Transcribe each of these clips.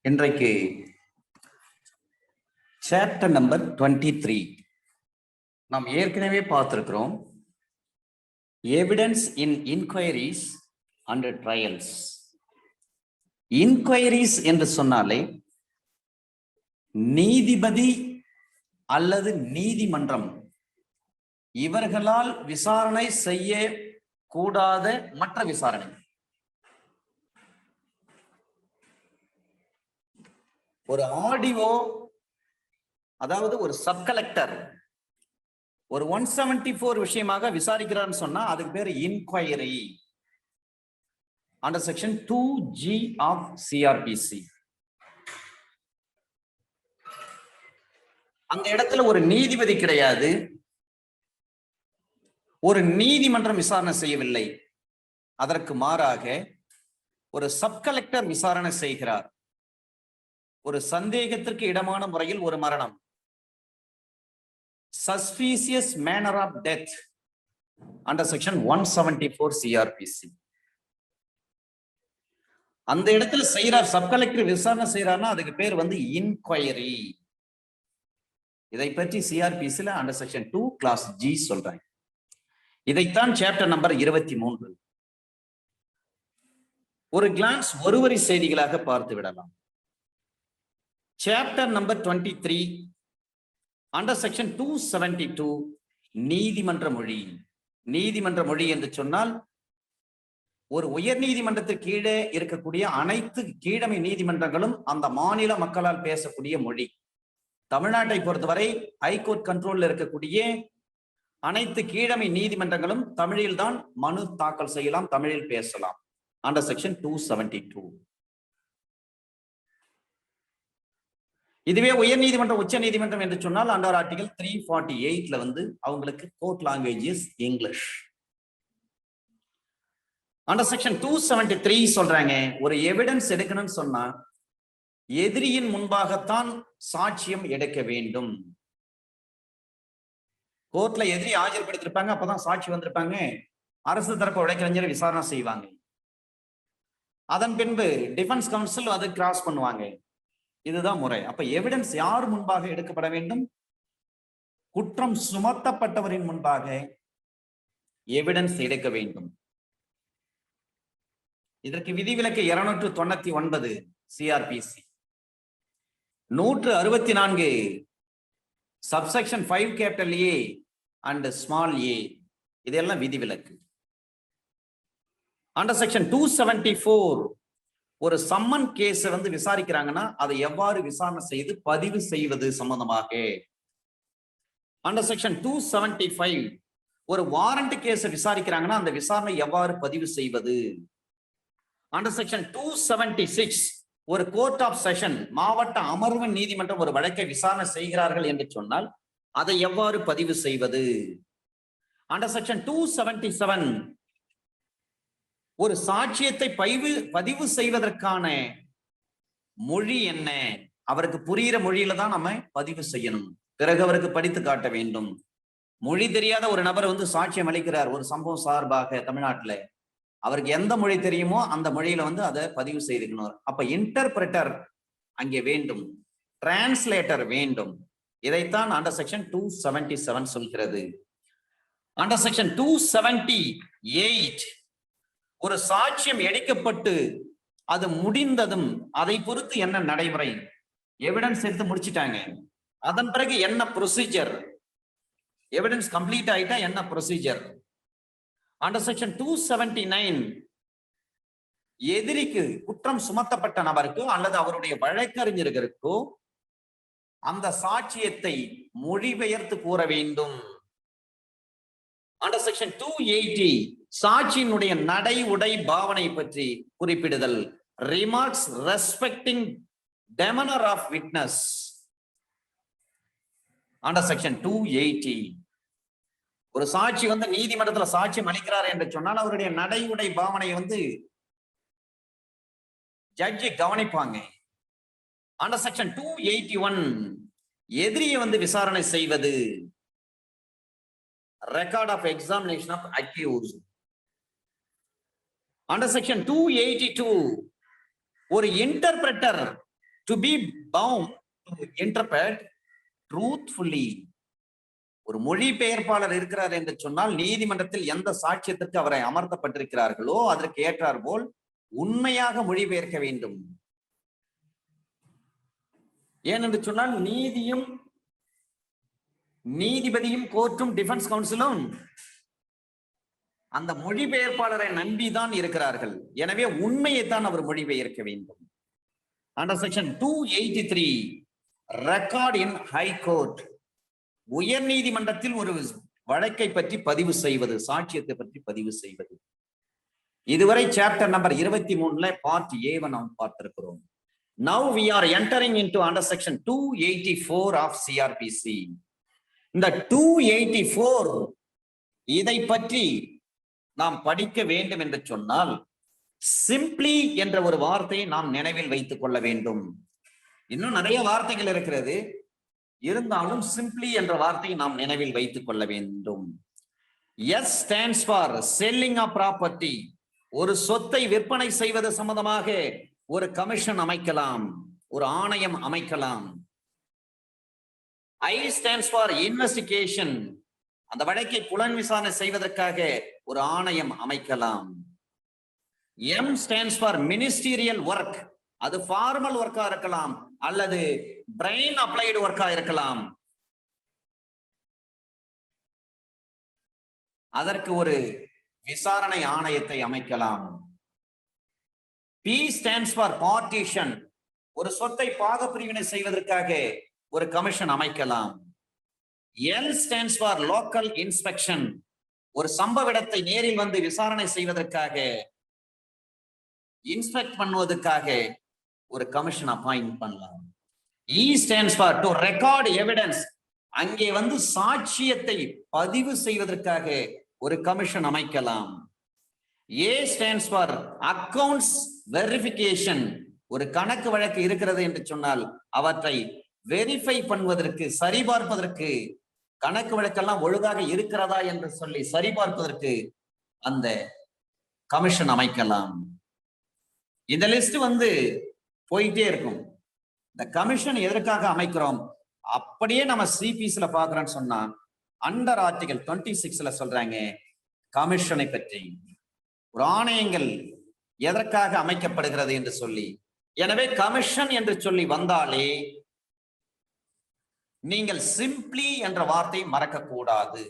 இன்றைக்கு chapter number 23 நாம் ஏற்கனவே பார்த்திருக்கிறோம். Evidence in enquiries and trials. Enquiries என்று சொன்னாலே நீதிபதி அல்லது நீதிமன்றம் இவர்களால் விசாரணை செய்ய கூடாத மற்ற விசாரணை. ஒரு ஆடிஓ, அதாவது ஒரு சப் கலெக்டர் ஒரு 174 விஷயமாக விசாரிக்கிறான்னு சொன்னா அதுக்கு பேரு enquiry under section 2G of CRPC. அந்த இடத்துல ஒரு நீதிபதி கிடையாது, ஒரு நீதிமன்றம் விசாரணை செய்யவில்லை. அதற்கு மாறாக ஒரு சப் கலெக்டர் விசாரணை செய்கிறார். ஒரு சந்தேகத்திற்கு இடமான முறையில் ஒரு மரணம், suspicious manner of death under section 174 CRPC. அந்த இடத்துல செய்யறார், சப் கலெக்டர் விசாரணை செய்யறாருன்னா அதுக்கு பேர் வந்து இன்கொயரி. இதை பற்றி CRPC under section 2 clause G சொல்றாங்க. இதைத்தான் சாப்டர் நம்பர் 23 ஒரு கிளான்ஸ் ஒருவரி செய்திகளாக பார்த்து விடலாம். சாப்டர் நம்பர் 23 அண்டர் செக்ஷன் 272 நீதிமன்ற மொழி. நீதிமன்ற மொழி என்று சொன்னால் ஒரு உயர் நீதிமன்றத்திற்கு கீழே இருக்கக்கூடிய அனைத்து கீழமை நீதிமன்றங்களும் அந்த மாநில மக்களால் பேசக்கூடிய மொழி. தமிழ்நாட்டை பொறுத்தவரை ஹைகோர்ட் கண்ட்ரோல்ல இருக்கக்கூடிய அனைத்து கீழமை நீதிமன்றங்களும் தமிழில் தான் மனு தாக்கல் செய்யலாம், தமிழில் பேசலாம். Under section 272. இதுவே உயர் நீதிமன்றம் உச்ச நீதிமன்றம் என்று சொன்னால் அண்டர் ஆர்டிகல் 348 வந்து அவங்களுக்கு court language is English. Under section 273 சொல்றாங்க, ஒரு எவிடன்ஸ் எடுக்கணும்னு சொன்னா எதிரியின் முன்பாகத்தான் சாட்சியம் எடுக்க வேண்டும். கோர்ட்ல எதிரி ஆஜர்படுத்திருப்பாங்க, அப்பதான் சாட்சி வந்திருப்பாங்க, அரசு தரப்பு வழக்கறிஞரை விசாரணை செய்வாங்க. அதன் பின்பு டிஃபென்ஸ் கவுன்சில் அது கிராஸ் பண்ணுவாங்க. இதுதான் முறை. அப்ப எவிடன்ஸ் யார் முன்பாக எடுக்கப்பட வேண்டும்? குற்றம் சுமத்தப்பட்டவரின் முன்பாக எவிடன்ஸ் எடுக்க வேண்டும். இதற்கு விதிவிலக்கு 299 CRPC, 164 subsection 5 capital A and small a, இதெல்லாம் விதிவிலக்கு. அண்டர் செக்ஷன் 274 ஒரு சம்மன் கேஸ் வந்து விசாரிக்கிறாங்கன்னா அதை எவ்வாறு விசாரணை செய்து பதிவு செய்வது சம்பந்தமாக. அண்டர் செக்ஷன் 275 ஒரு வாரண்ட் கேஸ் விசாரிக்கிறாங்கன்னா அந்த விசாரணை எவ்வாறு பதிவு செய்வது. அண்டர் செக்ஷன் 276 ஒரு கோர்ட் ஆஃப் செஷன் மாவட்ட அமர்வு நீதிமன்றம் ஒரு வழக்கை விசாரணை செய்கிறார்கள் என்று சொன்னால் அதை எவ்வாறு பதிவு செய்வது. அண்டர் செக்ஷன் 277 ஒரு சாட்சியத்தை பதிவு செய்வதற்கான மொழி என்ன, அவருக்கு புரிகிற மொழியில தான் நம்ம பதிவு செய்யணும், பிறகு அவருக்கு படித்து காட்ட வேண்டும். மொழி தெரியாத ஒரு நபர் வந்து சாட்சியம் அளிக்கிறார் ஒரு சம்பவம் சார்பாக தமிழ்நாட்டுல, அவருக்கு எந்த மொழி தெரியுமோ அந்த மொழியில வந்து அதை பதிவு செய்துக்கணும். அப்ப இன்டர்பிரட்டர் அங்கே வேண்டும், டிரான்ஸ்லேட்டர் வேண்டும். இதைத்தான் அண்டர் செக்ஷன் 277 சொல்கிறது. அண்டர் செக்ஷன் 278 ஒரு சாட்சியம் எடுக்கப்பட்டு அது முடிந்ததும் அதை பொறுத்து என்ன நடைமுறை, எவிடன்ஸ் எடுத்து முடிச்சிட்டாங்க, அதன் பிறகு என்ன ப்ரொசீஜர், எவிடன்ஸ் கம்ப்ளீட் ஆயிட்டா என்ன ப்ரொசீஜர். அண்டர் செக்ஷன் 279 எதிரிக்கு குற்றம் சுமத்தப்பட்ட நபருக்கோ அல்லது அவருடைய வழக்கறிஞர்களுக்கோ அந்த சாட்சியத்தை மொழிபெயர்த்து கூற வேண்டும். அண்டர் செக்ஷன் 280 சாட்சியினுடைய நடை உடை பாவனை பற்றி குறிப்பிடுதல், remarks respecting demeanour of witness. Under section 280 ஒரு சாட்சி வந்து நீதிமன்றத்தில் சாட்சியம் அளிக்கிறார் என்று சொன்னால் அவருடைய நடை உடை பாவனை வந்து ஜட்ஜி கவனிப்பாங்க. அண்டர் செக்ஷன் 281 எதிரியை வந்து விசாரணை செய்வது, record of examination of accused. Under section 282 ஒரு interpreter to be bound to interpret truthfully. ஒரு மொழிபெயர்ப்பாளர் இருக்கிறார் என்று சொன்னால் நீதிமன்றத்தில் எந்த சாட்சியத்திற்கு அவரை அமர்த்தப்பட்டிருக்கிறார்களோ அதற்கு ஏற்றார் போல் உண்மையாக மொழிபெயர்க்க வேண்டும். ஏனென்று சொன்னால் நீதிபதியும் கோர்ட்டும் டிஃபென்ஸ் கவுன்சிலும் அந்த மொழிபெயர்ப்பாளரை நம்பிதான் இருக்கிறார்கள். எனவே உண்மையைத்தான் அவர் மொழிபெயர்க்க வேண்டும். அண்டர் செக்ஷன் 283 ரெக்கார்ட் இன் ஹை கோர்ட். உயர் நீதிமன்றத்தில் ஒரு வழக்கை பற்றி பதிவு செய்வது, சாட்சியத்தை பற்றி பதிவு செய்வது. இதுவரை சாப்டர் நம்பர் 23 பார்ட் A நாம் பார்த்திருக்கிறோம். Now we are entering into under section 284 of CRPC. இந்த 284 இதை பற்றி நாம் படிக்க வேண்டும் என்று சொன்னால் சிம்பிளி என்ற ஒரு வார்த்தையை நாம் நினைவில் வைத்துக் கொள்ள வேண்டும். இன்னும் நிறைய வார்த்தைகள் இருக்கிறது, இருந்தாலும் சிம்பிளி என்ற வார்த்தையை நாம் நினைவில் வைத்துக் கொள்ள வேண்டும். S stands for selling a property. ஒரு சொத்தை விற்பனை செய்வது சம்பந்தமாக ஒரு கமிஷன் அமைக்கலாம், ஒரு ஆணையம் அமைக்கலாம். I stands for investigation. அந்த வழக்கை புலன் விசாரணை செய்வதற்காக ஒரு ஆணையம் அமைக்கலாம். M stands for ministerial work. அது ஃபார்மல் ஒர்க்கா இருக்கலாம் அல்லது பிரெயின் அப்ளைடு ஒர்க்கா இருக்கலாம். அதற்கு ஒரு விசாரணை ஆணையத்தை அமைக்கலாம். P stands for partition. ஒரு சொத்தை பாக பிரிவினை செய்வதற்காக ஒரு கமிஷன் அமைக்கலாம். L stands for local inspection. ஒரு சம்பவ இடத்தை நேரில் வந்து விசாரணை செய்வதற்காக, இன்ஸ்பெக்ட் பண்ணுவதற்காக ஒரு கமிஷன் அப்பாயிண்ட் பண்ணலாம். E stands for to record evidence. அங்கே வந்து சாட்சியத்தை பதிவு செய்வதற்காக ஒரு கமிஷன் அமைக்கலாம். A stands for accounts verification. ஒரு கணக்கு வழக்கு இருக்கிறது என்று சொன்னால் அவற்றை வெரிஃபை பண்ணுவதற்கு, சரிபார்ப்பதற்கு, கணக்கு வழக்கெல்லாம் ஒழுங்காக இருக்கிறதா என்று சொல்லி சரிபார்ப்பதற்கு அந்த கமிஷன் அமைக்கலாம். இந்த லிஸ்ட் வந்து போயிட்டே இருக்கும். இந்த கமிஷன் எதற்காக அமைக்கிறோம்? அப்படியே நம்ம சிபிஸ்ல பாக்குறோம்னு சொன்னா அண்டர் ஆர்டிகல் 26 சொல்றாங்க கமிஷனை பற்றி, ஒரு ஆணையங்கள் எதற்காக அமைக்கப்படுகிறது என்று சொல்லி. எனவே கமிஷன் என்று சொல்லி வந்தாலே நீங்கள் சிம்பிளி என்ற வார்த்தை மறக்க கூடாது.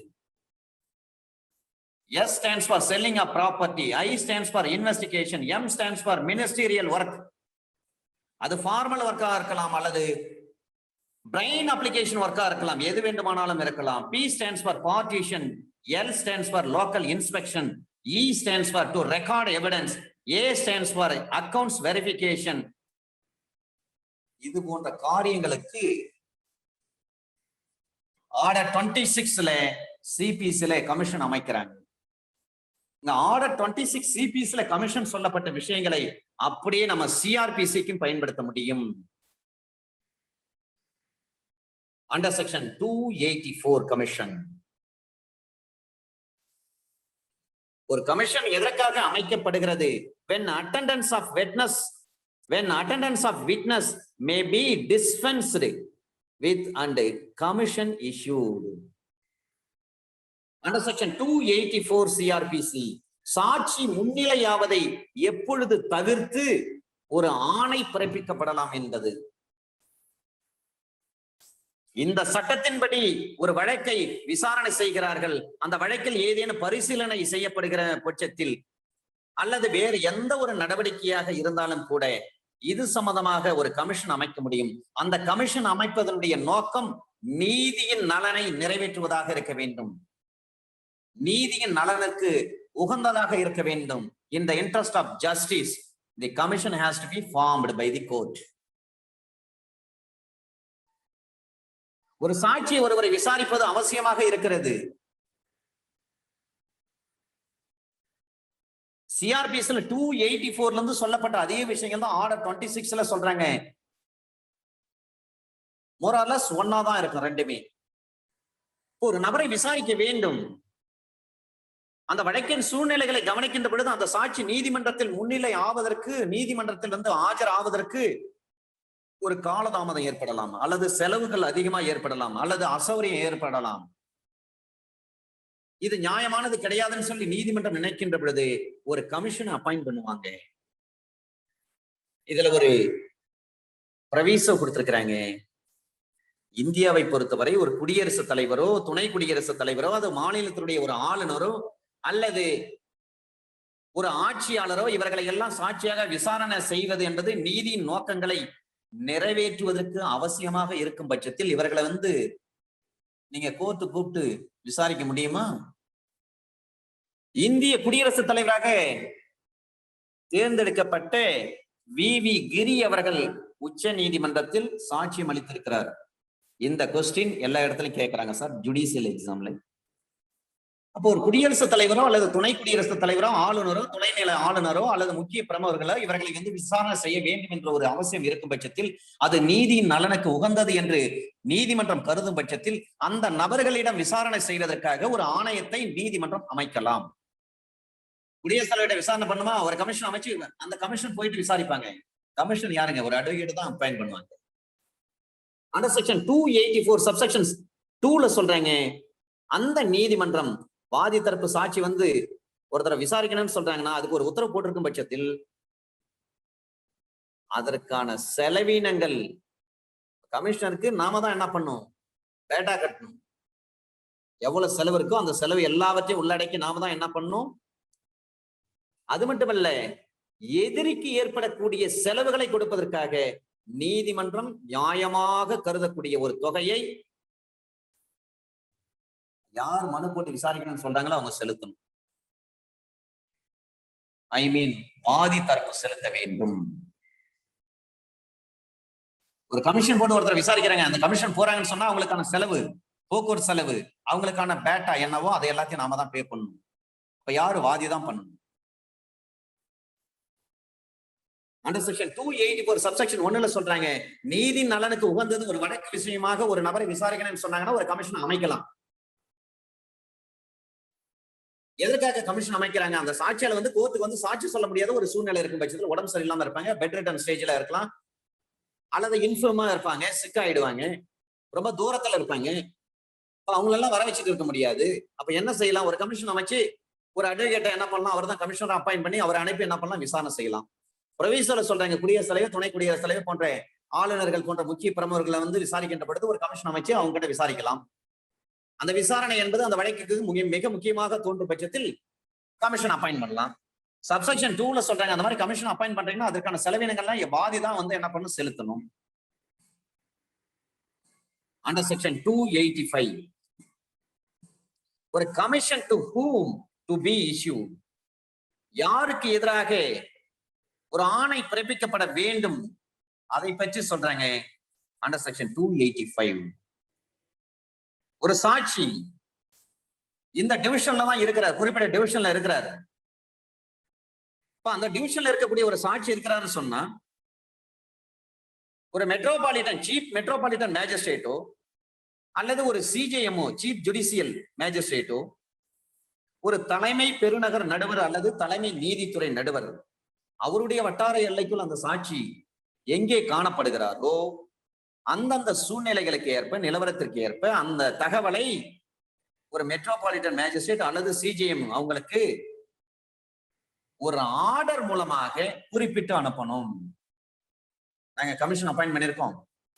S stands for selling a property. I stands for investigation. M stands for ministerial work. அது ஃபார்மல் ஒர்க்கா இருக்கலாம் அல்லது பிரெயின் அப்ளிகேஷன் ஒர்க்கா இருக்கலாம், எது வேண்டுமானாலும் இருக்கலாம். P stands for partition. L stands for local inspection. E stands for to record evidence. A stands for accounts verification. இது போன்ற காரியங்களுக்கு ஆர்டர் 26 சிபிஸ்ல கமிஷன் அமைக்கிறாங்க. ஆர்டர் 26 சிபிஸ்ல கமிஷன் சொல்லப்பட்ட விஷயங்களை அப்படியே நம்ம சிஆர்பிசிக்கும் பயன்படுத்த முடியும். Under section 284 commission. ஒரு கமிஷன் எதற்காக அமைக்கப்படுகிறது? when attendance of witness may be dispensed with and commission issued. Under section 284 CRPC, சாட்சி முன்னிலையாவதை எப்பொழுது தவிர்த்து ஒரு ஆணை பிறப்பிக்கப்படலாம் என்பது. இந்த சட்டத்தின்படி ஒரு வழக்கை விசாரணை செய்கிறார்கள், அந்த வழக்கில் ஏதேனும் பரிசீலனை செய்யப்படுகிற பட்சத்தில் அல்லது வேறு எந்த ஒரு நடவடிக்கையாக இருந்தாலும் கூட இது சம்பந்தமாக ஒரு கமிஷன் அமைக்க முடியும். அந்த கமிஷன் அமைப்பதனுடைய நோக்கம் நீதியின் நலனை நிறைவேற்றுவதாக இருக்க வேண்டும், நீதியின் நலனுக்கு உகந்ததாக இருக்க வேண்டும். In the interest of justice, the commission has to be formed by the court. ஒரு சாட்சியை ஒருவரை விசாரிப்பது அவசியமாக இருக்கிறது. சிஆர்பிஎஸ்ல 284 இருந்து சொல்லப்பட்ட அதே விஷயங்கள் தான் ஆர்டர் 26 சொல்றாங்க. மோர் ஆர் லெஸ் ஒன்னா தான் இருக்கும் ரெண்டுமே. ஒரு நபரை விசாரிக்க வேண்டும், அந்த வழக்கின் சூழ்நிலைகளை கவனிக்கின்ற பொழுது அந்த சாட்சி நீதிமன்றத்தில் முன்னிலை ஆவதற்கு, நீதிமன்றத்தில் வந்து ஆஜர் ஆவதற்கு ஒரு காலதாமதம் ஏற்படலாம், அல்லது செலவுகள் அதிகமா ஏற்படலாம், அல்லது அசௌகரியம் ஏற்படலாம். இது நியாயமானது கிடையாதுன்னு சொல்லி நீதிமன்றம் நினைக்கின்ற பொழுது ஒரு கமிஷனை அப்பாயிண்ட் பண்ணுவாங்க. இதுல ஒரு பிரவீசோ கொடுத்திருக்கிறாங்க. இந்தியாவை பொறுத்தவரை ஒரு குடியரசுத் தலைவரோ, துணை குடியரசுத் தலைவரோ, அது மாநிலத்தினுடைய ஒரு ஆளுநரோ அல்லது ஒரு ஆட்சியாளரோ இவர்களை எல்லாம் சாட்சியாக விசாரணை செய்வது என்பது நீதியின் நோக்கங்களை நிறைவேற்றுவதற்கு அவசியமாக இருக்கும் பட்சத்தில் இவர்களை நீங்க கோர்ட்டு கூப்பிட்டு விசாரிக்க முடியுமா? இந்திய குடியரசுத் தலைவராக தேர்ந்தெடுக்கப்பட்ட வி கிரி அவர்கள் உச்ச நீதிமன்றத்தில் சாட்சியம் அளித்திருக்கிறார். இந்த கொஸ்டின் எல்லா இடத்துலயும் கேட்கிறாங்க சார், ஜுடிஷியல் எக்ஸாம்ல. அப்போ ஒரு குடியரசுத் தலைவரோ அல்லது துணை குடியரசுத் தலைவரோ, ஆளுநரோ, துணைநிலை ஆளுநரோ அல்லது முக்கிய பிரமுகர்களோ இவர்களை விசாரணை செய்ய வேண்டும் என்ற ஒரு அவசியம் இருக்கும் பட்சத்தில், அது நீதியின் நலனுக்கு உகந்தது என்று நீதிமன்றம் கருதும் பட்சத்தில் அந்த நபர்களிடம் விசாரணை செய்வதற்காக ஒரு ஆணையத்தை நீதிமன்றம் அமைக்கலாம். குடியரசுத் தலைவர்கிட்ட விசாரணை பண்ணுமா, ஒரு கமிஷன் அமைச்சு அந்த கமிஷன் போயிட்டு விசாரிப்பாங்க. கமிஷன் யாருங்க? ஒரு அட்வொகேட் தான் அப்பாயிண்ட் பண்ணுவாங்க. அண்டர் செக்ஷன் 284 சப்செக்ஷன் 2ல சொல்றாங்க, அந்த நீதிமன்றம் வாதி தரப்பு சாட்சி ஒருத்தரை விசாரிக்கணும்னு சொல்றாங்கன்னா அதுக்கு ஒரு உத்தரவு போட்டிருக்கும் பட்சத்தில் அதற்கான செலவினங்கள் கமிஷனருக்கு நாம தான் என்ன பண்ணும், டேட்டா கட்டணும். எவ்வளவு செலவு இருக்கோ அந்த செலவு எல்லாவற்றையும் உள்ளடக்கி நாம தான் என்ன பண்ணும். அது மட்டுமல்ல, எதிரிக்கு ஏற்படக்கூடிய செலவுகளை கொடுப்பதற்காக நீதிமன்றம் நியாயமாக கருதக்கூடிய ஒரு தொகையை யார் மனு போட்டு விசாரிக்கணும்னு சொல்றாங்களோ அவங்க செலுத்தணும். வாதி தரப்பு செலுத்த வேண்டும். ஒரு கமிஷன் போட்டு ஒருத்தர் விசாரிக்கிறாங்க, அந்த கமிஷன் போறாங்கன்னு சொன்னா அவங்களுக்கான செலவு, போக்குவரத்து செலவு, அவங்களுக்கான பேட்டா என்னவோ அதை எல்லாத்தையும் நாம தான் பே பண்ணணும். இப்ப யாரு? வாதி தான் பண்ணணும். அண்டர் செக்ஷன் 284 சப்செக்ஷன் 1ல சொல்றாங்க, நீதி நலனுக்கு உகந்தது ஒரு வழக்கு விஷயமாக ஒரு நபரை விசாரிக்கணும்னு சொன்னாங்கன்னா ஒரு கமிஷன் அமைக்கலாம். எதற்காக கமிஷன் அமைக்கிறாங்க? அந்த சாட்சியால கோர்ட்டுக்கு சாட்சி சொல்ல முடியாத ஒரு சூழ்நிலை இருக்கும் பட்சத்தில், உடம்பு சரியில்லாம இருப்பாங்க, பெட் ரிட்டன் ஸ்டேஜ்ல இருக்கலாம், அல்லது இன்ஃபர்மா இருப்பாங்க, சிக் ஆயிடுவாங்க, ரொம்ப தூரத்துல இருப்பாங்க, அவங்களெல்லாம் வர வச்சுட்டு இருக்க முடியாது. அப்ப என்ன செய்யலாம்? ஒரு கமிஷன் அமைச்சு ஒரு அட்வொகேட்டை என்ன பண்ணலாம், அவர் தான் கமிஷனர் அப்பாயிண்ட் பண்ணி அவரை அனுப்பி என்ன பண்ணலாம், விசாரணை செய்யலாம். ப்ரொவிசோல சொல்றாங்க, குடியரசுத் தலைவர், துணை குடியரசுத் தலைவர் போன்ற ஆளுநர்கள் போன்ற முக்கிய பிரமுகர்களை விசாரிக்கின்ற பொழுது ஒரு கமிஷன் அமைச்சு அவங்க கிட்ட விசாரிக்கலாம். அந்த விசாரணை என்பது அந்த வழக்குக்கு மிக முக்கியமாக தோன்றும் பட்சத்தில் கமிஷன் அப்பாயிண்ட் பண்ணலாம். சப்செக்ஷன் 2ல சொல்றாங்க, அந்த மாதிரி கமிஷன் அப்பாயிண்ட் பண்றீங்கன்னா அதற்கான செலவினங்கள்லாம் பாதி தான் என்ன பண்ணணும், செலுத்தணும். அண்டர் செக்ஷன் 285 ஒரு commission to whom to be issued, யாருக்கு எதிராக ஒரு ஆணை பிறப்பிக்கப்பட வேண்டும் அதை பற்றி சொல்றாங்க. அண்டர் செக்ஷன் 285 ஒரு சாட்சி இந்த டிவிஷன்ல தான் இருக்கிறார், குறிப்பிட்ட டிவிஷன்ல இருக்கிறார். அந்த டிவிஷன்ல இருக்கக்கூடிய ஒரு சாட்சி இருக்கிறாருன்னு சொன்னா ஒரு மெட்ரோபாலிட்டன் சீஃப் மெட்ரோபாலிட்டன் மேஜிஸ்ட்ரேட்டோ அல்லது ஒரு சிஜேஎம்ஓ சீஃப் ஜுடிஷியல் மேஜிஸ்ட்ரேட்டோ, ஒரு தலைமை பெருநகர் நடுவர் அல்லது தலைமை நீதித்துறை நடுவர், அவருடைய வட்டார எல்லைக்குள் அந்த சாட்சி எங்கே காணப்படுகிறாரோ அந்தந்த சூழ்நிலைகளுக்கு ஏற்ப, நிலவரத்திற்கு ஏற்ப அந்த தகவலை ஒரு மெட்ரோபாலிட்டன் மேஜிஸ்ட்ரேட் அல்லது சிஜிஎம் அவங்களுக்கு ஒரு ஆர்டர் மூலமாக குறிப்பிட்டு அனுப்பணும். நாங்க கமிஷன் அப்பாயிண்ட் பண்ணிருக்கோம்,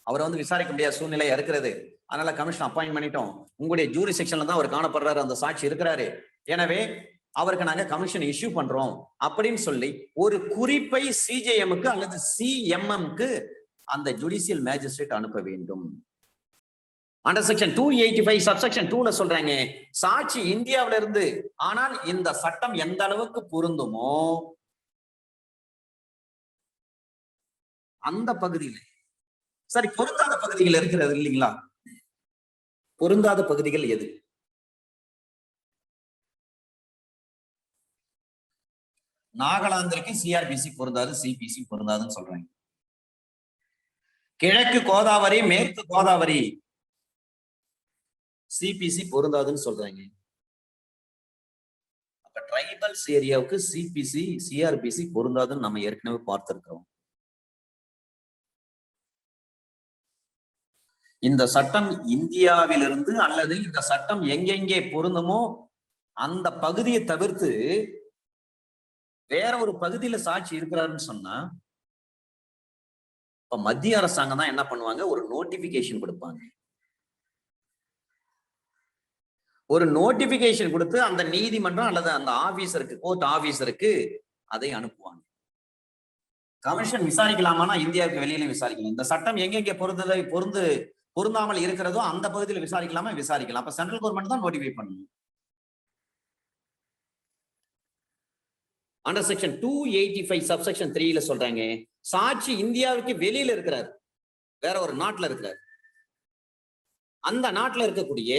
அவரை விசாரிக்க முடியாத சூழ்நிலை இருக்கிறது, அதனால கமிஷன் அப்பாயிண்ட் பண்ணிட்டோம், உங்களுடைய ஜூரி செக்ஷன்ல தான் அவர் காணப்படுறாரு, அந்த சாட்சி இருக்கிறாரு, எனவே அவருக்கு நாங்க கமிஷன் இஷ்யூ பண்றோம் அப்படின்னு சொல்லி ஒரு குறிப்பை சிஜேஎம்க்கு அல்லது சிஎம்எம்க்கு அந்த ஜுடிஷியல் மேஜிஸ்ட்ரேட் அனுப்ப வேண்டும். அண்டர் செக்ஷன் 285 சப்செக்ஷன் 2ல சொல்றாங்க, சாட்சி இந்தியாவில இருந்து ஆனால் இந்த சட்டம் எந்த அளவுக்கு பொருந்துமோ அந்த பகுதியில், சரி பொருந்தாத பகுதிகள் இருக்கிறது இல்லைங்களா, பொருந்தாத பகுதிகள் எது? நாகாலாந்திற்கு சிஆர்பிசி பொருந்தாது, சிபிசி பொருந்தாதுன்னு சொல்றாங்க. கிழக்கு கோதாவரி, மேற்கு கோதாவரி சிபிசி பொருந்தாதுன்னு சொல்றாங்க. அப்ப ட்ரைபல்ஸ் ஏரியாவுக்கு சிபிசி சிஆர்பிசி பொருந்தாதுன்னு நம்ம ஏற்கனவே பார்த்திருக்கிறோம். இந்த சட்டம் இந்தியாவிலிருந்து அல்லது இந்த சட்டம் எங்கெங்கே பொருந்துமோ அந்த பகுதியை தவிர்த்து வேற ஒரு பகுதியில சாட்சி இருக்கிறாருன்னு சொன்னா, இப்ப மத்திய அரசாங்கம் தான் என்ன பண்ணுவாங்க, ஒரு நோட்டிபிகேஷன் கொடுப்பாங்க. ஒரு நோட்டிபிகேஷன் கொடுத்து அந்த நீதிமன்றம் அல்லது அந்த ஆபீசருக்கு, கோர்ட் ஆபீசருக்கு அதை அனுப்புவாங்க. கமிஷன் விசாரிக்கலாமானா இந்தியாவுக்கு வெளியில விசாரிக்கலாம். இந்த சட்டம் எங்கெங்கே பொருந்தாமல் இருக்கிறதோ அந்த பகுதியில் விசாரிக்கலாமா, விசாரிக்கலாம். அப்ப சென்ட்ரல் கவர்மெண்ட் தான் நோட்டிஃபை பண்ணணும். அண்டர் செக்ஷன் 285 சப்செக்ஷன் 3ல சொல்றாங்க, சாட்சி இந்தியாவுக்கு வெளியில இருக்கிறார், வேற ஒரு நாட்டுல இருக்கிறார். அந்த நாட்டுல இருக்கக்கூடிய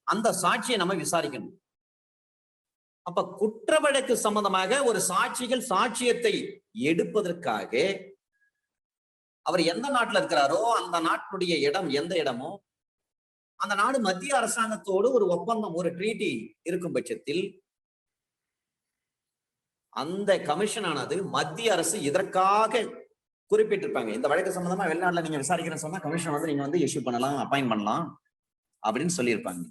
அந்த சாட்சியை நம்ம விசாரிக்கணும். அப்ப குற்ற வழக்கு சம்பந்தமாக ஒரு சாட்சிகள் சாட்சியத்தை எடுப்பதற்காக அவர் எந்த நாட்டுல இருக்கிறாரோ அந்த நாட்டுடைய இடம் எந்த இடமோ அந்த நாடு மத்திய அரசாங்கத்தோடு ஒரு ஒப்பந்தம், ஒரு ட்ரீட்டி இருக்கும் பட்சத்தில் அந்த கமிஷன் ஆனது மத்திய அரசு இதற்காக குறிப்பிட்டிருப்பாங்க. இந்த வழக்கு சம்பந்தமா வெளிநாட்டுல நீங்க விசாரிக்கிறேன்னு சொன்னா கமிஷன் வந்து நீங்க வந்து இஷ்யூ பண்ணலாம், அப்பாயிண்ட் பண்ணலாம் அப்படின்னு சொல்லியிருப்பாங்க.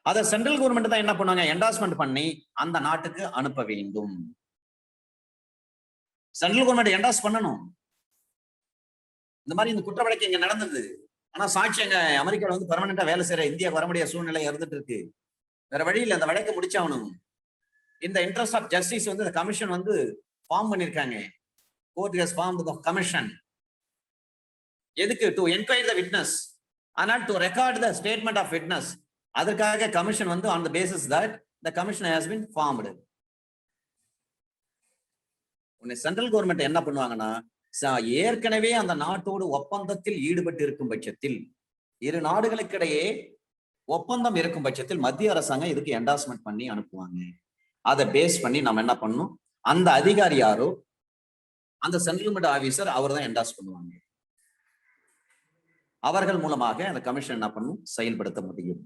அதை சென்ட்ரல் கவர்மெண்ட் தான் என்ன பண்ணுவாங்க, என்டார்ஸ்மெண்ட் பண்ணி அந்த நாட்டுக்கு அனுப்ப வேண்டும். சென்ட்ரல் கவர்மெண்ட் என்டார்ஸ் பண்ணணும். இந்த மாதிரி இந்த குற்ற வழக்கு இங்க நடந்தது, ஆனா சாட்சி அங்க அமெரிக்கால வந்து பெர்மனண்டா வேலை செய்யற இந்தியாவுக்கு வர முடியாத சூழ்நிலை இருந்துட்டு இருக்கு. வேற வழி இல்லை, அந்த வழக்கு முடிச்சாகணும். இந்த இன்ட்ரெஸ்ட் ஆஃப் ஜஸ்டிஸ் வந்து இந்த கமிஷன் வந்து ஃபார்ம் பண்ணிருக்காங்க. Court has formed the commission. எதுக்கு? டு என்கொயர் தி விட்னஸ், ஆனால் to record the statement of witness. அதற்காக கமிஷன் வந்து on the basis that the commission has been formed. உன்னை சென்ட்ரல் கவர்மெண்ட் என்ன பண்ணுவாங்கன்னா, ஏற்கனவே அந்த நாட்டோடு ஒப்பந்தத்தில் ஈடுபட்டு இருக்கும் பட்சத்தில், இரு நாடுகளுக்கிடையே ஒப்பந்தம் இருக்கும் பட்சத்தில் மத்திய அரசாங்கம் இதுக்கு என்டார்ஸ்மெண்ட் பண்ணி அனுப்புவாங்க. அதை பேஸ் பண்ணி நம்ம என்ன பண்ணணும், அந்த அதிகாரி யாரோ அந்த சென்ட்ரல் கவர்மெண்ட் ஆபீசர் அவர் தான் என்டார்ஸ் பண்ணுவாங்க. அவர்கள் மூலமாக அந்த கமிஷன் என்ன பண்ணும், செயல்படுத்த முடியும்.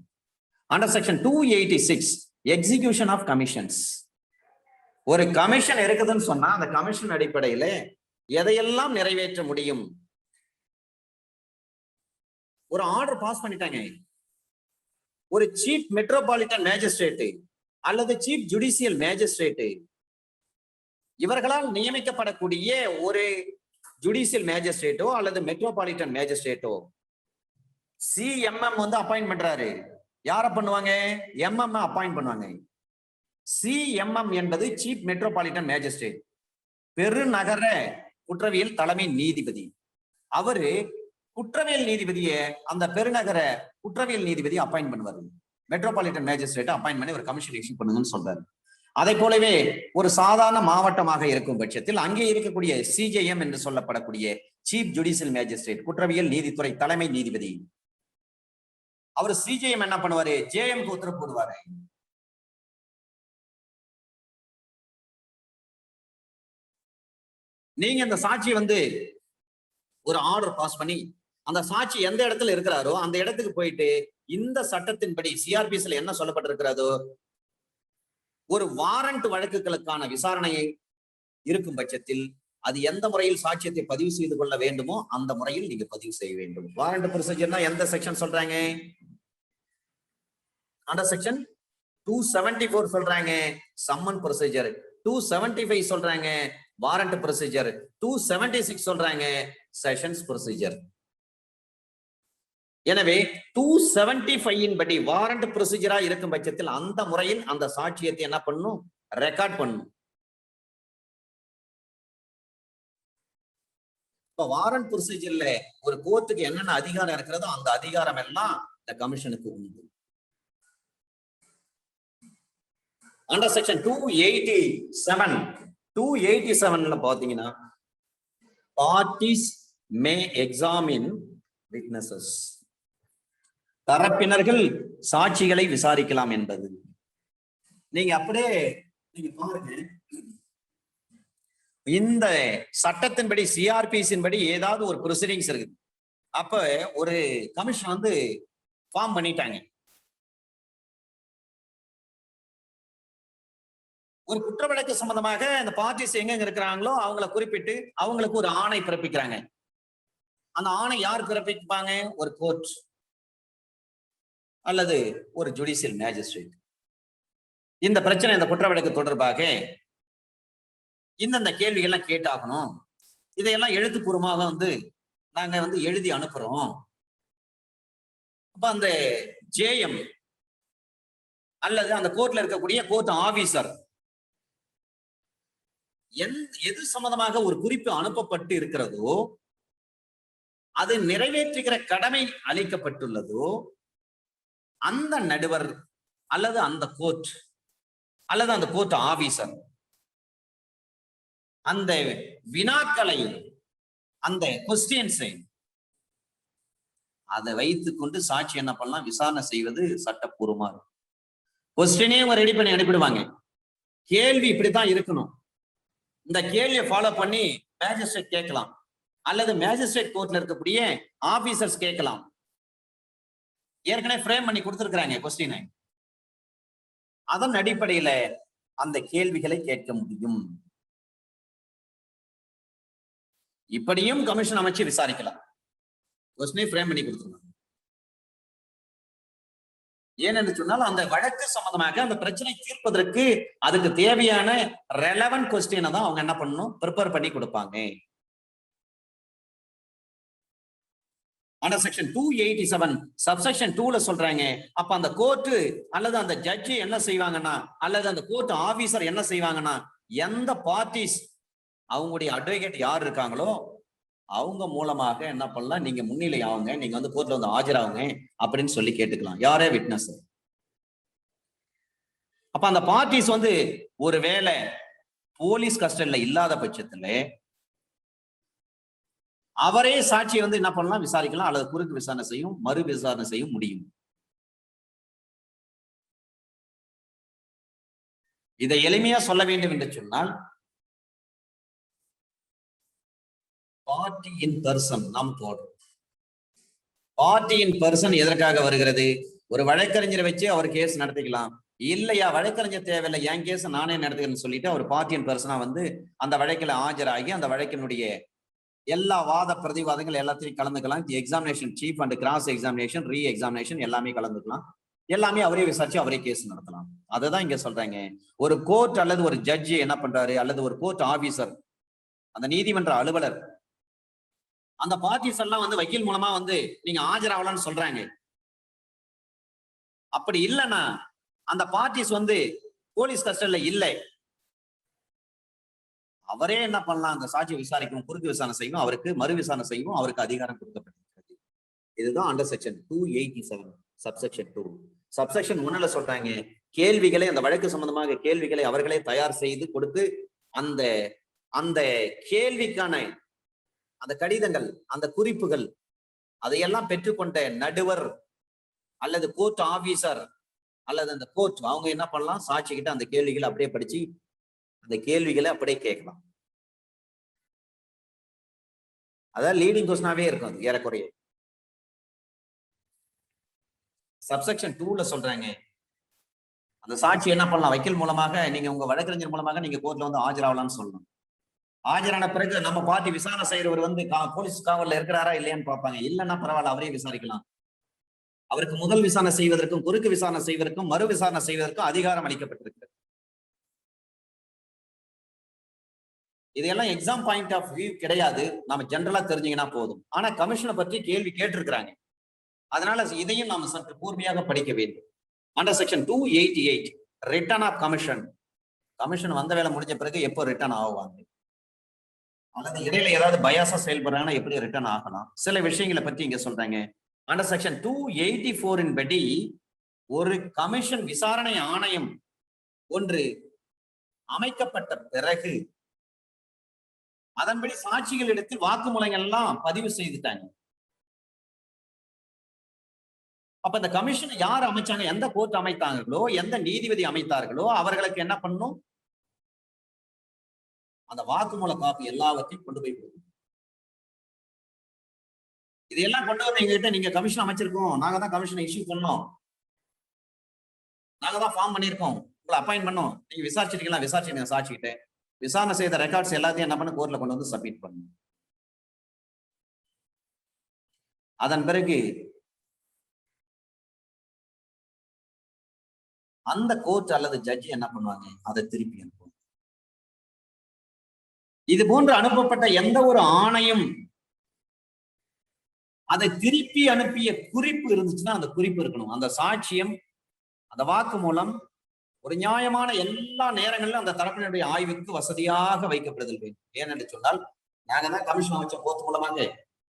Under section 286 execution of commissions. ஒரு கமிஷன் இருக்குதுன்னு சொன்னா அந்த கமிஷன் அடிப்படையில எதையெல்லாம் நிறைவேற்ற முடியும். ஒரு ஆர்டர் பாஸ் பண்ணிட்டாங்க, ஒரு சீஃப் மெட்ரோபாலிட்டன் மேஜிஸ்ட்ரேட் அல்லது சீஃப் ஜுடிஷியல் மேஜிஸ்ட்ரேட் இவர்களால் நியமிக்கப்படக்கூடிய ஒரு ஜுடிஷியல் மேஜிஸ்ட்ரேட்டோ அல்லது மெட்ரோபாலிட்டன் மேஜிஸ்ட்ரேட்டோ சிஎம்எம் வந்து அப்பாயிண்ட் பண்றாரு. யார பண்ணுவாங்க? எம்எம் அப்பாயிண்ட் பண்ணுவாங்க. சிஎம்எம் என்பது சீஃப் மெட்ரோபாலிட்டன் மேஜிஸ்ட்ரேட், பெருநகர குற்றவியல் தலைமை நீதிபதி. அவரு குற்றவியல் நீதிபதியை அந்த பெருநகர குற்றவியல் நீதிபதி அப்பாயிண்ட் பண்ணுவாரு. மெட்ரோபாலிட்டன் மேஜிஸ்ட்ரேட் அப்பாயிண்ட் பண்ணி ஒரு கமிஷன் இஷ்யூ பண்ணுங்கன்னு சொல்றாரு. அதை போலவே ஒரு சாதாரண மாவட்டமாக இருக்கும் பட்சத்தில் அங்கே இருக்கக்கூடிய சிஜேஎம் என்று சொல்லப்படக்கூடிய சீஃப் ஜுடிஷியல் மேஜிஸ்ட்ரேட், குற்றவியல் நீதித்துறை தலைமை நீதிபதி, அவர் சிஜேஎம் என்ன பண்ணுவாரு, ஜேஎம்க்கு உத்தரவு போடுவாரு. நீங்க இந்த சாட்சி வந்து ஒரு ஆர்டர் பாஸ் பண்ணி அந்த சாட்சி எந்த இடத்துல இருக்கிறாரோ அந்த இடத்துக்கு போயிட்டு இந்த சட்டத்தின்படி சிஆர்பிஎஸ்ல என்ன சொல்லப்பட்டிருக்கிறதோ ஒரு வாரண்ட் வழக்குகளுக்கான விசாரணையை இருக்கும் பட்சத்தில் அது எந்த முறையில் சாட்சியத்தை பதிவு செய்து கொள்ள வேண்டுமோ அந்த முறையில் நீங்க பதிவு செய்ய வேண்டும். வாரண்ட் ப்ரொசீஜர்னா எந்த செக்ஷன் சொல்றாங்க? அண்டர் செக்ஷன் 274 சொல்றாங்க சம்மன் ப்ரொசீஜர், 275 சொல்றாங்க வாரண்ட் ப்ரொசீஜர், 276 சொல்றாங்க செஷன்ஸ் ப்ரொசீஜர். எனவே 275 படி வாரண்ட் ப்ரொசீஜரா இருக்கும் பட்சத்தில் அந்த முறையில் அந்த சாட்சியத்தை என்ன பண்ணும், ரெக்கார்ட் பண்ணும். இப்ப வாரண்ட் ப்ரொசீஜர்ல ஒரு கோர்ட்டுக்கு என்னென்ன அதிகாரம் இருக்கிறதோ அந்த அதிகாரம் எல்லாம் இந்த கமிஷனுக்கு உண்டு. அண்டர் செக்ஷன் 287 பாத்தீங்கன்னா பார்ட்டிஸ் மே எக்ஸாமின் விட்னஸஸ், தரப்பினர்கள் சாட்சிகளை விசாரிக்கலாம் என்பது. நீங்க அப்படியே நீங்க பாருங்க, இந்த சட்டத்தின்படி சிஆர்பிஎஸ்ஸின் படி ஏதாவது ஒரு ப்ரொசீடிங்ஸ் இருக்குது, அப்ப ஒரு கமிஷன் வந்து ஃபார்ம் பண்ணிட்டாங்க. ஒரு குற்ற வழக்கு சம்பந்தமாக அந்த பார்ட்டிஸ் எங்க இருக்கிறாங்களோ அவங்கள குறிப்பிட்டு அவங்களுக்கு ஒரு ஆணை பிறப்பிக்கிறாங்க. அந்த ஆணை யார் பிறப்பிப்பாங்க? ஒரு கோர்ட் அல்லது ஒரு ஜுடிஷியல் மேஜிஸ்ட்ரேட். இந்த பிரச்சனை, இந்த குற்ற வழக்கு தொடர்பாக இந்தந்த கேள்விகள்லாம் கேட்டாகணும், இதையெல்லாம் எழுத்துப்பூர்வமாக நாங்க எழுதி அனுப்புறோம். அப்ப அந்த ஜேஎம் அல்லது அந்த கோர்ட்ல இருக்கக்கூடிய கோர்ட் ஆபீசர் எது சம்பந்தமாக ஒரு குறிப்பு அனுப்பப்பட்டு இருக்கிறதோ, அது நிறைவேற்றுகிற கடமை அளிக்கப்பட்டுள்ளதோ, அந்த நடுவர் அல்லது அந்த கோர்ட் அல்லது அந்த கோர்ட் ஆபீசர் அந்த வினாக்களை, அந்த கொஸ்டின்ஸை அதை வைத்துக் கொண்டு சாட்சி என்ன பண்ணலாம், விசாரணை செய்வது சட்டப்பூர்வமா இருக்கும். கொஸ்டினே ரெடி பண்ணி அனுப்பிடுவாங்க. கேள்வி இப்படித்தான் இருக்கணும், இந்த கேள்வியை ஃபாலோ பண்ணி மேஜிஸ்ட்ரேட் கேட்கலாம் அல்லது மேஜிஸ்ட்ரேட் கோர்ட்ல இருக்கக்கூடிய ஆபீசர்ஸ் கேட்கலாம். ஏற்கனவே ஃப்ரேம் பண்ணி கொடுத்திருக்கிறாங்க கொஸ்டினை. அதன் அடிப்படையில அந்த கேள்விகளை கேட்க முடியும். இப்படியும் கமிஷன் அமைச்சு விசாரிக்கலாம். கொஸ்டினை ஃப்ரேம் பண்ணி கொடுத்துருவாங்க. ஏனென்று சொன்னால் அந்த வழக்கு சம்பந்தமாக அந்த பிரச்சனை தீர்ப்பதற்கு அதுக்கு தேவையான ரெலவென்ட் கொஸ்டினை தான் அவங்க என்ன பண்ணணும், ப்ரிப்பேர் பண்ணி கொடுப்பாங்க. அண்டர் செக்ஷன் 287 சப்செக்ஷன் 2ல சொல்றாங்க. அப்ப அந்த கோர்ட் அல்லது அந்த ஜட்ஜி என்ன செய்வாங்கன்னா, அல்லது அந்த கோர்ட் ஆபீசர் என்ன செய்வாங்கன்னா, எந்த பார்ட்டிஸ் அவங்களுடைய அட்வொகேட் யார் இருக்காங்களோ அவங்க மூலமாக என்ன பண்ணலாம், நீங்க முன்னிலை ஆகுங்க, நீங்க கோர்ட்ல ஆஜராகுங்க அப்படின்னு சொல்லி கேட்டுக்கலாம். யாரே விட்னஸ். அப்ப அந்த பார்ட்டிஸ் ஒருவேளை போலீஸ் கஸ்டடியில இல்லாத பட்சத்துல அவரே சாட்சியை என்ன பண்ணலாம், விசாரிக்கலாம் அல்லது குறுக்கு விசாரணை செய்யும், மறு விசாரணை செய்யும் முடியும். இதை எளிமையா சொல்ல வேண்டும் என்று சொன்னால், பார்ட்டி இன் பர்சன் நாம் போடுறோம். பார்ட்டி இன் பர்சன் எதற்காக வருகிறது? ஒரு வழக்கறிஞரை வச்சு அவர் கேஸ் நடத்திக்கலாம். இல்லையா, வழக்கறிஞர் தேவையில்லை, என் கேஸ் நானே நடத்துகிறேன்னு சொல்லிட்டு அவர் பார்ட்டி இன் பர்சனா அந்த வழக்கில் ஆஜராகி அந்த வழக்கினுடைய எல்லா வாத பிரதிவாதங்கள் எல்லாத்தையும் கலந்துக்கலாம். Examination, chief and cross examination, re examination எல்லாமே கலந்துக்கலாம். எல்லாமே அவரே விசாரிச்சு அவரே கேஸ் நடத்தலாம். அதுதான் இங்க சொல்றாங்க. ஒரு கோர்ட் அல்லது ஒரு ஜட்ஜி என்ன பண்றாரு, அல்லது ஒரு கோர்ட் ஆபீசர், அந்த நீதிமன்ற அலுவலர், அந்த பார்ட்டிஸ் எல்லாம் வக்கீல் மூலமா நீங்க ஆஜராகலாம்னு சொல்றாங்க. அப்படி இல்லைன்னா அந்த பார்ட்டிஸ் போலீஸ் கஸ்டடியில இல்லை, அவரே என்ன பண்ணலாம், அந்த சாட்சியை விசாரிக்கும், குறுக்கு விசாரணை செய்யும், அவருக்கு மறு விசாரணை செய்யும், அவருக்கு அதிகாரம் கொடுக்கப்பட்டிருக்கிறது. இதுதான் அண்டர் செக்ஷன் 287 சப்செக்ஷன் 2. சப்செக்ஷன் 1ல சொல்றாங்க, கேள்விகளை, அந்த வழக்கு சம்பந்தமாக கேள்விகளை அவர்களே தயார் செய்து கொடுத்து அந்த அந்த கேள்விக்கான அந்த கடிதங்கள், அந்த குறிப்புகள் அதையெல்லாம் பெற்றுக்கொண்ட நடுவர் அல்லது கோர்ட் ஆபீசர் அல்லது அந்த கோர்ட் அவங்க என்ன பண்ணலாம், சாட்சி கிட்ட அந்த கேள்விகளை அப்படியே படிச்சு அந்த கேள்விகளை அப்படியே கேட்கலாம். அதாவது லீடிங் கொஸ்டினாவே இருக்கும் அது ஏறக்குறைய. சப்செக்ஷன் 2ல சொல்றாங்க, அந்த சாட்சி என்ன பண்ணலாம், வக்கீல் மூலமாக நீங்க உங்க வழக்கறிஞர் மூலமாக நீங்க கோர்ட்ல ஆஜராகலாம்னு சொல்லணும். ஆஜரான பிறகு நம்ம பார்ட்டி விசாரணை செய்யறவர் போலீஸ் காவல்ல இருக்கிறாரா இல்லையான்னு பார்ப்பாங்க. இல்லைன்னா பரவாயில்ல, அவரே விசாரிக்கலாம். அவருக்கு முதல் விசாரணை செய்வதற்கும் குறுக்கு விசாரணை செய்வதற்கும் மறு விசாரணை செய்வதற்கும் அதிகாரம் அளிக்கப்பட்டிருக்கிறது. இதெல்லாம் எக்ஸாம் பாயிண்ட் ஆஃப் வியூ கிடையாது, நாம ஜெனரலா தெரிஞ்சீங்கன்னா போதும். ஆனா கமிஷனை பற்றி கேள்வி கேட்டிருக்கிறாங்க, அதனால இதையும் நாம சற்று கூர்மையாக படிக்க வேண்டும். Under section 288 return of commission. Commission வந்த வேலை முடிஞ்ச பிறகு எப்போ ரிட்டர்ன் ஆகுவாங்க, அல்லது இடையில ஏதாவது பயாசா செயல்படுறாங்கன்னா எப்படி ரிட்டர்ன் ஆகலாம், சில விஷயங்களை பற்றி இங்க சொல்றாங்க. அண்டர் செக்ஷன் 284 படி ஒரு கமிஷன் விசாரணை ஆணையம் ஒன்று அமைக்கப்பட்ட பிறகு அதன்படி சாட்சிகள் எடுத்து வாக்குமூலங்கள் எல்லாம் பதிவு செய்துட்டாங்க. அப்ப இந்த கமிஷன் யார் அமைச்சாங்க, எந்த கோர்ட் அமைத்தாங்களோ, எந்த நீதிபதி அமைத்தார்களோ அவர்களுக்கு என்ன பண்ணும், அந்த வாக்குமூல காப்பி எல்லாவற்றையும் கொண்டு போய் கொடுக்கணும். இதையெல்லாம் கொண்டு வந்து எங்ககிட்ட நீங்க கமிஷன் அமைச்சிருக்கோம், நாங்க தான் கமிஷனை இஷ்யூ பண்ணோம், நாங்க தான் ஃபார்ம் பண்ணியிருக்கோம், உங்களை அப்பாயின்ட் பண்ணோம், நீங்க விசாரிச்சிருக்கீங்களா, விசாரிச்சிருக்கீங்க சாட்சிக்கிட்ட, விசாரணை செய்த ரெக்கார்ட்ஸ் எல்லாத்தையும் என்ன பண்ண கோர்ட்ல கொண்டு வந்து சப்மிட் பண்ணணும். அதன் பிறகு அந்த கோர்ட் அல்லது ஜட்ஜி என்ன பண்ணுவாங்க, அதை திருப்பி அனுப்புவாங்க. இது போன்று அனுப்பப்பட்ட எந்த ஒரு ஆணையும் அதை திருப்பி அனுப்பிய குறிப்பு இருந்துச்சுன்னா அந்த குறிப்பு இருக்கணும். அந்த சாட்சியம், அந்த வாக்கு மூலம் ஒரு நியாயமான எல்லா நேரங்களிலும் அந்த தரப்பினுடைய ஆய்வுக்கு வசதியாக வைக்கப்படுதல் வேண்டும். ஏனென்று சொன்னால், நாங்க தான் கமிஷன் அமைச்ச போர்ட் மூலமாக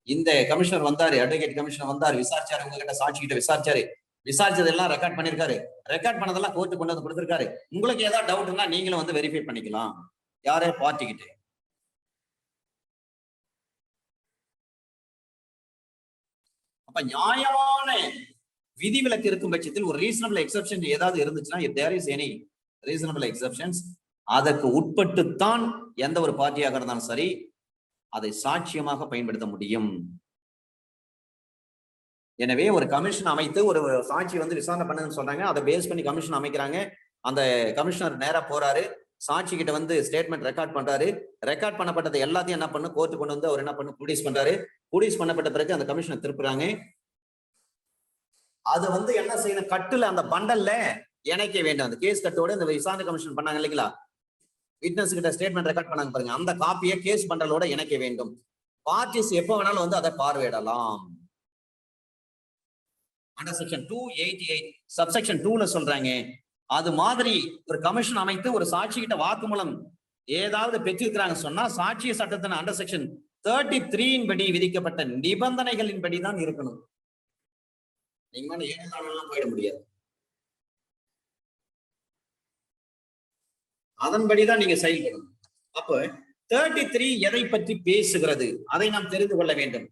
இந்த கமிஷனர் வந்தாரு, அட்வொகேட் கமிஷனர் வந்தாரு, விசாரிச்சாரு, உங்ககிட்ட சாட்சி கிட்ட விசாரிச்சாரு, விசாரிச்சதெல்லாம் ரெக்கார்ட் பண்ணிருக்காரு, ரெக்கார்ட் பண்ணதெல்லாம் கோர்ட்டு கொண்டு வந்து கொடுத்திருக்காரு. உங்களுக்கு ஏதாவது டவுட்னா நீங்களும் வந்து வெரிஃபை பண்ணிக்கலாம், யாரே பார்ட்டிக்கிட்டு. அப்ப நியாயமான விதிவிலக்கு இருக்கும் பட்சத்தில் ஒரு ரீசனபிள் எக்ஸப்ஷன் ஏதாவது இருந்துச்சுன்னா, if there is any reasonable exceptions, அதற்கு உட்பட்டுத்தான் எந்த ஒரு பார்ட்டியாக இருந்தாலும் சரி அதை சாட்சியமாக பயன்படுத்த முடியும். எனவே ஒரு கமிஷன் அமைத்து ஒரு சாட்சி வந்து விசாரணை பண்ணுன்னு சொல்றாங்க, அதை பேஸ் பண்ணி கமிஷன் அமைக்கிறாங்க. அந்த கமிஷனர் நேரா போறாரு, சாட்சி கிட்ட வந்து ஸ்டேட்மெண்ட் ரெக்கார்ட் பண்றாரு, ரெக்கார்ட் பண்ணப்பட்டதை எல்லாத்தையும் என்ன பண்ணு கோர்ட்டு கொண்டு வந்து அவர் என்ன பண்ணு ப்ரொடியூஸ் பண்றாரு. ப்ரொடியூஸ் பண்ணப்பட்ட பிறகு அந்த கமிஷனர் திருப்புறாங்க. அது வந்து என்ன செய்யணும், கட்டுல அந்த பண்டல்ல இணைக்க வேண்டும். அந்த கேஸ் கட்டோட இந்த விசாரணை கமிஷன் பண்ணாங்க இல்லைங்களா, விட்னஸ் கிட்ட ஸ்டேட்மெண்ட் ரெக்கார்ட் பண்ணாங்க பாருங்க, அந்த காப்பியை கேஸ் பண்டலோட இணைக்க வேண்டும். பார்ட்டிஸ் எப்ப வேணாலும் வந்து அதை பார்வையிடலாம். அண்டர் செக்ஷன் 288 சப்செக்ஷன் 2ல சொல்றாங்க, அது மாதிரி ஒரு கமிஷன் அமைத்து ஒரு சாட்சி கிட்ட வாக்குமூலம் ஏதாவது பெற்றிருக்கிறாங்க சொன்னா, சாட்சிய சட்டத்தின் அண்டர் செக்ஷன் 33 படி விதிக்கப்பட்ட நிபந்தனைகளின் படி தான் இருக்கணும். நீங்க ஏழு நாளெல்லாம் போயிட முடியாது. அதன்படிதான் நீங்க செயல்படணும். அப்ப 33 எதை பற்றி பேசுகிறது அதை நாம் தெரிந்து கொள்ள வேண்டும்.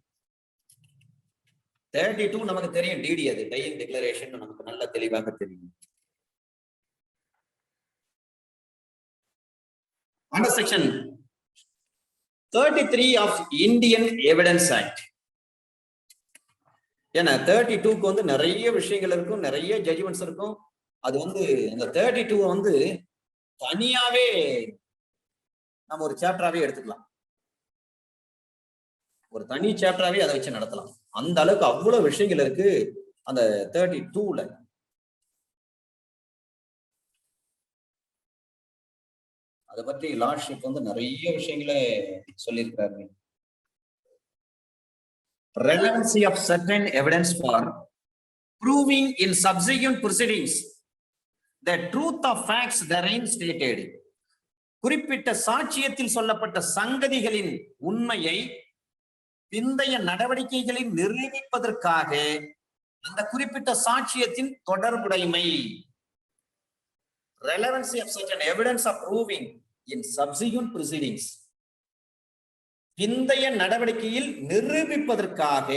32 நமக்கு தெரியும், டிடி, அது டையிங் டிக்ளரேஷன் நமக்கு நல்ல தெளிவாக தெரியும். Under section 33 of Indian evidence act. ஏன்னா 32க்கு வந்து நிறைய விஷயங்கள் இருக்கும், நிறைய ஜட்ஜ்மெண்ட்ஸ் இருக்கும். அது வந்து இந்த 32 வந்து தனியாவே நம்ம ஒரு சாப்டராவே எடுத்துக்கலாம், ஒரு தனி சாப்டராவே அதை வச்சு நடத்தலாம். அந்த அளவுக்கு அவ்வளவு விஷயங்கள் இருக்கு அந்த 32ல. அதை பற்றி லார்ட்ஷிப் வந்து நிறைய விஷயங்களை சொல்லியிருக்கிறாரு. Relevancy of certain evidence for proving in subsequent proceedings the truth of facts therein stated. குறிப்பிட்ட சாட்சியத்தில் சொல்லப்பட்ட சங்கதிகளின் உண்மையை பிந்தைய நடவடிக்கைகளை நிரூபிப்பதற்காக அந்த குறிப்பிட்ட சாட்சியத்தின் தொடர்புடைமை. Relevancy of certain evidence of proving in subsequent proceedings, பிந்தைய நடவடிக்கையில் நிரூபிப்பதற்காக.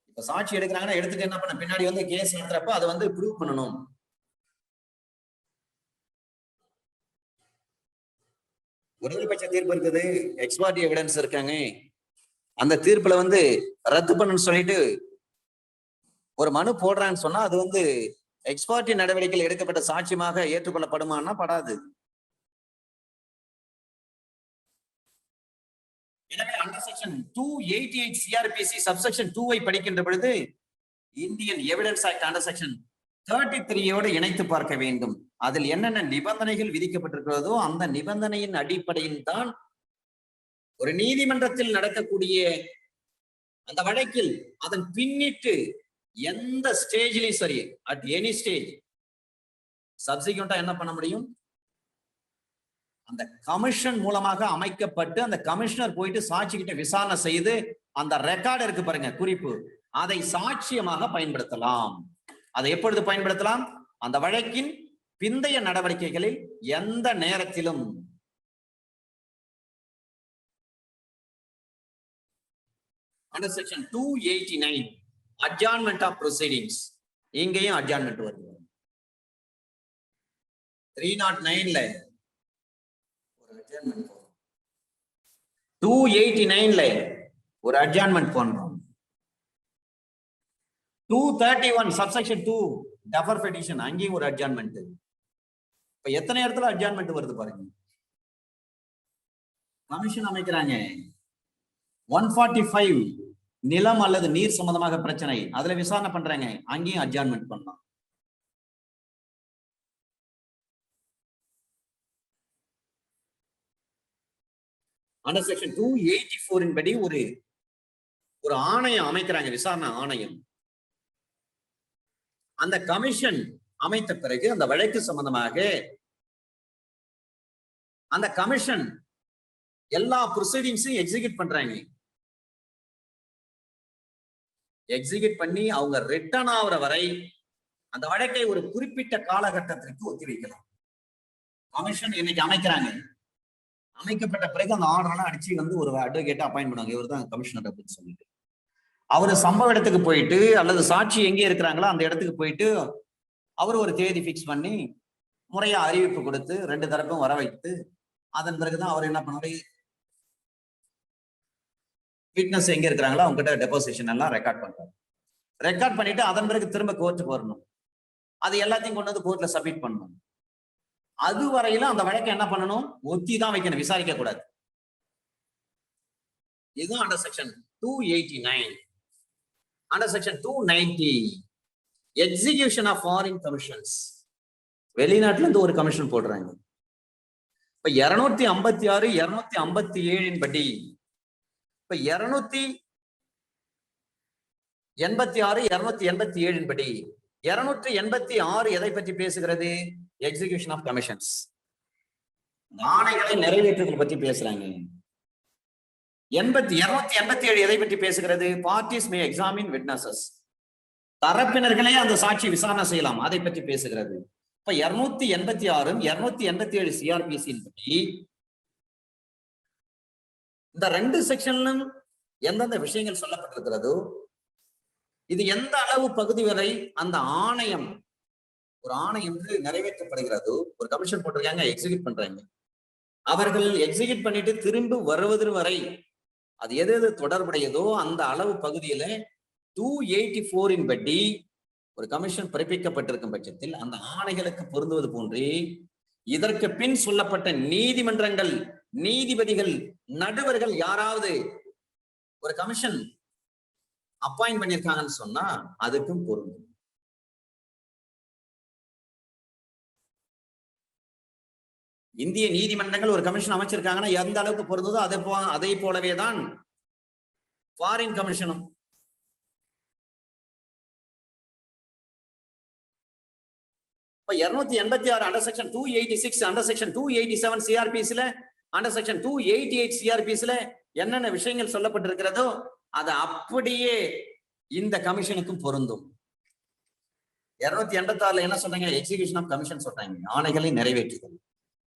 இப்ப சாட்சி எடுக்கிறாங்கன்னா எடுத்துட்டு என்ன பண்ண, பின்னாடி வந்து கேஸ் நடத்துறப்ப அதை வந்து ப்ரூவ் பண்ணணும். ஒருபட்ச தீர்ப்பு இருக்குது, எக்ஸ்பார்ட்டி எவிடன்ஸ் இருக்காங்க, அந்த தீர்ப்புல வந்து ரத்து பண்ணு சொல்லிட்டு ஒரு மனு போடுறான்னு சொன்னா அது வந்து எக்ஸ்பார்ட்டி நடவடிக்கையில் எடுக்கப்பட்ட சாட்சியமாக ஏற்றுக்கொள்ளப்படுமான்னா படாது. எனவே அண்டர் செக்ஷன் 288 சிஆர்பிசி சப்செக்ஷன் 2ஐ படிக்கின்ற பொழுது Indian evidence act under section 33யோடு இணைத்து பார்க்க வேண்டும். அதில் என்னென்ன நிபந்தனைகள் விதிக்கப்பட்டிருக்கிறதோ அந்த நிபந்தனையின் அடிப்படையில் தான் ஒரு நீதிமன்றத்தில் நடக்கக்கூடிய அந்த வழக்கில் அதன் பின்னிட்டு எந்த ஸ்டேஜ்லயும் சரி, அட் எனி ஸ்டேஜ் சப்சிக்வெண்டா என்ன பண்ண முடியும், அந்த கமிஷன் மூலமாக அமைக்கப்பட்டு அந்த கமிஷனர் போயிட்டு சாட்சி கிட்ட விசாரணை செய்து அந்த ரெக்கார்டு இருக்கு பாருங்க, குறிப்பு, அதை சாட்சியமாக பயன்படுத்தலாம். அதை எப்பொழுது பயன்படுத்தலாம், அந்த வழக்கின் பிந்தைய நடவடிக்கைகளில் எந்த நேரத்திலும். அண்டர் செக்ஷன் 289 அட்ஜார்ன்மெண்ட் ஆஃப் ப்ரொசீடிங்ஸ், இங்கேயும் அட்ஜார்ன்மெண்ட் வருது. 309ல ஒரு அட்ஜார்ன்மெண்ட், 289ல ஒரு அட்ஜார்ன்மெண்ட் பண்றோம். 231 சப்செக்ஷன் 2 டெஃபர் பெட்டிஷன், அங்கேயும் ஒரு அட்ஜார்ன்மெண்ட். இப்ப எத்தனை இடத்துல அட்ஜாயின்மெண்ட் வருது பாருங்க. கமிஷன் அமைக்கிறாங்க 145 நிலம் அல்லது நீர் சம்பந்தமாக பிரச்சனை, அதுல விசாரணை பண்றாங்க, அங்கேயும் அட்ஜாயின்மெண்ட் பண்ணலாம். அண்டர் செக்ஷன் 284 படி ஒரு ஆணையம் அமைக்கிறாங்க, விசாரணை ஆணையம். அந்த கமிஷன் அமைத்த பிறகு அந்த வழக்கு சம்பந்தமாக அந்த கமிஷன் எல்லா ப்ரொசீடிங்ஸையும் எக்ஸிக்யூட் பண்றாங்க. எக்ஸிக்யூட் பண்ணி அவங்க ரிட்டர்ன் ஆகுற வரை அந்த வழக்கை ஒரு குறிப்பிட்ட காலகட்டத்திற்கு ஒத்திவைக்கலாம். கமிஷன் இன்னைக்கு அமைக்கிறாங்க, அமைக்கப்பட்ட பிறகு அந்த ஆர்டர்லாம் அடிச்சு வந்து ஒரு அட்வொகேட்டை அப்பாயிண்ட் பண்ணுவாங்க, இவர் தான் கமிஷனர் அப்படின்னு சொல்லிட்டு. அவரு சம்பவ இடத்துக்கு போயிட்டு அல்லது சாட்சி எங்கே இருக்கிறாங்களோ அந்த இடத்துக்கு போயிட்டு அவர் ஒரு தேதி பிக்ஸ் பண்ணி முறையா அறிவிப்பு கொடுத்து 2 தரப்பும் வர வைத்து அதன் பிறகுதான் அவர் என்ன பண்ணாரு, விட்னஸ் எங்க இருக்கிறாங்களோ அவங்க கிட்ட டெபோசிஷன் எல்லாம் ரெக்கார்ட் பண்றாரு. ரெக்கார்ட் பண்ணிட்டு அதன் பிறகு திரும்ப கோர்ட்டுக்கு வரணும், அது எல்லாத்தையும் கொண்டு வந்து கோர்ட்ல சப்மிட் பண்ணணும். அது வரையில அந்த வழக்கை என்ன பண்ணணும், ஒத்தி தான் வைக்கணும், விசாரிக்க கூடாது. இதுதான் under section 289. Under section 290 execution of foreign commissions. வெளிநாட்டுல இருந்து ஒரு கமிஷன் போடுறாங்க. இப்ப 256 257 படி, இப்ப 286 287 படி 286 எதை பற்றி பேசுகிறது, எக்ஸிகியூஷன் ஆஃப் கமிஷன்ஸ், ஆணைகளை நிறைவேற்றுதல் பற்றி பேசுறாங்க. 287 எதை பற்றி பேசுகிறது, பார்ட்டிஸ் மே எக்ஸாமின் விட்னஸஸ், தரப்பினர்களே அந்த சாட்சி விசாரணை செய்யலாம், அதை பற்றி பேசுகிறது. இப்ப 286 287 சிஆர்பிசியின் படி இந்த 2 செக்ஷன்லும் எந்தெந்த விஷயங்கள் சொல்லப்பட்டிருக்கிறதோ, இது எந்த அளவு பகுதி வரை அந்த ஆணையம் ஒரு ஆணையம் என்று நிறைவேற்றப்படுகிறதோ, ஒரு கமிஷன் போட்டிருக்காங்க, எக்ஸிக்யூட் பண்றாங்க, அவர்கள் எக்ஸிக்யூட் பண்ணிட்டு திரும்ப வருவது வரை அது எது எது தொடர்புடையதோ அந்த அளவு பகுதியில 284 படி ஒரு கமிஷன் பிறப்பிக்கப்பட்டிருக்கும் பட்சத்தில் அந்த ஆணைகளுக்கு பொருந்துவது போன்றே இதற்கு பின் சொல்லப்பட்ட நீதிமன்றங்கள், நீதிபதிகள், நடுவர்கள் யாராவது ஒரு கமிஷன் அப்பாயிண்ட் பண்ணியிருக்காங்கன்னு சொன்னா அதுக்கும் பொருந்தும். இந்திய நீதிமன்றங்கள் ஒரு கமிஷன் அமைச்சிருக்காங்கன்னா எந்த அளவுக்கு பொருந்ததோ அதை போலவேதான் ஃபாரின் கமிஷனும். இப்ப 286 அண்டர் செக்ஷன் 286 அண்டர் செக்ஷன் 287 சிஆர்பிஸ்ல அண்டர் செக்ஷன் 288 சிஆர்பிஸ்ல என்னென்ன விஷயங்கள் சொல்லப்பட்டிருக்கிறதோ அது அப்படியே இந்த கமிஷனுக்கும் பொருந்தும். 286 என்ன சொல்றாங்க, எக்ஸிகியூஷன் ஆஃப் கமிஷன் சொல்றாங்க, ஆணைகளை நிறைவேற்றுதல்.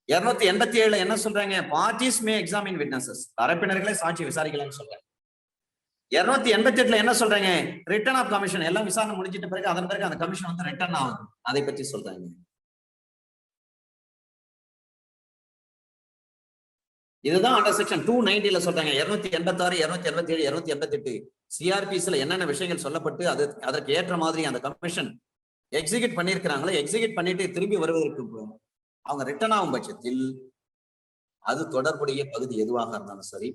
287 என்ன சொல்றாங்க, பார்ட்டிஸ் மே எக்ஸாமின் விட்னஸஸ், தரப்பினர்களை சாட்சி விசாரிக்கலாம்னு சொல்றாங்க. 288 என்ன சொல்றாங்க, ரிட்டர்ன் ஆஃப் கமிஷன், எல்லாம் விசாரணை முடிஞ்சிட்ட பிறகு அதன் பிறகு அந்த கமிஷன் வந்து ரிட்டர்ன் ஆகும், அதை பற்றி சொல்றாங்க. இதுதான் அண்டர் செக்ஷன் 290 சொல்றாங்க. 286 287 288 சிஆர்பிஸ்ல என்னென்ன விஷயங்கள் சொல்லப்பட்டு அதற்கு ஏற்ற மாதிரி அந்த கமிஷன் எக்ஸிக்யூட் பண்ணிருக்கிறாங்களோ, எக்ஸிக்யூட் பண்ணிட்டு திரும்பி வருவதற்கு அவங்க ரிட்டர்ன் ஆகும் பட்சத்தில் அது தொடர்புடைய பகுதி எதுவாக இருந்தாலும் சரி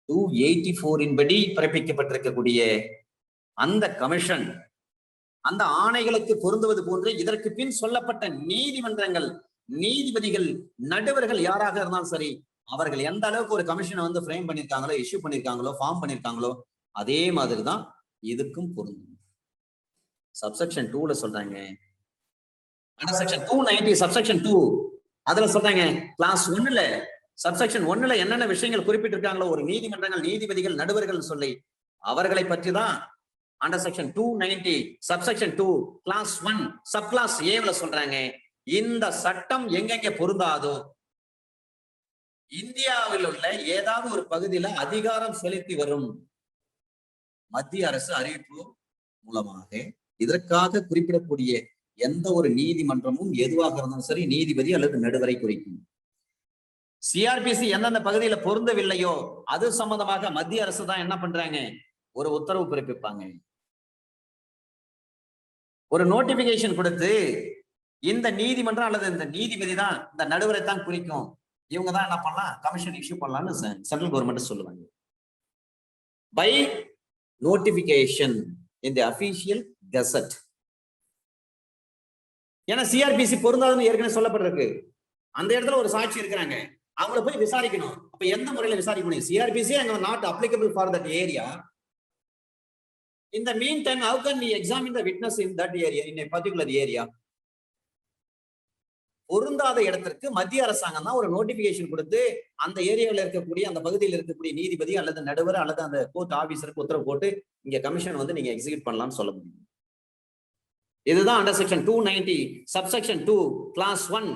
284 படி பிறப்பிக்கப்பட்டிருக்கக்கூடிய அந்த கமிஷன் அந்த ஆணைகளுக்கு பொருந்துவது போன்று இதற்கு பின் சொல்லப்பட்ட நீதிமன்றங்கள், நீதிபதிகள், நடுவர்கள் யாராக இருந்தாலும் சரி அவர்கள் எந்த அளவுக்கு ஒரு கமிஷனை வந்து ஃப்ரேம் பண்ணிருக்காங்களோ, இஷ்யூ பண்ணிருக்காங்களோ, ஃபார்ம் பண்ணிருக்காங்களோ அதே மாதிரிதான் இதுக்கும் பொருந்தும். சப்செக்ஷன் 2ல சொல்றாங்க, அண்டர் செக்ஷன் 290 சப்செக்ஷன் 2 அதுல சொல்றாங்க, கிளாஸ் 1ல சப்செக்ஷன் 1ல என்னென்ன விஷயங்கள் குறிப்பிட்டிருக்காங்களோ ஒரு நீதிமன்றங்கள், நீதிபதிகள், நடுவர்கள் சொல்லி அவர்களை பற்றி தான் under section 290 subsection 2 clause 1 sub clause ஏல சொல்றாங்க. இந்த சட்டம் எங்கெங்க பொருந்தாதோ, இந்தியாவில் உள்ள ஏதாவது ஒரு பகுதியில அதிகாரம் செலுத்தி வரும் மத்திய அரசு அறிவிப்பு மூலமாக இதற்காக குறிப்பிடக்கூடிய எந்த ஒரு நீதிமன்றமும் எதுவாக இருந்தாலும் சரி நீதிபதி அல்லது நடுவரை குறிக்கும். சிஆர்பிசி எந்தெந்த பகுதியில பொருந்தவில்லையோ அது சம்பந்தமாக மத்திய அரசு தான் என்ன பண்றாங்க, ஒரு உத்தரவு பிறப்பிப்பாங்க, ஒரு நோட்டிபிகேஷன் கொடுத்து இந்த நீதிமன்றம் அல்லது இந்த நீதிபதி தான் இந்த நடுவரை தான் குறிக்கும். இவங்க தான் என்ன பண்ணலாம், கமிஷன் இஷ்யூ பண்ணலாம்னு சென்ட்ரல் கவர்மெண்ட் சொல்லுவாங்க. By notification in the official gazette. ஏன்னா சிஆர்பிசி பொருந்தாதுன்னு ஏற்கனவே சொல்லப்பட்டிருக்கு. அந்த இடத்துல ஒரு சாட்சி இருக்கிறாங்க, அவங்கள போய் விசாரிக்கணும். அப்ப எந்த முறையில விசாரிக்கணும்? சிஆர்பிசி அங்க not applicable for that area. In the meantime, how can we examine the witness in that area, in a particular area? பொருந்தாத இடத்திற்கு மத்திய அரசாங்கம் தான் ஒரு நோட்டிபிகேஷன் கொடுத்து அந்த ஏரியாவில் இருக்கக்கூடிய அந்த பகுதியில் இருக்கக்கூடிய நீதிபதி அல்லது நடுவர் அல்லது அந்த கோர்ட் ஆபீசருக்கு உத்தரவு போட்டு இங்க கமிஷன் வந்து நீங்க எக்ஸிக்யூட் பண்ணலாம்னு சொல்ல முடியும். இதுதான் under section 290 subsection 2 clause 1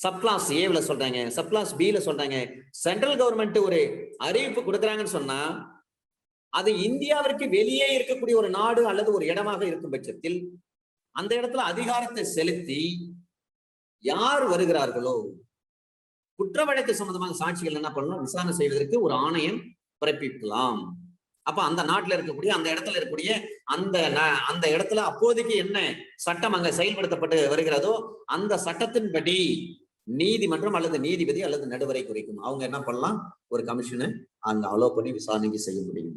sub clause ஏல சொல்றாங்க, சப் கிளாஸ் பில சொல்றாங்க. சென்ட்ரல் கவர்மெண்ட் ஒரு அறிவிப்பு கொடுக்குறாங்கன்னு சொன்னா அது இந்தியாவிற்கு வெளியே இருக்கக்கூடிய ஒரு நாடு அல்லது ஒரு இடமாக இருக்கும் பட்சத்தில் அந்த இடத்துல அதிகாரத்தை செலுத்தி யார் வருகிறார்களோ குற்ற வழக்கு சம்பந்தமாக சாட்சிகள் என்ன பண்ணணும், விசாரணை செய்வதற்கு ஒரு ஆணையம் பிறப்பிக்கலாம். அப்ப அந்த நாட்டுல இருக்கக்கூடிய அந்த இடத்துல இருக்கக்கூடிய அந்த இடத்துல அப்போதைக்கு என்ன சட்டம் அங்க செயல்படுத்தப்பட்டு வருகிறதோ அந்த சட்டத்தின்படி நீதிமன்றம் அல்லது நீதிபதி அல்லது நடுவரை குறிக்கும். அவங்க என்ன பண்ணலாம், ஒரு கமிஷனை அங்க அலோ பண்ணி விசாரணைக்கு செய்ய முடியும்.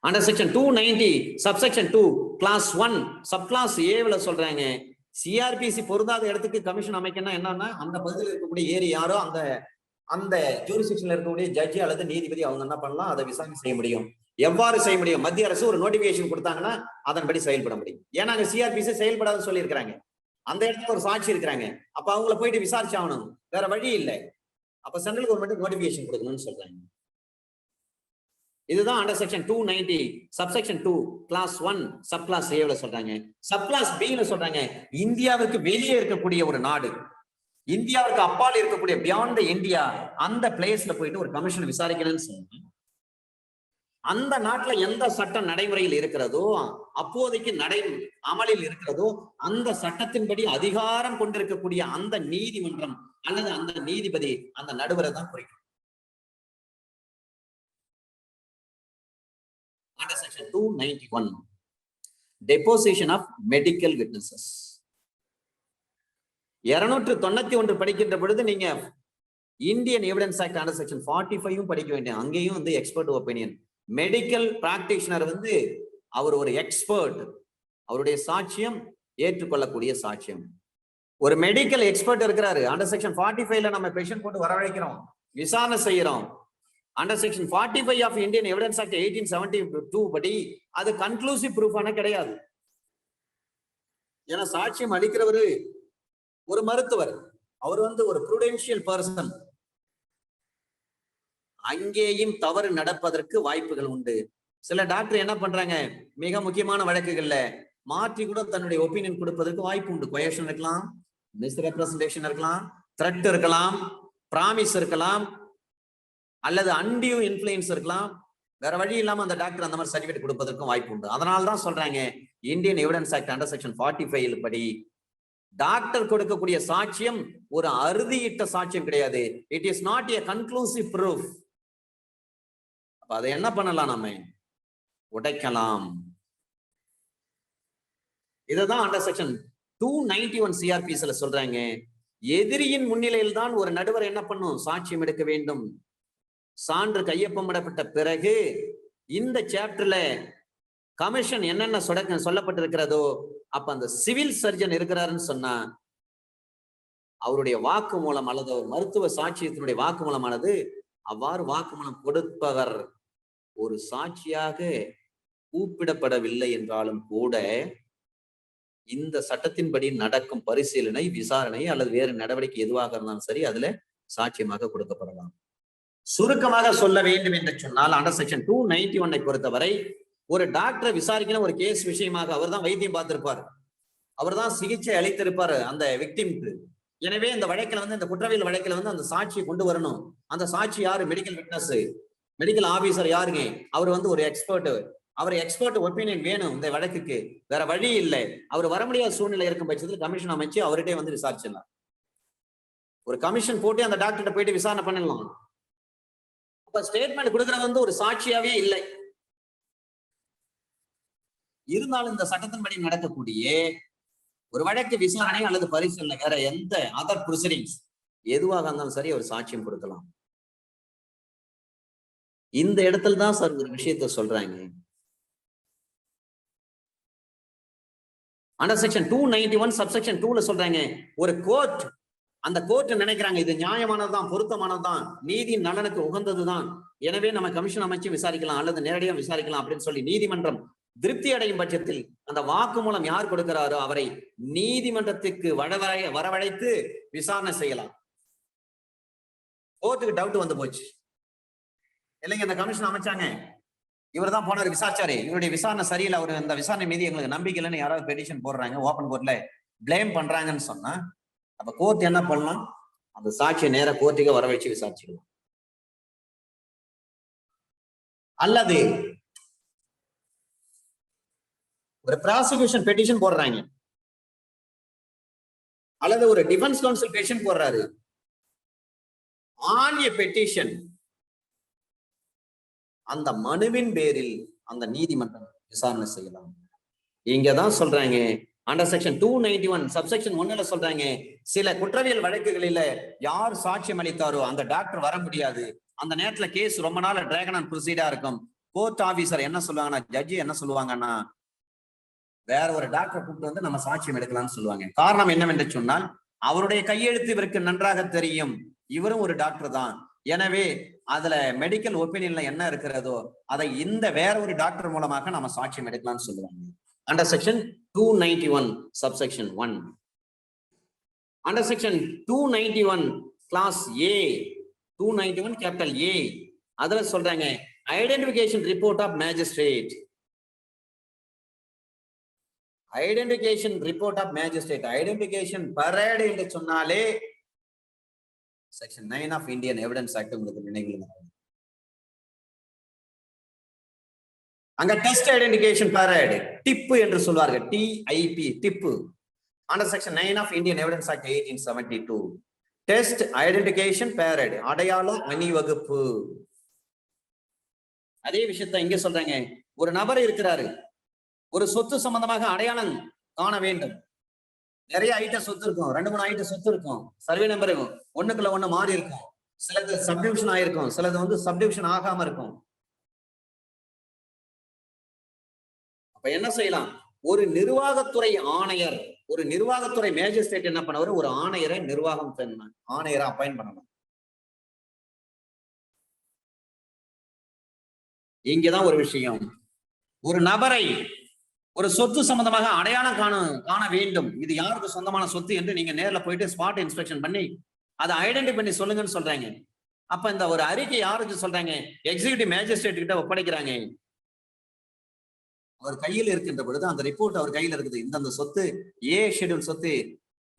Under section 290 subsection 2 clause 1 sub clause ஏல சொல்றாங்க, சிஆர்பிசி பொருந்தாத இடத்துக்கு கமிஷன் அமைக்கணும். என்னன்னா அந்த பகுதியில் இருக்கக்கூடிய ஏரி யாரோ அந்த ஜூரிஸ்டிக்ஷன்ல இருக்கக்கூடிய ஜட்ஜி அல்லது நீதிபதி அவங்க என்ன பண்ணலாம், அதை விசாரணை செய்ய முடியும். எவ்வாறு செய்ய முடியும்? மத்திய அரசு ஒரு நோட்டிபிகேஷன் கொடுத்தாங்கன்னா அதன்படி செயல்பட முடியும். ஏன்னா அங்க சிஆர்பிசி செயல்படாதுன்னு சொல்லி இருக்கிறாங்க. அந்த இடத்துல ஒரு சாட்சி இருக்கிறாங்க, அப்ப அவங்கள போயிட்டு விசாரிச்சு ஆகணும், வேற வழி இல்லை. அப்ப சென்ட்ரல் கவர்மெண்ட் நோட்டிபிகேஷன் கொடுக்கணும்னு சொல்றாங்க. இதுதான் under section 290 subsection 2 clause 1 sub clause ஏல சொல்றாங்க. சப் கிளாஸ் பில சொல்றாங்க, இந்தியாவிற்கு வெளியே இருக்கக்கூடிய ஒரு நாடு, இந்தியாவிற்கு அப்பால் இருக்கக்கூடிய பியாண்ட் இந்தியா, அந்த பிளேஸ்ல போயிட்டு ஒரு கமிஷன் விசாரிக்கணும்னு சொன்னாங்க. அந்த நாட்டுல எந்த சட்டம் நடைமுறையில் இருக்கிறதோ அப்போதைக்கு அமலில் இருக்கிறதோ அந்த சட்டத்தின்படி அதிகாரம் கொண்டிருக்கக்கூடிய அந்த நீதிமன்றம் அல்லது அந்த நீதிபதி அந்த நடுவரை தான் குறிக்கும். Under section 291 deposition of medical witnesses. 291 படிக்கின்ற பொழுது நீங்க Indian evidence act under section 45 படிக்க வேண்டிய, அங்கேயும் வந்து எக்ஸ்பர்ட் ஒப்பீனியன். மெடிக்கல் பிராக்டிஷனர் வந்து அவர் ஒரு எக்ஸ்பர்ட், அவருடைய சாட்சியம் ஏற்றுக்கொள்ளக்கூடிய சாட்சியம். ஒரு மெடிக்கல் எக்ஸ்பர்ட் இருக்கிறாரு, அண்டர் செக்ஷன் 45ல நம்ம பேஷண்ட் போட்டு வரவழைக்கிறோம், விசாரணை செய்யறோம். Under section 45 of Indian evidence act 1872 படி அது கன்க்ளூசிவ் ப்ரூஃபான கிடையாது. ஏன்னா சாட்சியம் அளிக்கிறவரு ஒரு மருத்துவர், அவர் வந்து ஒரு ப்ரூடென்ஷியல் பர்சன். அங்கேயும் தவறு நடப்பதற்கு வாய்ப்புகள் உண்டு. சில டாக்டர் என்ன பண்றாங்க, மிக முக்கியமான வழக்குகள்ல மாற்றி கூட தன்னுடைய ஒப்பீனியன் கொடுப்பதற்கு வாய்ப்பு உண்டு. கொயர்ஷன் இருக்கலாம், மிஸ்ரெப்ரசன்டேஷன் இருக்கலாம், த்ரெட் இருக்கலாம், பிராமிஸ் இருக்கலாம், அல்லது அன்டியூ இன்ஃப்ளூயன்ஸ் இருக்கலாம். வேற வழி இல்லாம அந்த டாக்டர் அந்த மாதிரி சர்டிபிகேட் கொடுப்பதற்கும் வாய்ப்பு உண்டு. அதனால்தான் சொல்றாங்க Indian evidence act under section 45 படி டாக்டர் கொடுக்கக்கூடிய சாட்சியம் ஒரு அறுதியிட்ட சாட்சியம் கிடையாது. It is not a conclusive proof. அப்ப அதை என்ன பண்ணலாம், நம்ம உடைக்கலாம். இதுதான் அண்டர் செக்ஷன் 291 சிஆர்பிஸ்ல சொல்றாங்க. எதிரியின் முன்னிலையில் தான் ஒரு நடுவர் என்ன பண்ணும், சாட்சியம் எடுக்க வேண்டும். சான்று கையொப்பமிடப்பட்ட பிறகு இந்த சாப்டர்ல கமிஷன் என்னென்ன சொல்லப்பட்டிருக்கிறதோ அப்ப அந்த சிவில் சர்ஜன் இருக்கிறாருன்னு சொன்னா அவருடைய வாக்கு மூலம் அல்லது ஒரு மருத்துவ சாட்சியத்தினுடைய வாக்கு மூலமானது, அவ்வாறு வாக்குமூலம் கொடுப்பவர் ஒரு சாட்சியாக கூப்பிடப்படவில்லை என்றாலும் கூட இந்த சட்டத்தின்படி நடக்கும் பரிசீலனை, விசாரணை அல்லது வேறு நடவடிக்கை எதுவாக இருந்தாலும் சரி அதுல சாட்சியமாக கொடுக்கப்படலாம். சுருக்கமாக சொல்ல வேண்டும் என்று சொன்னால் அண்டர் செக்ஷன் 291 பொறுத்தவரை ஒரு டாக்டரை விசாரிக்கணும், ஒரு கேஸ் விஷயமாக அவர் தான் வைத்தியம் பார்த்திருப்பார், அவர் தான் சிகிச்சை அளித்திருப்பார் அந்த விக்டிம்க்கு. எனவே இந்த வழக்கில் வந்து இந்த குற்றவியல் வழக்கில் வந்து அந்த சாட்சியை கொண்டு வரணும். அந்த சாட்சி யாரு, மெடிக்கல் விட்னஸ், மெடிக்கல் ஆபீசர் யாருங்க, அவர் வந்து ஒரு எக்ஸ்பர்ட், அவர் எக்ஸ்பர்ட் ஒப்பீனியன் வேணும் இந்த வழக்குக்கு. வேற வழி இல்லை, அவர் வர முடியாத சூழ்நிலை இருக்கும் பட்சத்தில் கமிஷன் அமைச்சு அவர்கிட்டே வந்து விசாரிச்சிடலாம். ஒரு கமிஷன் போட்டு அந்த டாக்டர்கிட்ட போயிட்டு விசாரணை பண்ணிடலாம். ஸ்டேட்மெண்ட் கொடுக்கறது வந்து ஒரு சாட்சியாவே இல்லை. இருந்தாலும் இந்த சட்டத்தின்படி நடக்கக்கூடிய ஒரு வழக்கு விசாரணை அல்லது பரிசீலனை வேற எந்த அதர் ப்ரொசீடிங்ஸ் எதுவாக இருந்தாலும் சரி அவர் சாட்சியம் கொடுக்கலாம். இந்த இடத்துல தான் சார் ஒரு விஷயத்த சொல்றாங்க. அண்டர் செக்ஷன் 291 சப்செக்ஷன் 2ல சொல்றாங்க, ஒரு கோர்ட் அந்த கோர்ட் நினைக்கிறாங்க இது நியாயமானதுதான், பொருத்தமானதுதான், நீதியின் நலனுக்கு உகந்ததுதான், எனவே நம்ம கமிஷன் அமைச்சு விசாரிக்கலாம் அல்லது நேரடியாக விசாரிக்கலாம் அப்படின்னு சொல்லி நீதிமன்றம் திருப்தி அடையும் பட்சத்தில் அந்த வாக்குமூலம் யார் கொடுக்கிறாரோ அவரை நீதிமன்றத்துக்கு வரவழைத்து விசாரணை செய்யலாம். கோர்ட்டுக்கு டவுட் வந்து போச்சு, இல்லைங்க இந்த கமிஷன் அமைச்சாங்க, இவர் தான் போனார் விசாரிச்சாரு, இவருடைய விசாரணை சரியில்லை, அவர் இந்த விசாரணை மீது எங்களுக்கு நம்பிக்கை இல்லைன்னு யாராவது பெட்டிஷன் போடுறாங்க, ஓப்பன் கோர்ட்ல பிளேம் பண்றாங்கன்னு சொன்னா அப்ப கோர்ட் என்ன பண்ணலாம், அந்த சாட்சியை நேர கோர்ட்டுக்கு வர வச்சு விசாரிச்சுக்கலாம். அல்லது ஒரு ப்ராசிக்யூஷன் பெட்டிஷன் போடுறாங்க அல்லது ஒரு டிஃபென்ஸ் கவுன்சில் பெட்டிஷன் போடுறாரு, ஆன் எ பெட்டிஷன் அந்த மனுவின் பேரில் அந்த நீதிமன்றம் விசாரணை செய்யலாம். இங்கதான் சொல்றாங்க அண்டர் செக்ஷன் 291 சப்செக்ஷன் 1ல சொல்றாங்க, சில குற்றவியல் வழக்குகளில யார் சாட்சியம் அளித்தாரோ அந்த டாக்டர் வர முடியாது, அந்த நேரத்துல கேஸ் ரொம்ப நாள் டிராகன் அண்ட் ப்ரொசீடா இருக்கும். கோர்ட் ஆபீசர் என்ன சொல்லுவாங்கன்னா, ஜட்ஜி என்ன சொல்லுவாங்கன்னா, வேற ஒரு டாக்டர் கூப்பிட்டு வந்து நம்ம சாட்சியம் எடுக்கலாம்னு சொல்லுவாங்க. காரணம் என்னவென்று சொன்னால் அவருடைய கையெழுத்து இவருக்கு நன்றாக தெரியும், இவரும் ஒரு டாக்டர் தான், எனவே அதுல மெடிக்கல் ஒப்பீனியன்ல என்ன இருக்கிறதோ அதை இந்த வேற ஒரு டாக்டர் மூலமாக நம்ம சாட்சியம் எடுக்கலாம்னு சொல்லுவாங்க. Under section 291 subsection 1. Under section 291 clause A 291 capital A அதுல சொல்றாங்க identification report of magistrate. Identification report of magistrate, identification parade என்று சொன்னாலே section 9 of Indian evidence act உங்களுக்கு நினைவில். அங்க டெஸ்ட் ஐடென்டிபிகேஷன் பரேடு டிப் என்று சொல்வார்கள், TIP TIP. Under section 9 of Indian evidence act 1872 test identification parade அடையாள அணிவகுப்பு. அதே விஷயத்த இங்க சொல்றாங்க, ஒரு நபர் இருக்கிறாரு, ஒரு சொத்து சம்பந்தமாக அடையாளம் காண வேண்டும், நிறைய ஐட்டம் சொத்து இருக்கும், 2-3 ஐட்டம் சொத்து இருக்கும், சர்வே நம்பர் இருக்கும், ஒண்ணுக்குள்ள ஒண்ணு மாறி இருக்கும், சிலது சப்டிவிஷன் ஆயிருக்கும், சிலது வந்து சப்டிவிஷன் ஆகாம இருக்கும். அப்ப என்ன செய்யலாம், ஒரு நிர்வாகத்துறை ஆணையர், ஒரு நிர்வாகத்துறை மேஜிஸ்ட்ரேட் என்ன பண்ணுவாரு, ஒரு ஆணையரை ஆணையரை அப்பாயிண்ட் பண்ணலாம். இங்கதான் ஒரு விஷயம், ஒரு நபரை ஒரு சொத்து சம்பந்தமாக அடையாளம் காண வேண்டும், இது யாருக்கு சொந்தமான சொத்து என்று நீங்க நேர்ல போயிட்டு ஸ்பாட் இன்ஸ்பெக்ஷன் பண்ணி அதை ஐடென்டிஃபை பண்ணி சொல்லுங்கன்னு சொல்றாங்க. அப்ப இந்த ஒரு அறிக்கை யாருக்கு சொல்றாங்க, எக்ஸிகியூட்டிவ் மேஜிஸ்ட்ரேட் கிட்ட ஒப்படைக்கிறாங்க. அவர் கையில் இருக்கின்ற பொழுது அந்த ரிப்போர்ட் அவர் கையில் இருக்குது, இந்த சொத்து A ஷெட்யூல் சொத்து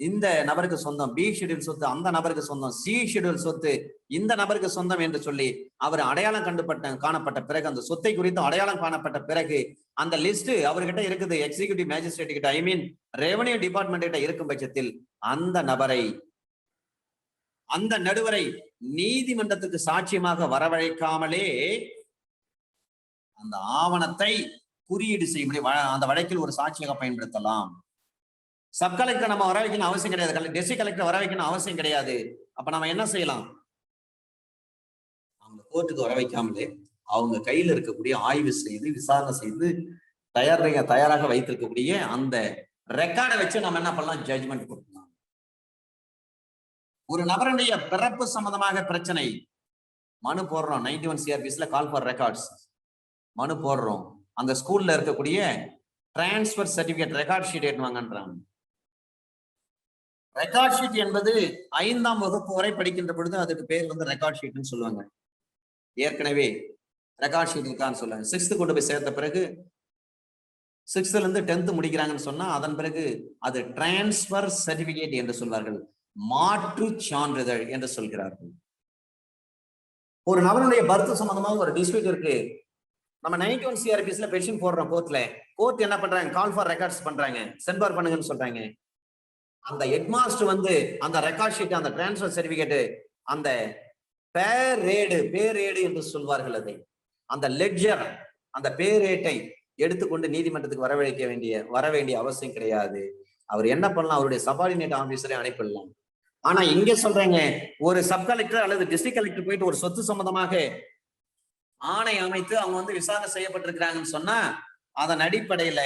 இந்த நபருக்கு சொந்தம், B ஷெட்யூல் சொத்து அந்த நபருக்கு சொந்தம், C ஷெட்யூல் சொத்து இந்த நபருக்கு சொந்தம் என்று சொல்லி அவர் அடையாளம் காணப்பட்ட பிறகு, அந்த சொத்தை குறித்து அடையாளம் காணப்பட்ட பிறகு அந்த லிஸ்ட் அவர்கிட்ட இருக்குது, எக்ஸிகியூட்டிவ் மேஜிஸ்ட்ரேட் கிட்ட, ஐ மீன் ரெவன்யூ டிபார்ட்மெண்ட் கிட்ட இருக்கும் பட்சத்தில் அந்த நபரை, அந்த நடுவரை நீதிமன்றத்துக்கு சாட்சியமாக வரவழைக்காமலே அந்த ஆவணத்தை குறியீடு செய்ய முடியும், அந்த வழக்கில் ஒரு சாட்சியாக பயன்படுத்தலாம். சப் கலெக்டர் நம்ம வர வைக்கணும் அவசியம் கிடையாது, டெஸ்ட்ரிக்ட் கலெக்டர் வர வைக்கணும் அவசியம் கிடையாது. அப்ப நம்ம என்ன செய்யலாம், அவங்க கோர்ட்டுக்கு வர வைக்காமலே அவங்க கையில இருக்கக்கூடிய ஆய்வு செய்து விசாரணை செய்து தயாராக வைத்திருக்கக்கூடிய அந்த ரெக்கார்டை வச்சு நம்ம என்ன பண்ணலாம், ஜட்ஜ்மெண்ட் கொடுக்கலாம். ஒரு நபருடைய பிறப்பு சம்பந்தமாக பிரச்சனை, மனு போடுறோம், 91 CRPSல கால் ஃபார் ரெக்கார்ட்ஸ் மனு போடுறோம், அந்த ஸ்கூல்ல இருக்கக்கூடிய டிரான்ஸ்பர் சர்டிபிகேட் ரெக்கார்ட் ஷீட் எடுவாங்கன்றாங்க. ரெக்கார்ட் ஷீட் என்பது 5ஆம் வகுப்பு வரை படிக்கின்ற பொழுது அதுக்கு பேர் வந்து ரெக்கார்ட் ஷீட்னு சொல்லுவாங்க. ஏற்கனவே ரெக்கார்ட் ஷீட் இருக்கான்னு சொல்லுவாங்க. 6th கொண்டு போய் சேர்த்த பிறகு 6th இருந்து 10th முடிக்கிறாங்கன்னு சொன்னா அதன் பிறகு அது டிரான்ஸ்பர் சர்டிபிகேட் என்று சொல்வார்கள், மாற்று சான்றிதழ் என்று சொல்கிறார்கள். ஒரு நபருடைய பர்த் சம்பந்தமாக ஒரு டிஸ்பியூட் இருக்கு, நம்ம 91 CRPSல பெட்டிஷன் போடுறோம் கோர்ட்ல, கோர்ட் என்ன பண்றாங்க, கால் ஃபார் ரெக்கார்ட்ஸ் பண்றாங்க, சென்பார் பண்ணுங்கன்னு சொல்றாங்க. அந்த ஹெட்மாஸ்டர் வந்து அந்த ரெக்கார்ட் ஷீட், அந்த டிரான்ஸ்பர் சர்டிபிகேட், அந்த பேரேடு என்று சொல்வார்கள், அதை அந்த லெட்ஜர், அந்த பேரேட்டை எடுத்துக்கொண்டு நீதிமன்றத்துக்கு வர வேண்டிய அவசியம் கிடையாது. அவர் என்ன பண்ணலாம், அவருடைய சபார்டினேட் ஆபீசரை அனுப்பிடலாம். ஆனா இங்க சொல்றேங்க, ஒரு சப் கலெக்டர் அல்லது டிஸ்ட்ரிக்ட் கலெக்டர் போயிட்டு ஒரு சொத்து சம்பந்தமாக ஆணை அமைத்து அவங்க வந்து விசாரணை செய்யப்பட்டிருக்கிறாங்கன்னு சொன்னா அதன் அடிப்படையில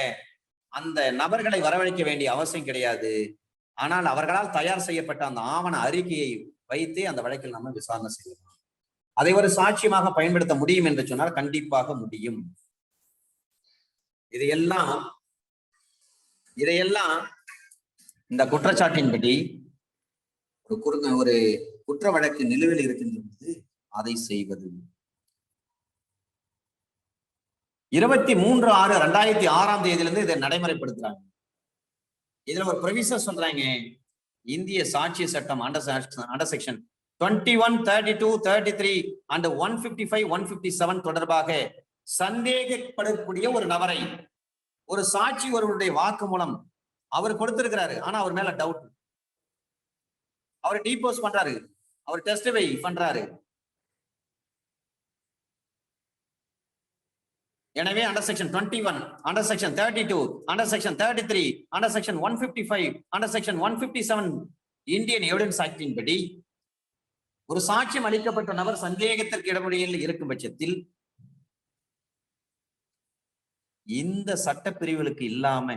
அந்த நபர்களை வரவழைக்க வேண்டிய அவசியம் கிடையாது. ஆனால் அவர்களால் தயார் செய்யப்பட்ட அந்த ஆவண அறிக்கையை வைத்தே அந்த வழக்கில் நம்ம விசாரணை செய்யலாம். அதை ஒரு சாட்சியமாக பயன்படுத்த முடியும் என்று சொன்னால் கண்டிப்பாக முடியும். இதையெல்லாம் இந்த குற்றச்சாட்டின்படி ஒரு குற்ற வழக்கு நிலுவையில் இருக்கின்றது அதை செய்வது. 23/6/2006 தேதியிலிருந்து இதை நடைமுறைப்படுத்துறாங்க. இதுல ஒரு ப்ரொவிஷன் சொல்றாங்க, இந்திய சாட்சிய சட்டம் அண்டர் செக்ஷன் 21, 32, 33 and 155, 157 தொடர்பாக சந்தேகப்படக்கூடிய ஒரு நபரை ஒரு சாட்சி ஒருவருடைய வாக்கு மூலம் அவர் கொடுத்திருக்கிறாரு, ஆனா அவர் மேல டவுட், அவர் டீபோஸ் பண்றாரு, அவர் டெஸ்டிஃபை பண்றாரு. எனவே under section 21, under section 32, under section 33, under section 155, under section 157 Indian evidence actin படி ஒரு சாட்சியம் அளிக்கப்பட்ட நபர் சந்தேகத்திற்கு இடமுறையில் இருக்கும் பட்சத்தில் இந்த சட்ட பிரிவுகளுக்கு இல்லாம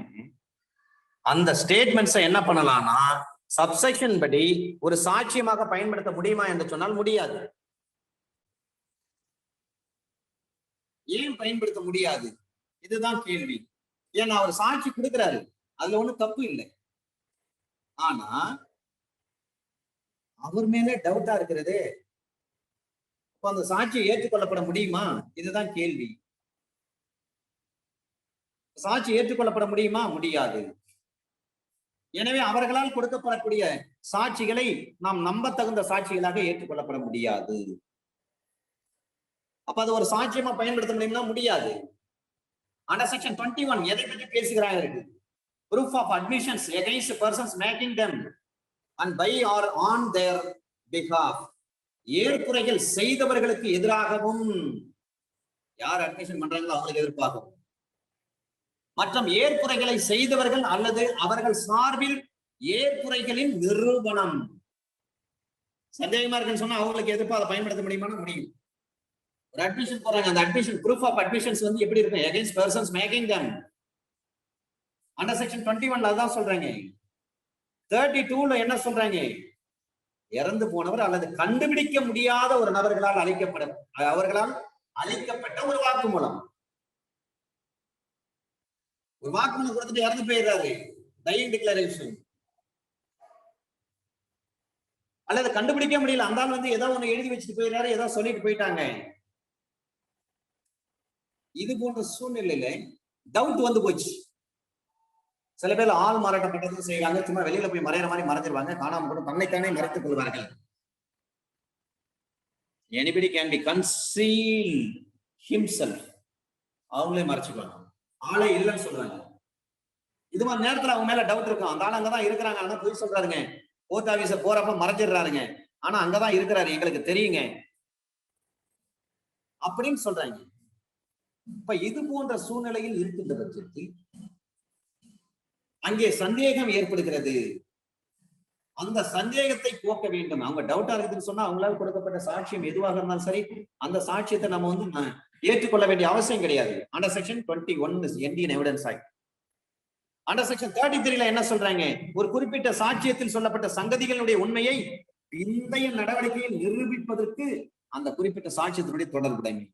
அந்த ஸ்டேட்மெண்ட்ஸை என்ன பண்ணலாம்னா சப்செக்ஷன் படி ஒரு சாட்சியமாக பயன்படுத்த முடியுமா என்று சொன்னால் முடியாது. ஏன் பயன்படுத்த முடியாது? இதுதான் கேள்வி. ஏன்னா அவர் சாட்சி கொடுக்கிறாரு, அதுல ஒண்ணும் தப்பு இல்லை. ஆனா அவர் மேல டவுட்டா இருக்கிறது, அப்ப அந்த சாட்சியை ஏற்றுக்கொள்ளப்பட முடியுமா? இதுதான் கேள்வி. சாட்சி ஏற்றுக்கொள்ளப்பட முடியுமா? முடியாது. எனவே அவர்களால் கொடுக்கப்படக்கூடிய சாட்சிகளை நாம் நம்ப தகுந்த சாட்சிகளாக ஏற்றுக்கொள்ளப்பட முடியாது. அப்ப அது ஒரு சாட்சியமா பயன்படுத்த முடியும்னா முடியாது. அண்டர் செக்ஷன் 21 எதை பற்றி பேசுகிறாங்க இருக்கு, proof of admissions against persons making them and by or on their behalf. ஏற்புரைகள் செய்தவர்களுக்கு எதிராகவும், யார் அட்மிஷன் பண்றாங்களோ அவங்களுக்கு எதிர்ப்பாகவும், மற்றும் ஏற்புரைகளை செய்தவர்கள் அல்லது அவர்கள் சார்பில் ஏற்புரைகளின் நிரூபணம். சந்தேகமா இருக்குன்னு சொன்னா அவங்களுக்கு எதிர்ப்பா அதை பயன்படுத்த முடியுமா? முடியும். ஒரு அட்மிஷன் போறாங்க, அந்த அட்மிஷன் proof of admissions வந்து எப்படி இருக்கும், against persons making them. Under section 21 அதான் சொல்றாங்க. 32ல என்ன சொல்றாங்க, இறந்து போனவர் அல்லது கண்டுபிடிக்க முடியாத ஒரு நபர்களால் அவர்களால் அளிக்கப்பட்ட ஒரு வாக்குமூலம். ஒரு வாக்குமூலம் கொடுத்துட்டு இறந்து போயிடுறாரு, டையிங் டிக்ளரேஷன். அல்லது கண்டுபிடிக்க முடியல, அந்த ஆள் வந்து ஏதோ ஒண்ணு எழுதி வச்சுட்டு போயிடுறாரு, ஏதோ சொல்லிட்டு போயிட்டாங்க. இது போன்ற சூழ்நிலையில டவுட் வந்து போச்சு. சில பேர் ஆள் மாறாட்டம் பண்றது செய்வாங்க, சும்மா வெளியில போய் மறைகிற மாதிரி மறைஞ்சிருவாங்க, காணாம கூட தன்னைத்தானே மறைத்துக் கொள்வார்கள். anybody can be conceal himself, அவங்களே மறைச்சுக்குவாங்க, ஆளே இல்லைன்னு சொல்லுவாங்க. இது மாதிரி நேரத்துல அவங்க மேல டவுட் இருக்கும், அந்த ஆள் அங்கதான் இருக்கிறாங்க, ஆனா போய் சொல்றாருங்க, போஸ்ட் ஆபீஸ போறப்ப மறைஞ்சிடுறாருங்க, ஆனா அங்கதான் இருக்கிறாரு எங்களுக்கு தெரியுங்க அப்படின்னு சொல்றாங்க. இப்ப இது போன்ற சூழ்நிலையில் இருக்கின்ற பட்சத்தில் அங்கே சந்தேகம் ஏற்படுகிறது. அந்த சந்தேகத்தை போக்க வேண்டும். அவங்க டவுட்டா இருக்குதுன்னு சொன்னா அவங்களால கொடுக்கப்பட்ட சாட்சியம் எதுவாக இருந்தாலும் சரி, அந்த சாட்சியத்தை நம்ம வந்து ஏற்றுக்கொள்ள வேண்டிய அவசியம் கிடையாது. Under section 21 Indian evidence act. Under section 33ல என்ன சொல்றாங்க, ஒரு குறிப்பிட்ட சாட்சியத்தில் சொல்லப்பட்ட சங்கதிகளுடைய உண்மையை பிந்தைய நடவடிக்கையில் நிரூபிப்பதற்கு அந்த குறிப்பிட்ட சாட்சியத்தினுடைய தொடர்புடைமை.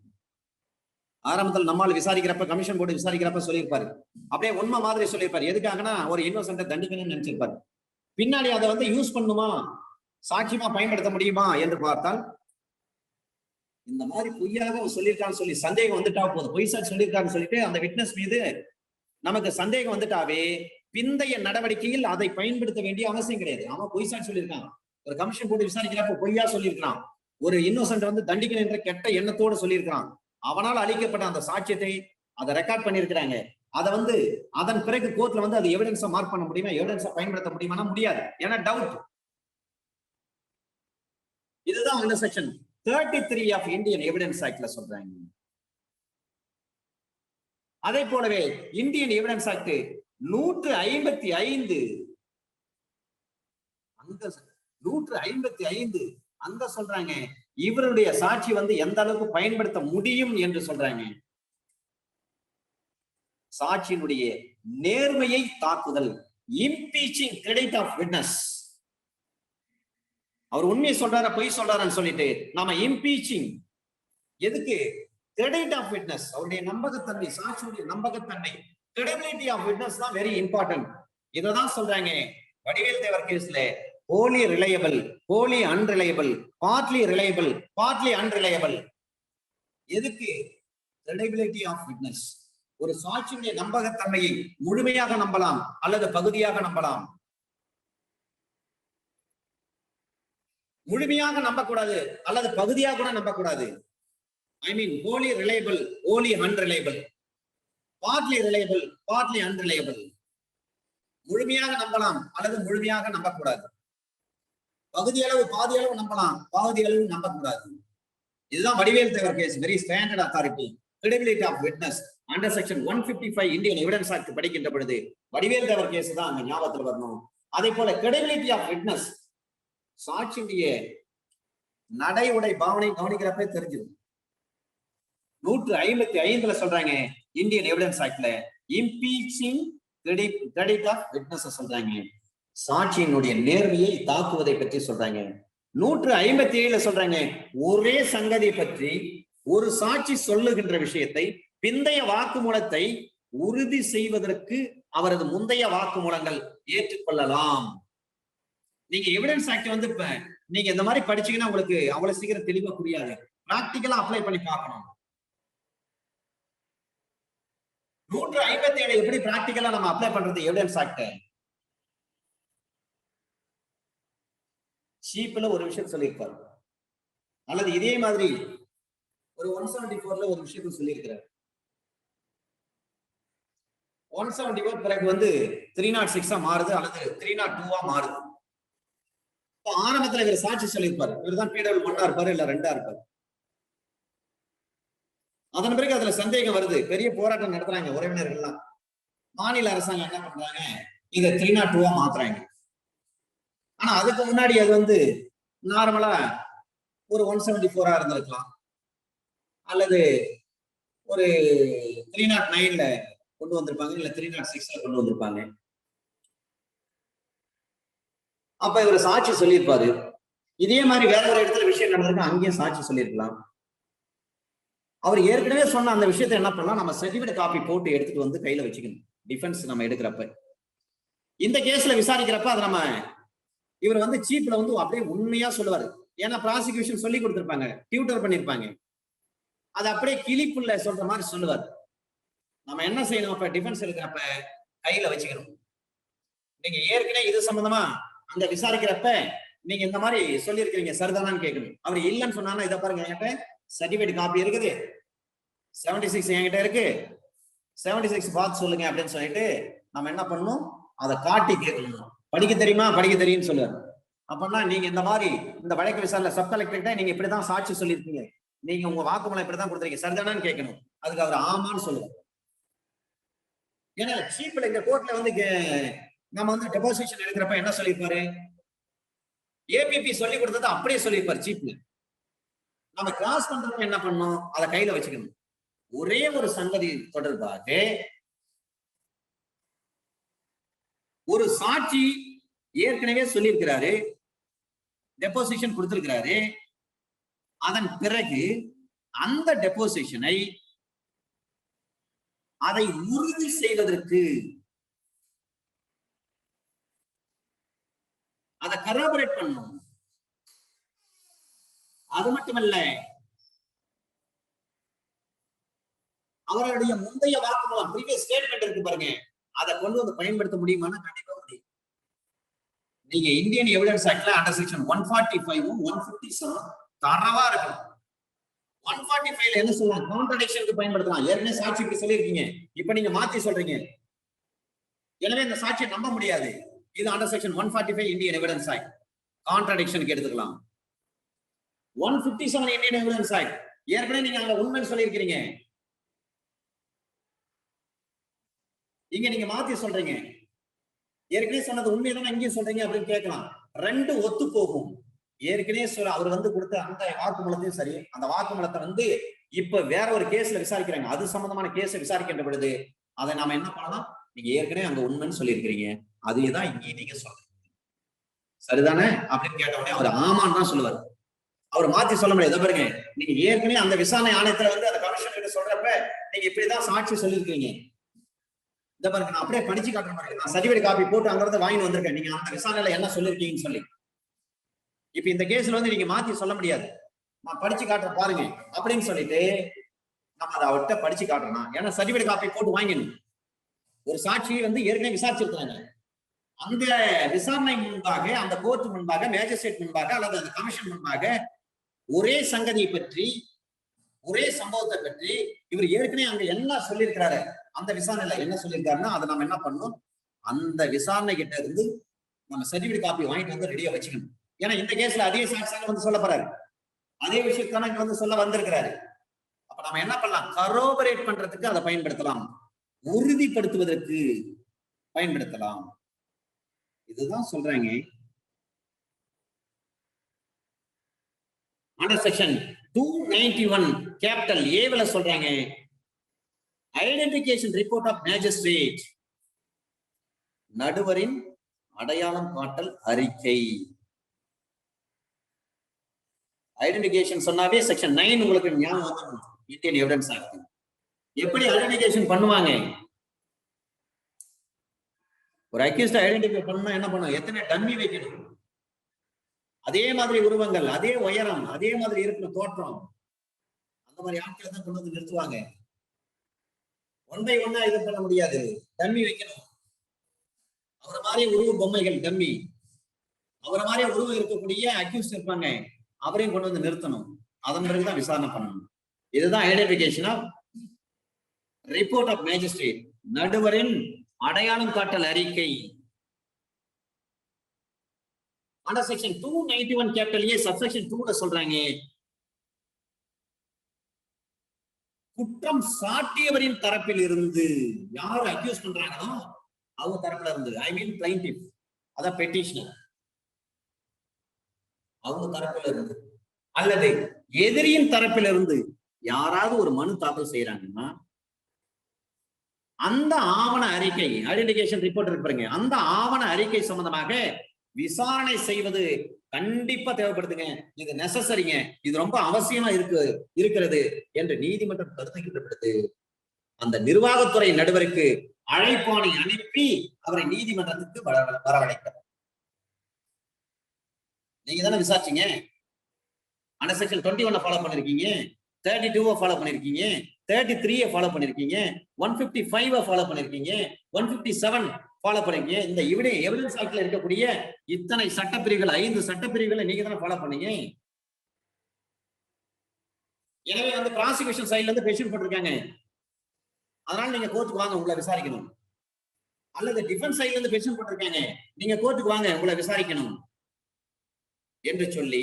ஆரம்பத்தில் நம்மால் விசாரிக்கிறப்ப, கமிஷன் போர்டு விசாரிக்கிறப்ப சொல்லியிருப்பாரு, அப்படியே உண்மை மாதிரி சொல்லியிருப்பாரு. எதுக்காகனா ஒரு இன்னோசென்ட்டை தண்டிக்கணும்னு நினைச்சிருப்பாரு. பின்னாடி அதை வந்து யூஸ் பண்ணுமா, சாட்சியமா பயன்படுத்த முடியுமா என்று பார்த்தால், இந்த மாதிரி பொய்யாக சொல்லியிருக்கான்னு சொல்லி சந்தேகம் வந்துட்டா போதும், பொய் சாட்சி சொல்லியிருக்கான்னு சொல்லிட்டு அந்த விட்னஸ் மீது நமக்கு சந்தேகம் வந்துட்டாவே பிந்தைய நடவடிக்கையில் அதை பயன்படுத்த வேண்டிய அவசியம் கிடையாது. அவன் பொய் சாட்சி சொல்லியிருக்கான், ஒரு கமிஷன் போட்டு விசாரிக்கிறப்ப பொய்யா சொல்லியிருக்கான், ஒரு இன்னோசென்ட் வந்து தண்டிக்கணும் என்ற கெட்ட எண்ணத்தோடு சொல்லியிருக்கான், அவனால் அளிக்கப்பட்ட அந்த சாட்சியத்தை அதை ரெக்கார்ட் பண்ணியிருக்கிறாங்க. அதை வந்து அதன் பிறகு கோர்ட்ல வந்து அது எவிடன்ஸா மார்க் பண்ண முடியுமா, எவிடன்ஸா பயன்படுத்த முடியுமா? முடியாது. ஏன்னா டவுட். இதுதான் அந்த செக்ஷன் 33 ஆஃப் இந்தியன் எவிடன்ஸ் ஆக்ட்ல சொல்றாங்க. அதே போலவே இந்தியன் எவிடன்ஸ் ஆக்ட் 155 அங்க 155 அங்க சொல்றாங்க இவருடைய சாட்சி வந்து எந்த அளவுக்கு பயன்படுத்த முடியும் என்று சொல்றாங்க. சாட்சியினுடைய நேர்மையை தாக்குதல், இம்பீச்சிங் கிரெடிட் ஆஃப் விட்னஸ். அவர் உண்மையை சொல்றாரா பொய் சொல்றாரான்னு சொல்லிட்டு நாம இம்பீச்சிங், எதுக்கு? கிரெடிட் ஆஃப் விட்னஸ், அவருடைய நம்பகத்தன்மை, சாட்சியுடைய நம்பகத்தன்மை, கிரெடிபிலிட்டி ஆஃப் விட்னஸ் தான் வெரி இம்பார்ட்டன்ட். இததான் சொல்றாங்க வடிவேல் தேவர் கேஸ்ல wholly reliable, wholly unreliable, partly reliable, partly unreliable. எதுக்கு? credibility of witness. ஒரு சாட்சியுடைய நம்பகத்தன்மையை முழுமையாக நம்பலாம் அல்லது பகுதியாக நம்பலாம். முழுமையாக நம்பக்கூடாது அல்லது பகுதியாக கூட நம்பக்கூடாது. I mean wholly reliable, wholly unreliable, partly reliable, partly unreliable. முழுமையாக நம்பலாம் அல்லது முழுமையாக நம்பக்கூடாது. பகுதி அளவு பாதி அளவு நம்பலாம், பாதி அளவு நம்பக்கூடாது. இதுதான் Vadivel Thevar case, very standard authority. Credibility of witness under section 155 Indian evidence act படிக்கின்ற பொழுது வடிவேல் தேவர் கேஸ் தான் அங்க ஞாபகத்தில் வரணும். அதே போல கிரெடிபிலிட்டி ஆஃப் விட்னஸ், சாட்சியுடைய நடை உடை பாவனை கவனிக்கிறப்ப தெரிஞ்சிடும். 155 சொல்றாங்க இந்தியன் எவிடன்ஸ் ஆக்ட்ல இம்பீச்சிங் கிரெடிட் ஆஃப் விட்னஸ் சொல்றாங்க, சாட்சியினுடைய நேர்மையை தாக்குவதை பற்றி சொல்றாங்க. 157 சொல்றாங்க ஒரே சங்கதியை பற்றி ஒரு சாட்சி சொல்லுகின்ற விஷயத்தை பிந்தைய வாக்குமூலத்தை உறுதி செய்வதற்கு அவரது முந்தைய வாக்குமூலங்கள் ஏற்றுக்கொள்ளலாம். நீங்க எவிடன்ஸ் ஆக்ட் வந்து இப்ப நீங்க இந்த மாதிரி படிச்சீங்கன்னா உங்களுக்கு அவ்வளவு சீக்கிரம் தெளிவா புரியாது. பிராக்டிக்கலா அப்ளை பண்ணி பார்க்கணும். 157 எப்படி பிராக்டிக்கலா நம்ம அப்ளை பண்றது எவிடன்ஸ் ஆக்ட்? சீப்ல ஒரு விஷயம் சொல்லியிருப்பாரு, அல்லது இதே மாதிரி ஒரு 174ல ஒரு விஷயத்தை சொல்லியிருக்கிறார். 174 பிறகு வந்து 306 மாறுது அல்லது 302 மாறுது. இப்ப ஆரம்பத்துல இவர் சாட்சி சொல்லியிருப்பாரு, இவர் தான் PW 1 இருப்பாரு இல்ல 2 இருப்பாரு. அதன் பிறகு அதுல சந்தேகம் வருது, பெரிய போராட்டம் நடத்துறாங்க உறவினர்கள்லாம். மாநில அரசாங்கம் என்ன பண்றாங்க, இதை 302 மாத்துறாங்க. ஆனா அதுக்கு முன்னாடி அது வந்து நார்மலா ஒரு 174 இருந்திருக்கலாம், அல்லது ஒரு 309ல கொண்டு வந்திருப்பாங்க, இல்ல 306ல கொண்டு வந்திருப்பாங்க. அப்ப இவர் சாட்சி சொல்லியிருப்பாரு. இதே மாதிரி வேற ஒரு இடத்துல விஷயம் நடந்திருக்கு, அங்கேயும் சாட்சி சொல்லியிருக்கலாம். அவர் ஏற்கனவே சொன்ன அந்த விஷயத்தை என்ன பண்ணலாம், நம்ம சர்டிபிகேட் காப்பி போட்டு எடுத்துட்டு வந்து கையில வச்சுக்கணும். டிஃபென்ஸ் நம்ம எடுக்கிறப்ப, இந்த கேஸ்ல விசாரிக்கிறப்ப அது நம்ம இவர் வந்து சீப்ல வந்து அப்படியே உண்மையா சொல்லுவாரு. ஏன்னா ப்ராசிக்யூஷன் சொல்லி கொடுத்திருப்பாங்க, டியூட்டர் பண்ணிருப்பாங்க. அது அப்படியே கிளிப்புள்ள சொல்ற மாதிரி சொல்லுவார். நம்ம என்ன செய்யணும், அப்ப டிஃபென்ஸ் எடுக்கிறப்ப கையில வச்சுக்கணும். நீங்க ஏற்கனவே இது சம்பந்தமா அங்க விசாரிக்கிறப்ப நீங்க இந்த மாதிரி சொல்லி இருக்கிறீங்க, சரிதானான்னு கேட்கணும். அவர் இல்லைன்னு சொன்னாலும் இதை பாருங்க, என்கிட்ட சர்டிபிகேட் காப்பி இருக்குது, 76 என்கிட்ட இருக்கு, 76 பார்த்து சொல்லுங்க அப்படின்னு சொல்லிட்டு நம்ம என்ன பண்ணணும், அதை காட்டி கேட்கணும். படிக்க தெரியுமா, படிக்க தெரியும்னு சொல்லுவாரு. அப்படின்னா நீங்க இந்த மாதிரி இந்த வழக்கு விசாரணை சப் கலெக்டர்கிட்ட நீங்க இப்படிதான் சாட்சி சொல்லியிருக்கீங்க, நீங்க உங்க வாக்குமூலம் இப்படிதான் கொடுத்துருக்கீங்க, சரிதானான்னு கேட்கணும். அதுக்கு அவர் ஆமான்னு சொல்லுவார். ஏன்னா சீப்ல இந்த கோர்ட்ல வந்து நம்ம வந்து டெபாசிஷன் எடுக்கிறப்ப என்ன சொல்லியிருப்பாரு, ஏபிபி சொல்லி கொடுத்தது அப்படியே சொல்லியிருப்பாரு சீப்ல. நம்ம கிராஸ் பண்றப்ப என்ன பண்ணணும், அதை கையில வச்சுக்கணும். ஒரே ஒரு சங்கதி தொடர்பாக ஒரு சாட்சி ஏற்கனவே சொல்லியிருக்கிறாரு, டெபோசிஷன் கொடுத்திருக்கிறாரு. அதன் பிறகு அந்த டெபோசிஷனை அதை உறுதி செய்வதற்கு, அதை கராபரேட் பண்ணணும். அது மட்டுமல்ல, அவருடைய முந்தைய வாக்குமூலம் ப்ரீவியஸ் ஸ்டேட்மெண்ட் இருக்கு பாருங்க, அதை கொண்டு வந்து பயன்படுத்த முடியுமானா கண்டிப்பா முடியும். நீங்க இந்தியன் எவிடன்ஸ் ஆக்ட்ல அண்டர் செக்ஷன் 145 157 தரவா இருக்கும். 145ல என்ன சொல்லலாம், கான்ட்ரடிக்ஷனுக்கு பயன்படுத்தலாம். ஏற்கனவே சாட்சி இப்படி சொல்லியிருக்கீங்க, இப்ப நீங்க மாத்தி சொல்றீங்க, எனவே இந்த சாட்சியை நம்ப முடியாது. இது under section 145 Indian evidence act, கான்ட்ரடிக்ஷனுக்கு எடுத்துக்கலாம். 157 இந்தியன் எவிடன்ஸ் ஆக்ட், ஏற்கனவே நீங்க அங்க உண்மைன்னு சொல்லியிருக்கிறீங்க, இங்க நீங்க மாத்தி சொல்றீங்க. ஏற்கனவே சொன்னது உண்மையதானே இங்கேயும் சொல்றீங்க அப்படின்னு கேட்கலாம். ரெண்டு ஒத்து போகும். ஏற்கனவே அவர் கொடுத்த அந்த வாக்குமூலத்தையும் சரி, அந்த வாக்குமூலத்தை இப்ப வேற ஒரு கேஸ்ல விசாரிக்கிறாங்க. அது சம்பந்தமான கேஸை விசாரிக்கின்ற பொழுது அதை நாம என்ன பண்ணலாம்? நீங்க ஏற்கனவே அங்க உண்மைன்னு சொல்லியிருக்கிறீங்க, அதேதான் இங்கே நீங்க சொல்றீங்க, சரிதானே அப்படின்னு கேட்ட உடனே அவர் ஆமான்னு தான் சொல்லுவார். அவர் மாத்தி சொல்ல முடியாது. பாருங்க, நீங்க ஏற்கனவே அந்த விசாரணை ஆணையத்துல அந்த கமிஷன் கிட்ட சொல்றப்ப நீங்க இப்படிதான் சாட்சி சொல்லியிருக்கீங்க. இந்த பாருங்க, நான் அப்படியே படிச்சு காட்டுற மாதிரி, நான் சர்டிபிகேட் காப்பி போட்டு அங்க இருந்து வாங்கி வந்திருக்கேன், நீங்க அந்த விசாரணையில என்ன சொல்லிருக்கீங்கன்னு சொல்லி. இப்ப இந்த கேஸ்ல நீங்க மாத்தி சொல்ல முடியாது, நான் படிச்சு காட்டுற பாருங்க அப்படின்னு சொல்லிட்டு நம்ம அதை அவர்கிட்ட படிச்சு காட்டுறோம். ஏன்னா சர்டிபிகேட் காப்பி போட்டு வாங்கிடணும். ஒரு சாட்சி ஏற்கனவே விசாரிச்சிருக்காங்க. அந்த விசாரணை முன்பாக, அந்த கோர்ட் முன்பாக, மேஜிஸ்ட்ரேட் முன்பாக அல்லது அந்த கமிஷன் முன்பாக ஒரே சங்கதியை பற்றி, ஒரே சம்பவத்தை பற்றி இவர் ஏற்கனவே அங்க என்ன சொல்லியிருக்கிறாரு, அந்த விசாரணையில என்ன சொல்லியிருக்காருன்னா அதை நம்ம என்ன பண்ணணும், அந்த விசாரணை கிட்ட இருந்து நம்ம சர்டிபிகேட் காப்பி வாங்கிட்டு ரெடியா வச்சுக்கணும். ஏன்னா இந்த கேஸ்ல அதே சாட்சியாக சொல்ல போறாரு, அதே விஷயத்தான இங்க சொல்ல வந்திருக்கிறாரு. அப்ப நம்ம என்ன பண்ணலாம், கரோபரேட் பண்றதுக்கு அதை பயன்படுத்தலாம், உறுதிப்படுத்துவதற்கு பயன்படுத்தலாம். இதுதான் சொல்றாங்க. அண்டர் செக்ஷன் 291 கேபிட்டல் ஏல சொல்றாங்க, ஐடென்டிஃபிகேஷன் ரிப்போர்ட் ஆஃப் மேஜிஸ்ட்ரேட், நடுவரின் அடையாளம் காட்டல் அறிக்கை. ஐடென்டிஃபிகேஷன் சொன்னாவே செக்ஷன் 9 உங்களுக்கு ஞாபகம், இந்தியன் எவிடன்ஸ் ஆக்ட். எப்படி ஐடென்டிஃபிகேஷன் பண்ணுவாங்க? ஒரு அக்யூஸ்ட் ஐடென்டிஃபை பண்ணா என்ன பண்ணும், எத்தனை டம்மி வைக்கணும், அதே மாதிரி உருவங்கள், அதே உயரம், அதே மாதிரி இருக்கணும் தோற்றம், அந்த மாதிரி ஆட்களை தான் கொண்டு நிறுத்துவாங்க. ஒன் பை ஒன்னா இது பண்ண முடியாது, டம்மி வைக்கணும். அவரை மாதிரி உருவ பொம்மைகள் டம்மி, அவரை மாதிரி உருவம் இருக்கக்கூடிய அக்யூஸ்ட் இருப்பாங்க, அவரையும் கொண்டு நிறுத்தணும். அதன் பிறகுதான் விசாரணை பண்ணணும். இதுதான் identification of report of magistrate, நடுவரின் அடையாளம் காட்டல் அறிக்கை. Under section 291 capital A subsection 2ல சொல்றாங்க, குற்றம் சாட்டியவரின் தரப்பில் இருந்து, யார் அக்யூஸ் பண்றாங்களோ அவங்க தரப்புல இருந்து, ஐ மீன் பிளைன்டிஃப், அத பெட்டிஷனர், அவங்க தரப்பில் இருந்து அல்லது எதிரியின் தரப்பில் இருந்து யாராவது ஒரு மனு தாக்கல் செய்யறாங்கன்னா அந்த ஆவண அறிக்கை, ஐடென்டிஃபிகேஷன் ரிப்போர்ட் இருக்கு பாருங்க, அந்த ஆவண அறிக்கை சம்பந்தமாக விசாரணை செய்வது கண்டிப்பா தேவைப்படுதுங்க, இது நெசசரிங்க, இது ரொம்ப அவசியமா இருக்கிறது என்று நீதிமன்றம் கருதுகின்றப்படுது. அந்த நிர்வாகத்துறை நடுவருக்கு அழைப்பானை அனுப்பி அவரை நீதிமன்றத்துக்கு வரவழைக்கிறார். நீங்க தானே விசாரிச்சீங்க, அண்டர் செக்ஷன் 21 ஃபாலோ பண்ணிருக்கீங்க, 32 ஃபாலோ பண்ணிருக்கீங்க, 33 ஃபாலோ பண்ணிருக்கீங்க, 155 ஃபாலோ பண்ணிருக்கீங்க, 157 ஃபாலோ பண்ணிருக்கீங்க. இந்த எவிடன்ஸ் ஆக்ட்ல இருக்கக்கூடிய இத்தனை சட்டப்பிரிவுகள், 5 சட்டப்பிரிவுகளை நீங்க தானே ஃபாலோ பண்ணீங்க. எனவே ப்ராசிக்யூஷன் சைட்ல இருந்து பெஷன் போட்டிருக்காங்க, அதனால நீங்க கோர்ட்டுக்கு வாங்க, உங்களை விசாரிக்கணும். அல்லது டிஃபென்ஸ் சைட்ல இருந்து பெஷன் போட்டிருக்காங்க, நீங்க கோர்ட்டுக்கு வாங்க, உங்களை விசாரிக்கணும் என்று சொல்லி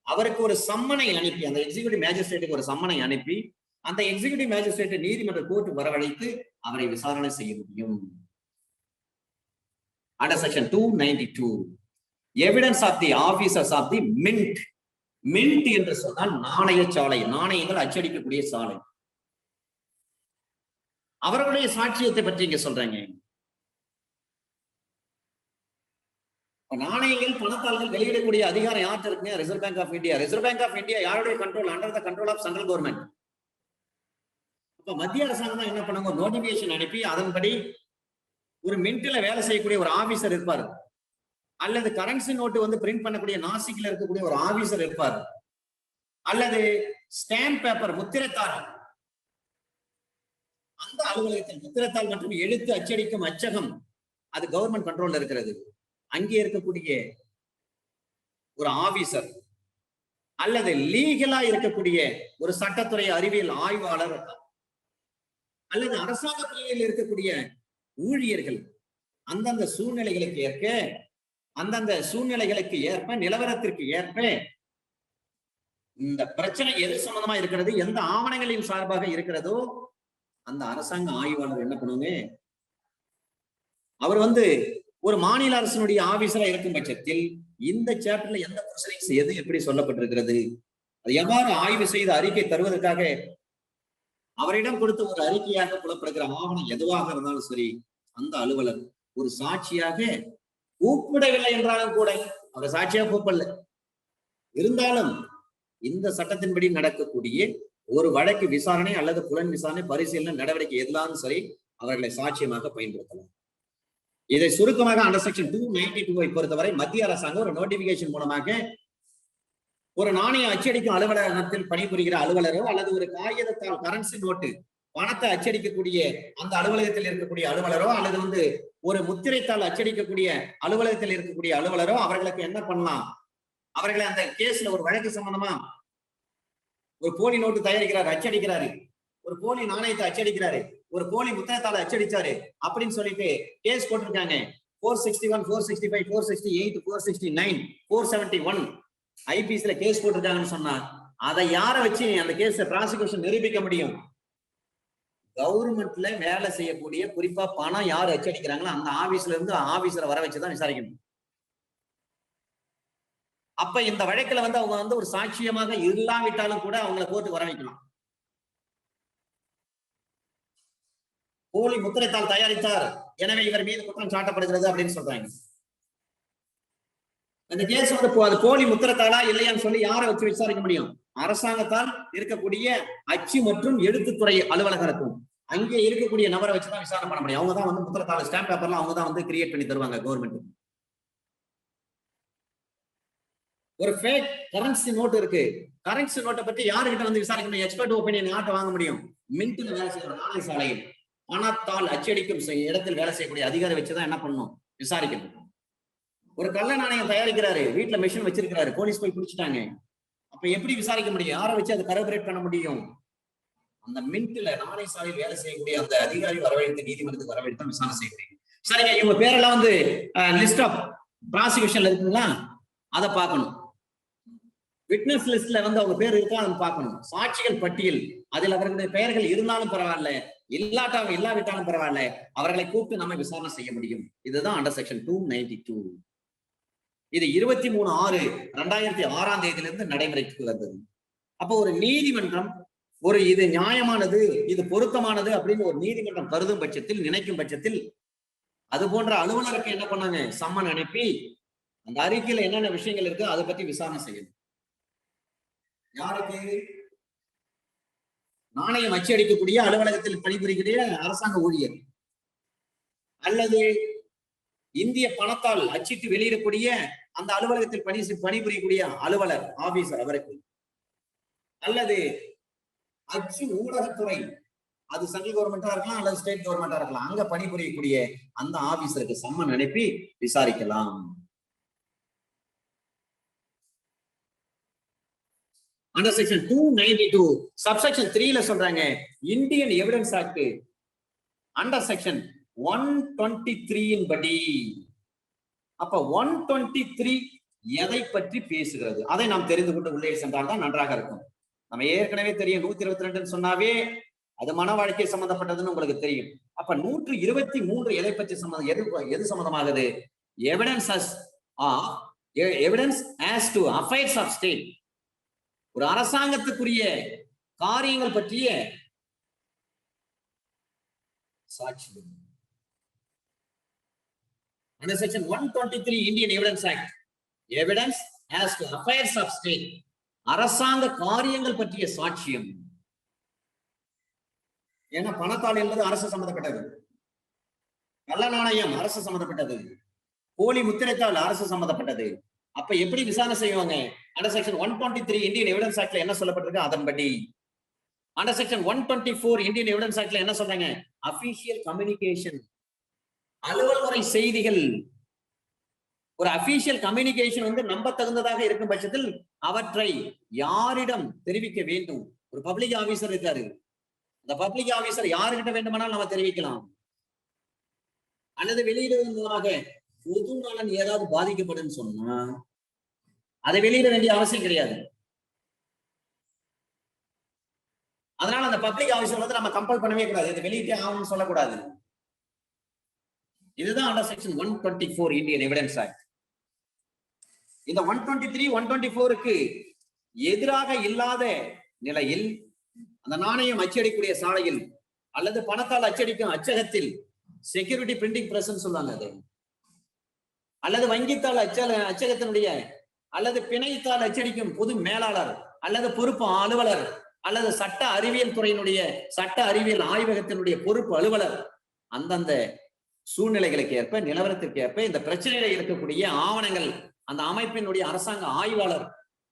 அவருக்கு ஒரு சம்மனை அனுப்பி, அந்த எக்ஸிகியூட்டிவ் மேஜிஸ்ட்ரேட்டுக்கு ஒரு சம்மனை அனுப்பி அந்த எக்ஸிகியூட்டிவ் மேஜிஸ்ட்ரேட் நீதிமன்ற கோர்ட்டுக்கு வரவழைத்து அவரை விசாரணை செய்ய முடியும். Under section 292 evidence of the officers of the mint. Mint என்று சொன்னால் நாணய சாலை, நாணயங்கள் அச்சடிக்கக்கூடிய சாலை. அவர்களுடைய சாட்சியத்தை பற்றி இங்க சொல்றாங்க. நாணயங்கள், பணத்தாள்கள் வெளியிடக்கூடிய அதிகாரம் யார்கிட்ட இருக்குங்க? Reserve Bank of India. Reserve Bank of India யாருடைய control? Under the control of central government. இப்ப மத்திய அரசாங்கம் தான் என்ன பண்ணுங்க, நோட்டிபிகேஷன் அனுப்பி அதன்படி ஒரு மின்ட்ல வேலை செய்யக்கூடிய ஒரு ஆபீசர் இருப்பார், அல்லது கரன்சி நோட்டு பிரிண்ட் பண்ணக்கூடிய நாசிக்ல இருக்கக்கூடிய ஒரு ஆபீசர் இருப்பார், அல்லது ஸ்டாம்ப் பேப்பர் முத்திரத்தாள், அந்த அலுவலகத்தில் முத்திரத்தாள் மற்றும் எழுத்து அச்சடிக்கும் அச்சகம் அது கவர்மெண்ட் கண்ட்ரோல்ல இருக்கிறது. அங்கே இருக்கக்கூடிய ஒரு ஆபீசர் அல்லது லீகலா இருக்கக்கூடிய ஒரு சட்டத்துறை அறிவியல் ஆய்வாளர் அல்லது அரசாங்க துறையில் இருக்கக்கூடிய ஊழியர்கள் அந்தந்த சூழ்நிலைகளுக்கு ஏற்ப நிலவரத்திற்கு ஏற்ப இந்த பிரச்சனை எது சம்பந்தமா இருக்கிறது, எந்த ஆவணங்களின் சார்பாக இருக்கிறதோ அந்த அரசாங்க ஆய்வாளர் என்ன பண்ணுவாங்க, அவர் ஒரு மாநில அரசினுடைய ஆபீசரா இருக்கும் பட்சத்தில் இந்த சாப்டர்ல எந்த ப்ரொசீடிங்ஸ் எது எப்படி சொல்லப்பட்டிருக்கிறது, அது எவ்வாறு ஆய்வு செய்து அறிக்கை தருவதற்காக அவரிடம் கொடுத்த ஒரு அறிக்கையாக புலப்படுகிற ஆவணம் எதுவாக இருந்தாலும் சரி, அந்த அலுவலர் ஒரு சாட்சியாக கூப்பிடவில்லை என்றாலும் கூட, அவர் சாட்சியாக கூப்பிடல இருந்தாலும் இந்த சட்டத்தின்படி நடக்கக்கூடிய ஒரு வழக்கு விசாரணை அல்லது புலன் விசாரணை பரிசீலனை நடவடிக்கை எதுனாலும் சரி அவர்களை சாட்சியமாக பயன்படுத்தலாம். இதை சுருக்கமாக அண்டர் செக்ஷன் 292 பொறுத்தவரை மத்திய அரசாங்கம் ஒரு நோட்டிபிகேஷன் மூலமாக ஒரு நாணய அச்சடிக்கும் அலுவலகத்தில் பணிபுரிகிற அலுவலரோ அல்லது ஒரு காகிதத்தால் கரன்சி நோட்டு பணத்தை அச்சடிக்கக்கூடிய அந்த அலுவலகத்தில் இருக்கக்கூடிய அலுவலரோ அல்லது ஒரு முத்திரைத்தாள் அச்சடிக்கக்கூடிய அலுவலகத்தில் இருக்கக்கூடிய அலுவலரோ அவர்களுக்கு என்ன பண்ணலாம், அவர்களை அந்த கேஸ்ல ஒரு வழக்கு சம்பந்தமா ஒரு போலி நோட்டு தயாரிக்கிறாரு, அச்சடிக்கிறாரு, ஒரு போலி நாணயத்தை அச்சடிக்கிறாரு, ஒரு போலி முத்திரைத்தாளை அச்சடிச்சாரு அப்படின்னு சொல்லிட்டு கேஸ் போட்டிருக்காங்க. 461, 465, 468, 469, 471 ஐபிஎஸ்ல கேஸ் போட்டிருக்காங்கன்னு சொன்னா அதை யாரை வச்சு அந்த கேஸ் ப்ராசிக்யூஷன் நிரூபிக்க முடியும்? கவர்மெண்ட்ல வேலை செய்யக்கூடிய குறிப்பா பணம் யார் அச்சடிக்கிறாங்களோ அந்த ஆபீஸ்ல இருந்து ஆபீஸ்ல வர வச்சுதான் விசாரிக்கணும். அப்ப இந்த வழக்குல அவங்க ஒரு சாட்சியமாக இல்லாவிட்டாலும் கூட அவங்களை கோர்ட்டுக்கு வர வைக்கலாம். போலி முத்திரைத்தாள் தயாரித்தார், எனவே இவர் மீது குற்றம் சாட்டப்படுகிறது அப்படின்னு சொல்றாங்க. அந்த கேஸ் அது போலி முத்திரைத்தாளா இல்லையான்னு சொல்லி யாரை வச்சு விசாரிக்க முடியும்? அரசாங்கத்தால் இருக்கக்கூடிய அச்சு மற்றும் எழுத்துத்துறை அலுவலகத்துக்கும் அங்கே இருக்கக்கூடிய நபரை வச்சுதான் விசாரணை பண்ண முடியும். அவங்கதான் முத்திரைத்தாள் ஸ்டாம்ப் பேப்பர்லாம் அவங்கதான் கிரியேட் பண்ணி தருவாங்க கவர்மெண்ட். ஒரு ஃபேக் கரன்சி நோட் இருக்கு, கரன்சி நோட்டை பத்தி யாருக்கிட்ட விசாரிக்கணும்? எக்ஸ்பர்ட் ஒப்பீனியன் யார்ட்ட வாங்க முடியும்? மின்ட்ல வேலை செய்யற நாணய சாலையில் பணத்தால் அச்சடிக்கும் இடத்தில் வேலை செய்யக்கூடிய அதிகாரி வச்சுதான் என்ன பண்ணணும்? விசாரிக்கணும். ஒரு கள்ள நாணயம் தயாரிக்கிறாரு, வீட்டுல மிஷின் வச்சிருக்கிறாரு, போலீஸ் போய் பிடிச்சிட்டாங்க. அப்ப எப்படி விசாரிக்க முடியும்? யாரை வச்சு அதை கரபரேட் பண்ண முடியும்? அந்த மின்ட்ல நாணய சாலையில் வேலை செய்யக்கூடிய அந்த அதிகாரி வரவழைத்து நீதிமன்றத்துக்கு வரவழைத்து விசாரணை செய்ய முடியும். சரிங்க, இவங்க பேரெல்லாம் லிஸ்ட் ஆஃப் ப்ராசிக்யூஷன்ல இருக்குங்களா, அதை பார்க்கணும். விட்னஸ் லிஸ்ட்ல அவங்க பேர் இருக்கா பார்க்கணும். சாட்சிகள் பட்டியல் அதில் அவர்களுடைய பெயர்கள் இருந்தாலும் பரவாயில்ல, இல்லாவிட்டாலும் பரவாயில்ல, அவர்களை கூப்பிட்டு நம்ம விசாரணை செய்ய முடியும். இதுதான் அண்டர் செக்ஷன் 292. இது 23/6/2006 நடைமுறைக்கு வந்தது. அப்போ ஒரு நீதிமன்றம் இது நியாயமானது, இது பொருத்தமானது அப்படின்னு ஒரு நீதிமன்றம் கருதும் பட்சத்தில், நினைக்கும் பட்சத்தில் அது போன்ற அலுவலருக்கு என்ன பண்ணாங்க? சம்மன் அனுப்பி அந்த அறிக்கையில என்னென்ன விஷயங்கள் இருக்கு அதை பத்தி விசாரணை செய்யணும். யாருக்கு? நாணயம் அச்சடிக்கக்கூடிய அலுவலகத்தில் பணிபுரியக்கூடிய அரசாங்க ஊழியர் அல்லது இந்திய பணத்தால் அச்சிட்டு வெளியிடக்கூடிய அந்த அலுவலகத்தில் பணிபுரியக்கூடிய அலுவலர் ஆபீசர் அவருக்கு, அல்லது அச்சு ஊடகத்துறை, அது சென்ட்ரல் கவர்மெண்டா இருக்கலாம் அல்லது ஸ்டேட் கவர்மெண்டா இருக்கலாம், அங்க பணிபுரியக்கூடிய அந்த ஆபீசருக்கு சம்மன் அனுப்பி விசாரிக்கலாம். அண்டர் செக்ஷன் 292 சப்செக்ஷன் 3ல சொல்றாங்க, Indian evidence act under section 123 படி. அப்ப 123 எதை பற்றி பேசுகிறது அதை நாம் தெரிந்து கொண்டு உள்ளே சென்றால் தான் நன்றாக இருக்கும். நம்ம ஏற்கனவே தெரியும் 122 சொன்னாவே அது மன வாழ்க்கை சம்பந்தப்பட்டதுன்னு உங்களுக்கு தெரியும். அப்ப 123 எதை பற்றி எது சம்பந்தமாகுது? Evidence as to affairs of state, ஒரு அரசாங்கத்துக்குரிய காரியங்கள் பற்றிய சாட்சி. Under section 123 Indian evidence act, evidence as to affairs of state, அரசாங்க காரியங்கள் பற்றிய சாட்சியம். ஏன்னா பணத்தாள் என்பது அரசு சம்பந்தப்பட்டது, கள்ள நாணயம் அரசு சம்பந்தப்பட்டது, போலி முத்திரைத்தாள் அரசு சம்பந்தப்பட்டது. அப்ப எப்படி விசாரணை செய்வாங்க? அண்டர் செக்ஷன் 123 இந்தியன் எவிடன்ஸ் ஆக்ட்ல என்ன சொல்லப்பட்டிருக்கு அதன்படி. அண்டர் செக்ஷன் 124 இந்தியன் எவிடன்ஸ் ஆக்ட்ல என்ன சொல்றாங்க? அபிஷியல் கம்யூனிகேஷன், அலுவல்முறை செய்திகள். ஒரு அபிஷியல் கம்யூனிகேஷன் நம்ப தகுந்ததாக இருக்கும் பட்சத்தில் அவற்றை யாரிடம் தெரிவிக்க வேண்டும்? ஒரு பப்ளிக் ஆபீசர் இருக்காரு, அந்த பப்ளிக் ஆபீசர் யாருக்கிட்ட வேண்டுமானால் நம்ம தெரிவிக்கலாம். அல்லது வெளியிடுவதன் மூலமாக பொது நலன் ஏதாவது பாதிக்கப்படும் சொன்னா அதை வெளியிட வேண்டிய அவசியம் கிடையாது. அதனால அந்த பப்ளிக் ஆபீசர் நம்ம கம்பல் பண்ணவே கூடாது, இதை வெளியிட்டே ஆகணும்னு சொல்லக்கூடாது. இதுதான் under section 124 Indian evidence act. இந்த 123, 124க்கு எதிராக இல்லாத நிலையில் அந்த நாணயம் அச்சடிக்கூடிய சாலையில் அல்லது பணத்தால் அச்சடிக்கும் அச்சகத்தில் செக்யூரிட்டி பிரிண்டிங் பிரஸ் சொல்லுவாங்க அது, அல்லது வங்கித்தாள் அச்சகத்தினுடைய அல்லது பிணைத்தாள் அச்சடிக்கும் பொது மேலாளர் அல்லது பொறுப்பு அலுவலர் அல்லது சட்ட அறிவியல் துறையினுடைய சட்ட அறிவியல் ஆய்வகத்தினுடைய பொறுப்பு அலுவலர் அந்தந்த சூழ்நிலைகளுக்கு ஏற்ப நிலவரத்திற்கு ஏற்ப இந்த பிரச்சனையில இருக்கக்கூடிய ஆவணங்கள், அந்த அமைப்பினுடைய அரசாங்க ஆய்வாளர்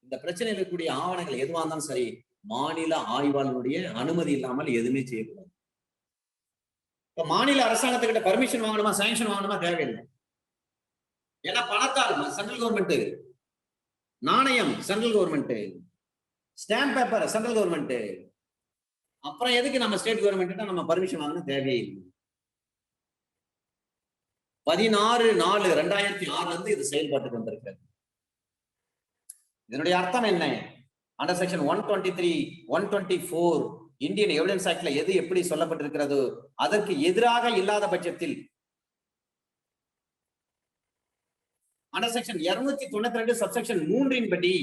இந்த பிரச்சனையில் இருக்கக்கூடிய ஆவணங்கள் எதுவாக இருந்தாலும் சரி மாநில ஆய்வாளருடைய அனுமதி இல்லாமல் எதுவுமே செய்யக்கூடாது. இப்ப மாநில அரசாங்கத்துக்கிட்ட பர்மிஷன் வாங்கணுமா சாங்ஷன் வாங்கணுமா தேவையில்லை. ஏன்னா பணத்தால் சென்ட்ரல் கவர்மெண்ட், நாணயம் central government, stamp paper central government, அப்புறம் எதுக்கு நம்ம ஸ்டேட் கவர்மெண்ட் நம்ம பர்மிஷன் வாங்கணும் தேவையே இல்லை. 16/4/2006 இது செயல்பாட்டுக்கு வந்திருக்கிறது. இதனுடைய அர்த்தம் என்ன? அண்டர் செக்ஷன் 123, 124 இந்தியன் எவிடன்ஸ் ஆக்ட்ல எது எப்படி சொல்லப்பட்டிருக்கிறதோ அதற்கு எதிராக இல்லாத பட்சத்தில் அண்டர் செக்ஷன் 292 சப்செக்ஷன் 3 படி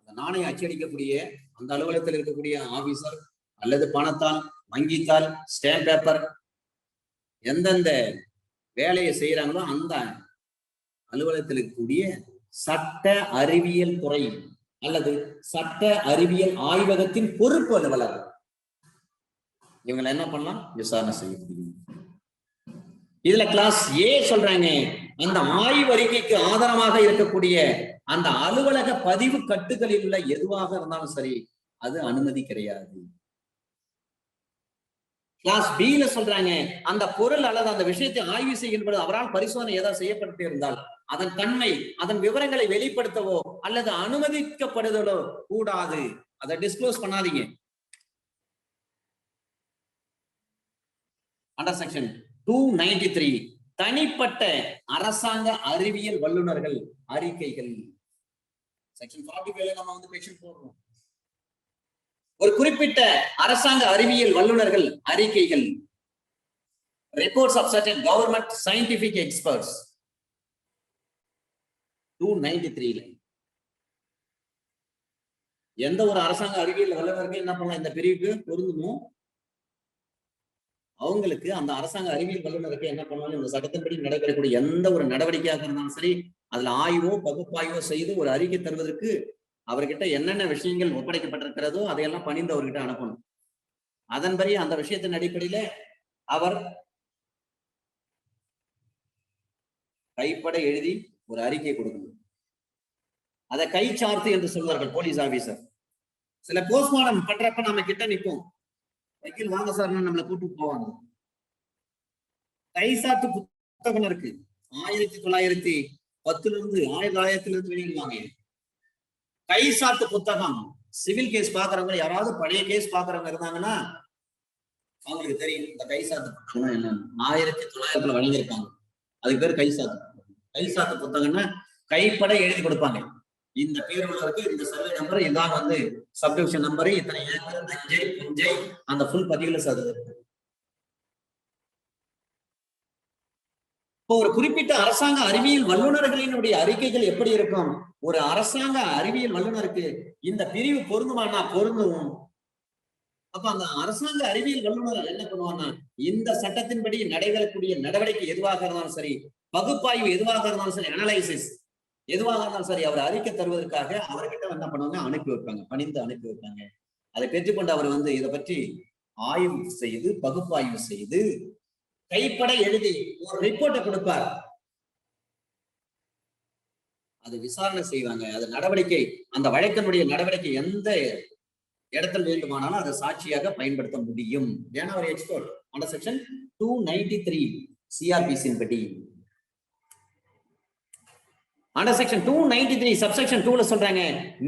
அந்த நாணயம் அச்சடிக்கக்கூடிய அந்த அலுவலகத்தில் இருக்கக்கூடிய ஆபீசர் அல்லது பணத்தால், வங்கித்தால், ஸ்டாம்ப் பேப்பர் எந்தெந்த வேலையை செய்யறாங்களோ அந்த அலுவலகத்தில் இருக்கக்கூடிய சட்ட அறிவியல் துறை அல்லது சட்ட அறிவியல் ஆய்வகத்தின் பொறுப்பு அலுவலர் இவங்களை என்ன பண்ணலாம்? விசாரணை செய்ய முடியும். இதுல கிளாஸ் ஏ சொல்றாங்க, அந்த ஆய்வறிக்கைக்கு ஆதாரமாக இருக்கக்கூடிய அந்த அலுவலக பதிவு கட்டுகளில் உள்ள எதுவாக இருந்தாலும் சரி அது அனுமதி கிடையாது. கிளாஸ் பில சொல்றாங்க, அந்த பொருள் அல்லது அந்த விஷயத்தை ஆய்வு செய்கின்ற அவரால் பரிசோதனை ஏதாவது செய்யப்பட்டு இருந்தால் அதன் தன்மை, அதன் விவரங்களை வெளிப்படுத்தவோ அல்லது அனுமதிக்கப்படுதலோ கூடாது. அதை டிஸ்க்ளோஸ் பண்ணாதீங்க. அண்டர் செக்ஷன் 293 தனிப்பட்ட அரசாங்க அறிவியல் வல்லுநர்கள் அறிக்கைகள். செக்ஷன் 45 நம்ம பென்ஷன் போடுறோம். ஒரு குறிப்பிட்ட அரசாங்க அறிவியல் வல்லுநர்கள் அறிக்கைகள், reports of certain government scientific experts 293 எந்த ஒரு அரசாங்க அறிவியல் வல்லுநர்கள் என்ன பண்ணலாம்? இந்த பிரிவுக்கு பொருந்துமோ அவங்களுக்கு அந்த அரசாங்க அறிவியல் வல்லுநருக்கு என்ன பண்ணுவாங்க? இந்த சட்டத்தின்படி நடைபெறக்கூடிய எந்த ஒரு நடவடிக்கையாக இருந்தாலும் சரி அதுல ஆய்வோ பகுப்பாய்வோ செய்து ஒரு அறிக்கை தருவதற்கு அவர்கிட்ட என்னென்ன விஷயங்கள் ஒப்படைக்கப்பட்டிருக்கிறதோ அதையெல்லாம் பணிந்து அவர்கிட்ட அனுப்பணும். அதன்படி அந்த விஷயத்தின் அடிப்படையில அவர் கைப்பட எழுதி ஒரு அறிக்கை கொடுக்கணும். அதை கை சார்த்து என்று சொல்வார்கள் போலீஸ் ஆபீசர். சில போஸ்ட்மார்டம் பண்றப்ப நம்ம கிட்ட நிற்போம், வக்கீல் வாங்க சார் நம்மளை கூட்டு போவாங்க. கைசாத்து புத்தகம் இருக்கு, 1910 1900 வெளியிடுவாங்க. கைசாத்து புத்தகம் சிவில் கேஸ் பாக்குறவங்க, யாராவது பழைய கேஸ் பாக்குறவங்க இருந்தாங்கன்னா அவங்களுக்கு தெரியும் இந்த கைசாத்து புத்தகம் என்ன. 1900 வழங்கியிருக்காங்க. அதுக்கு பேர் கைசாத்து. கைசாத்து புத்தகம்னா கைப்பட எழுதி கொடுப்பாங்க. இந்த பேர் உள்ளவருக்கு இந்த சர்வே நம்பர், இதான் சப்டிவிஷன் நம்பர், இத்தனை ஏக்கர், நஞ்சை, புஞ்சை, அந்த ஃபுல் பர்டிகுலர்ஸ் அது. இப்போ ஒரு குறிப்பிட்ட அரசாங்க அறிவியல் வல்லுநர்களினுடைய அறிக்கைகள் எப்படி இருக்கும்? ஒரு அரசாங்க அறிவியல் வல்லுநருக்கு இந்த பிரிவு பொருந்துமானா பொருந்தும். அப்ப அந்த அரசாங்க அறிவியல் வல்லுநர் என்ன பண்ணுவான்னா, இந்த சட்டத்தின்படி நடைபெறக்கூடிய நடவடிக்கை எதுவாக இருந்தாலும் சரி, பகுப்பாய்வு எதுவாக இருந்தாலும் சரி, அனலைசிஸ் எதுவாக இருந்தாலும் சரி, அவர் அறிக்கை தருவதற்காக அவர்கிட்ட என்ன பண்ணுவாங்க? அனுப்பி வைப்பாங்க, பணிந்து அனுப்பி வைப்பாங்க. அதை பெற்றுக்கொண்டு அவர் இதை பற்றி ஆய்வு செய்து பகுப்பாய்வு செய்து கைப்பட எழுதி ஒரு ரிப்போர்ட்டை கொடுப்பார். அது விசாரணை செய்வாங்க. அது நடவடிக்கை, அந்த வழக்கினுடைய நடவடிக்கை எந்த இடத்தில் வேண்டுமானாலும் அதை சாட்சியாக பயன்படுத்த முடியும். ஏன்னா ஒரு எக்ஸ்பர்ட். அண்டர் செக்ஷன் 293 சிஆர்பிசியின் படி. அண்டர் செக்ஷன் 293 சப்செக்ஷன் 2ல சொல்றாங்க,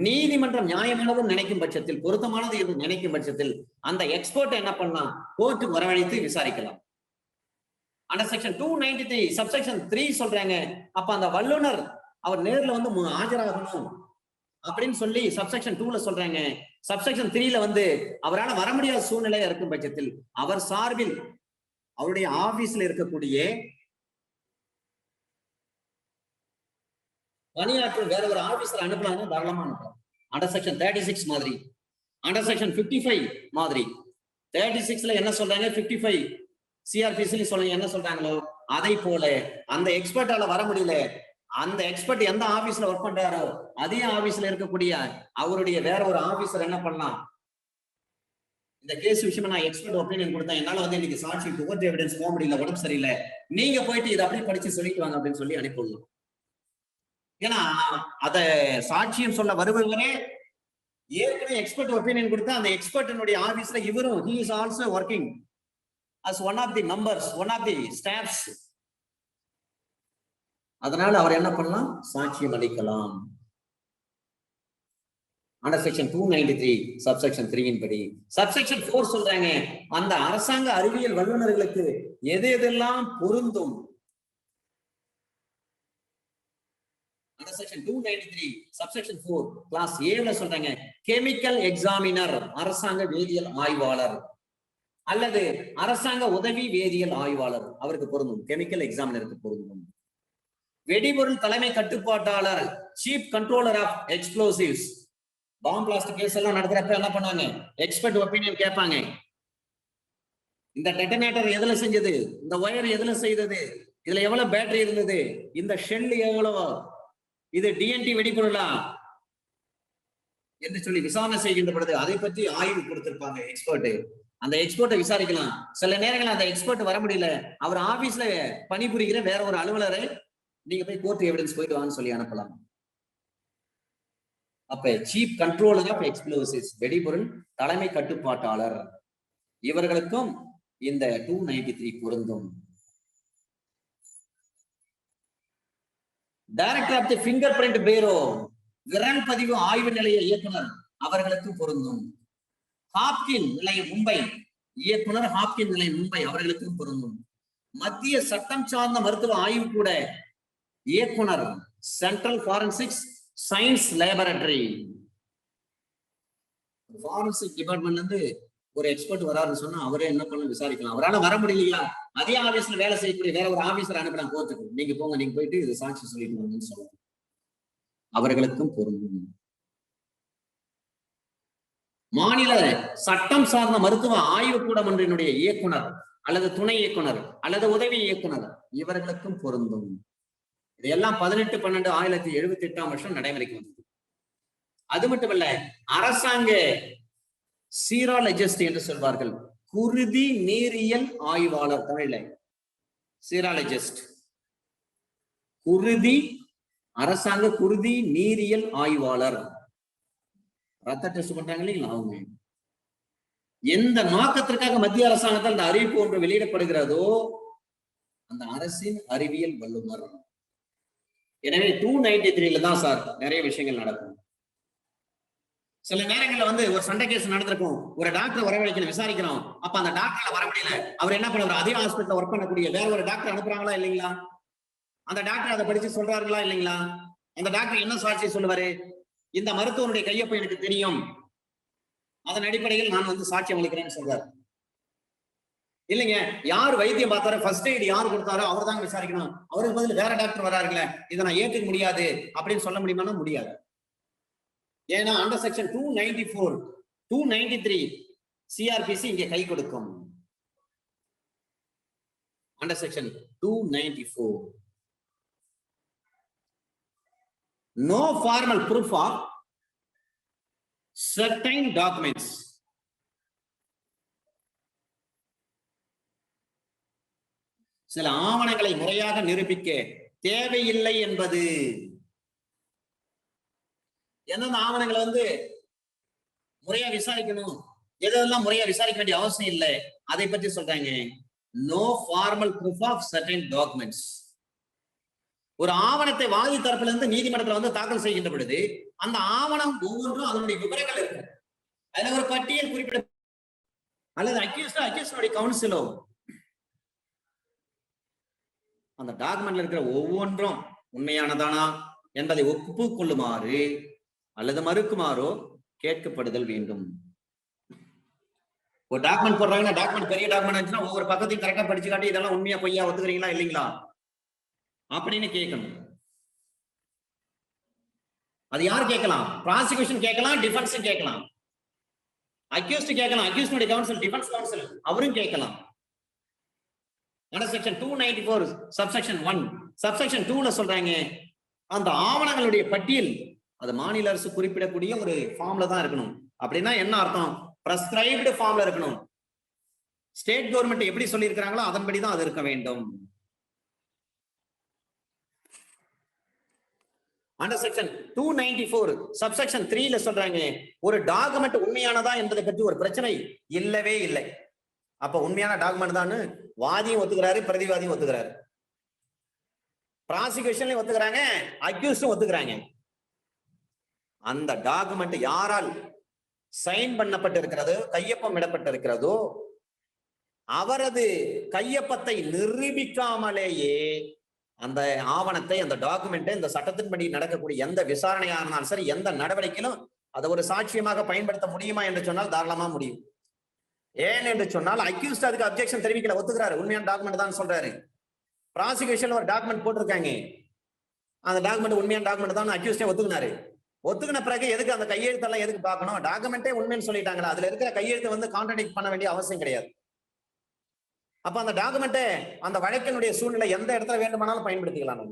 நீதிமன்றம் நியாயமானது நினைக்கும் பட்சத்தில், பொருத்தமானது என்று நினைக்கும் பட்சத்தில் அந்த எக்ஸ்பர்ட் என்ன பண்ணலாம்? கோர்ட்டுக்கு வரவழைத்து விசாரிக்கலாம். அண்டர் செக்ஷன் 293 சப்செக்ஷன் 3 சொல்றாங்க, அப்ப அந்த வல்லுநர் அவர் நேர்ல ஆஜராகணும் அப்படின்னு சொல்லி சப்செக்ஷன் 2ல சொல்றாங்க. சப்செக்ஷன் 3ல அவரால் வர முடியாத சூழ்நிலை இருக்கும் பட்சத்தில் அவர் சார்பில் அவருடைய ஆபீஸ்ல இருக்கக்கூடிய பணியாற்ற வேற ஒரு ஆபீசர் அனுப்பலாம்னா தாராளமா அனுப்பலாம். அண்டர் செக்ஷன் 36 மாதிரி, அண்டர் செக்ஷன் 55 மாதிரி. 36ல என்ன சொல்றாங்க, 55 சிஆர்பிசி சொல்லுங்க என்ன சொல்றாங்களோ அதை போல அந்த எக்ஸ்பர்ட்டால வர முடியல, அந்த எக்ஸ்பர்ட் எந்த ஆபீஸ்ல ஒர்க் பண்றாரோ அதே ஆபீஸ்ல இருக்கக்கூடிய அவருடைய வேற ஒரு ஆபீசர் என்ன பண்ணலாம், இந்த கேஸ் விஷயமா நான் எக்ஸ்பர்ட் ஒப்பீனியன் கொடுத்தேன், என்னால வந்து இன்னைக்கு சாட்சி கோர்ட் எவிடன்ஸ் போக முடியல, உடம்பு சரியில்லை, நீங்க போயிட்டு இதை அப்படியே படிச்சு சொல்லிட்டு வாங்க அப்படின்னு சொல்லி அனுப்பிடலாம். ஏன்னா அத சாட்சியம் சொல்ல வருபவரே ஏற்கனவே எக்ஸ்பர்ட் ஒப்பீனியன் கொடுத்தா அந்த எக்ஸ்பர்ட்டினுடைய ஆபீஸ்ல இவரும் he is also working as one of the members, one of the staffs. அதனால அவர் என்ன பண்ணலாம், சாட்சியம் அளிக்கலாம். அண்டர் செக்ஷன் 293 சப்செக்ஷன் 3 இன் படி. சப்செக்ஷன் 4 சொல்றாங்க, அந்த அரசாங்க அறிவியல் வல்லுநர்களுக்கு எது எதெல்லாம் பொருந்தும். அண்டர் செக்ஷன் 293 சப்செக்ஷன் 4 கிளாஸ் ஏல சொல்றாங்க, கெமிக்கல் எக்ஸாமினர் அரசாங்க வேதியியல் ஆய்வாளர் அல்லது அரசாங்க உதவி வேதியியல் ஆய்வாளர் அவருக்கு பொருந்தும், கெமிக்கல் எக்ஸாமினருக்கு பொருந்தும். வெடிபொருள் தலைமை கட்டுப்பாட்டாளர் chief controller of explosives, bomb blast case எல்லாம் நடக்கிறப்ப என்ன பண்ணாங்க, எக்ஸ்பர்ட் ஒப்பீனியன் கேட்பாங்க. இந்த டெட்டனேட்டர் எதுல செஞ்சது, இந்த ஒயர் எதுல செய்தது, இதுல எவ்வளவு பேட்டரி இருந்தது, இந்த ஷெல் எவ்வளவு, இது டிஎன்டி வெடிபொருளா என்று சொல்லி விசாரணை செய்கின்ற பொழுது அதை பற்றி ஆய்வு கொடுத்திருப்பாங்க எக்ஸ்பர்ட். அந்த எக்ஸ்பர்ட்டை விசாரிக்கலாம். சில நேரங்கள் அந்த எக்ஸ்பர்ட் வர முடியல, அவர் ஆபீஸ்ல பணிபுரிகிற வேற ஒரு அலுவலரை நீங்க போய் கோர்ட் எவிடன்ஸ் போயிட்டு வான்னு சொல்லி அனுப்பலாம். அப்ப சீஃப் கண்ட்ரோலர் ஆஃப் எக்ஸ்ப்ளோசிவ்ஸ் வெடிபொருள் தலைமை கட்டுப்பாட்டாளர் இவர்களுக்கும் இந்த 293 பொருந்தும். Director of the fingerprint bureau விரல் பதிவு ஆய்வு நிலைய இயக்குனர் அவர்களுக்கும் பொருந்தும். ஹாப்கின் நிலையம் மும்பை இயக்குனர், ஹாப்கின் நிலையம் மும்பை அவர்களுக்கும் பொருந்தும். மத்திய சட்டம் சார்ந்த மருத்துவ ஆய்வு கூட இயக்குனர் central forensics science laboratory, forensic டிபார்ட்மெண்ட்ல இருந்து ஒரு எக்ஸ்பர்ட் வராருன்னு சொன்னா அவரே என்ன பண்ண விசாரிக்கலாம். அவரால் வர முடியலையா, அதே ஆபீஸ்ல வேலை செய்யக்கூடிய வேற ஒரு ஆபீசர் அனுப்பலாம் கோர்ட்டுக்கு, நீங்க போங்க, நீங்க போயிட்டு இது சாட்சி சொல்லிட்டு வாங்கன்னு சொல்லலாம், அவர்களுக்கும் பொருந்தும். மாநில சட்டம் சார்ந்த மருத்துவ ஆய்வு கூடம் ஒன்றினுடைய இயக்குனர் அல்லது துணை இயக்குனர் அல்லது உதவி இயக்குனர் இவர்களுக்கும் பொருந்தும். இதெல்லாம் 18/12/1978 நடைமுறைக்கு வந்தது. அது மட்டுமல்ல, அரசாங்க சீராலஜிஸ்ட் என்று சொல்வார்கள், குருதி நீரியல் ஆய்வாளர், தமிழ்ல சீராலஜிஸ்ட், குருதி அரசாங்க குருதி நீரியல் ஆய்வாளர், ரத்த டெஸ்ட் பண்றாங்க இல்லைங்களா, அவங்க எந்த நோக்கத்திற்காக மத்திய அரசாங்கத்தால் அந்த அறிவிப்பு ஒன்று வெளியிடப்படுகிறதோ அந்த அரசின் அறிவியல் வல்லுநர். எனவே 293ல தான் சார் நிறைய விஷயங்கள் நடக்கும். சில நேரங்கள்ல வந்து ஒரு சண்டை கேஸ் நடந்திருக்கும், ஒரு டாக்டர் வரவழைக்கணும், விசாரிக்கிறோம், அப்ப அந்த டாக்டர்ல வர முடியல, அவர் என்ன பண்ணுவார், அதே ஹாஸ்பிட்டல் ஒர்க் பண்ணக்கூடிய வேற ஒரு டாக்டர் அனுப்புறாங்களா இல்லைங்களா, அந்த டாக்டர் அதை படிச்சு சொல்றாருங்களா இல்லைங்களா, அந்த டாக்டர் என்ன சாட்சி சொல்லுவாரு, இந்த மருத்துவனுடைய கையொப்பம் எனக்கு தெரியும், அதன் அடிப்படையில் நான் வந்து சாட்சியம் அளிக்கிறேன்னு சொல்றாரு. இல்லைங்க, யார் வைத்தியம் பார்த்தாரோ ஃபர்ஸ்ட் எய்ட் யார் கொடுத்தாரோ அவர் தான் விசாரிக்கணும், அவருக்கு பதில் வேற டாக்டர் வராருங்களே, இதை நான் ஏற்றுக்க முடியாது அப்படின்னு சொல்ல முடியுமானா முடியாது. ஏன்னா அண்டர் செக்ஷன் 294 293 சிஆர்பிசி இங்கே கை கொடுக்கும். Under section 294 no formal proof of certain documents. சில ஆவணங்களை முறையாக நிரூபிக்க தேவையில்லை என்பது. எந்தெந்த ஆவணங்களை வந்து முறையா விசாரிக்கணும், எதெல்லாம் முறையா விசாரிக்க வேண்டிய அவசியம் இல்லை, அதை பற்றி சொல்றாங்க. No formal proof of certain documents. ஒரு ஆவணத்தை வாதி தரப்புல இருந்து நீதிமன்றத்துல வந்து தாக்கல் செய்கின்ற பொழுது அந்த ஆவணம் ஒவ்வொன்றும் அதனுடைய விவரங்கள் இருக்கு, அதுல ஒரு பட்டியல் குறிப்பிட அல்லது அக்யூஸ்டோட கவுன்சிலோ அந்த டாக்குமெண்ட்ல இருக்கிற ஒவ்வொன்றும் உண்மையானதானா என்பதை ஒப்புக்கொள்ளுமாறு அல்லது மறுக்குமாறோ கேட்கப்படுதல் வேண்டும். ஒரு டாக்குமெண்ட் போடுறாங்கன்னா, டாக்குமெண்ட் பெரிய டாக்குமெண்ட் இருந்துச்சுன்னா ஒவ்வொரு பக்கத்தையும் கரெக்டா படிச்சு காட்டி இதெல்லாம் உண்மையா பொய்யா ஒத்துக்கிறீங்களா இல்லைங்களா அப்படின்னு கேட்கணும். அது யார் கேட்கலாம்? ப்ராசிக்யூஷன் கேட்கலாம், டிஃபென்ஸ் கேட்கலாம், அக்யூஸ்ட் கேட்கலாம், அக்யூஸ்டுடைய கவுன்சில், டிஃபென்ஸ் கவுன்சில் அவரும் கேட்கலாம். அண்டர் செக்ஷன் 294 சப்செக்ஷன் 1 சப்செக்ஷன் 2ல சொல்றாங்க, அந்த ஆவணங்களுடைய பட்டியல் அது மாநில அரசு குறிப்பிடக்கூடிய ஒரு ஃபார்ம்ல தான் இருக்கணும். அப்படின்னா என்ன அர்த்தம்? பிரஸ்கிரைப்டு ஃபார்ம்ல இருக்கணும். ஸ்டேட் கவர்மெண்ட் எப்படி சொல்லி இருக்கிறாங்களோ அதன்படிதான் அது இருக்க வேண்டும். அண்டர் செக்ஷன் 294 சப்செக்ஷன் 3ல சொல்றாங்க, ஒரு டாக்குமெண்ட் உண்மையானதா என்பதை பற்றி ஒரு பிரச்சனை இல்லவே இல்லை. அப்ப உண்மையான டாக்குமெண்ட் தான் வாதியும் ஒத்துக்கிறாரு, பிரதிவாதியும் ஒத்துக்கிறாரு, ப்ராசிக்யூஷன்லயும் ஒத்துக்கிறாங்க, அக்யூஸ்டும் ஒத்துக்கிறாங்க. அந்த டாக்குமெண்ட் யாரால் சைன் பண்ணப்பட்டிருக்கிறதோ, கையொப்பம் இடப்பட்டிருக்கிறதோ, அவரது கையொப்பத்தை நிரூபிக்காமலேயே அந்த ஆவணத்தை, அந்த டாக்குமெண்ட்டை இந்த சட்டத்தின்படி நடக்கக்கூடிய எந்த விசாரணையா இருந்தாலும் சரி, எந்த நடவடிக்கையிலும் அதை ஒரு சாட்சியமாக பயன்படுத்த முடியுமா என்று சொன்னால் தாராளமா முடியும். ஏன் என்று சொன்னால் அக்யூஸ்ட் அதுக்கு அப்ஜெக்ஷன் தெரிவிக்கல, ஒத்துக்கிறாரு, உண்மையான டாக்குமெண்ட் தான் சொல்றாரு. ப்ராசிக்யூஷன்ல ஒரு டாக்குமெண்ட் போட்டிருக்காங்க, அந்த டாக்குமெண்ட் உண்மையான டாக்குமெண்ட் தான் அக்யூஸ்டே ஒத்துக்கினாரு. ஒத்துக்கின பிறகு எதுக்கு அந்த கையெழுத்தெல்லாம் எதுக்கு பார்க்கணும்? டாக்குமெண்டே உண்மைன்னு சொல்லிட்டாங்களா, அதுல இருக்கிற கையெழுத்து வந்து கான்ட்ராடிக்ட் பண்ண வேண்டிய அவசியம் கிடையாது. அப்ப அந்த டாக்குமெண்ட்டை அந்த வழக்கினுடைய சூழ்நிலை எந்த இடத்துல வேண்டுமானாலும் பயன்படுத்திக்கலாம்.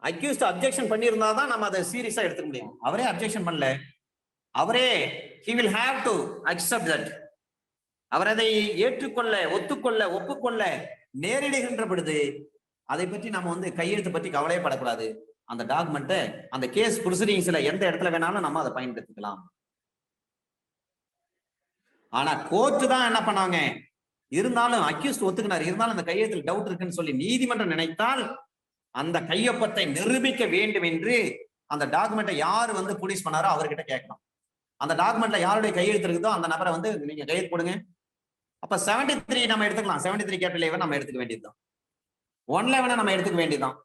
அக்யூஸ்ட் அப்ஜெக்ஷன் பண்ணியிருந்தாதான் நம்ம அதை சீரியஸா எடுத்துக்க முடியும். அவரே அப்ஜெக்ஷன் பண்ணல, அவரே he will have to accept that, அவர் அதை ஏற்றுக்கொள்ள, ஒத்துக்கொள்ள, ஒப்புக்கொள்ள நேரிடுகின்ற பொழுது அதை பற்றி நம்ம வந்து கையெழுத்து பற்றி கவலைப்படக்கூடாது. அந்த டாக்குமெண்ட்டை அந்த கேஸ் ப்ரொசீடிங்ஸ்ல எந்த இடத்துல வேணாலும் நம்ம அதை பயன்படுத்திக்கலாம். ஆனா கோர்ட்டு தான் என்ன பண்ணாங்க, இருந்தாலும் அக்யூஸ்ட் ஒத்துக்கினார், இருந்தாலும் அந்த கையெழுத்தில் டவுட் இருக்குன்னு சொல்லி நீதிமன்றம் நினைத்தால் அந்த கையொப்பத்தை நிரூபிக்க வேண்டும் என்று அந்த டாக்குமெண்ட்டை யாரு வந்து ப்ரொடியூஸ் பண்ணாரோ அவர்கிட்ட கேட்கணும். அந்த டாக்குமெண்ட்ல யாருடைய கையெழுத்து இருக்குதோ அந்த நபரை வந்து நீங்க கையெழுத்து போடுங்க. அப்ப 73 நம்ம எடுத்துக்கலாம், 73 கேபிட்டல் ஏவை நம்ம எடுத்துக்க வேண்டியதுதான், 111 நம்ம எடுத்துக்க வேண்டியதுதான்.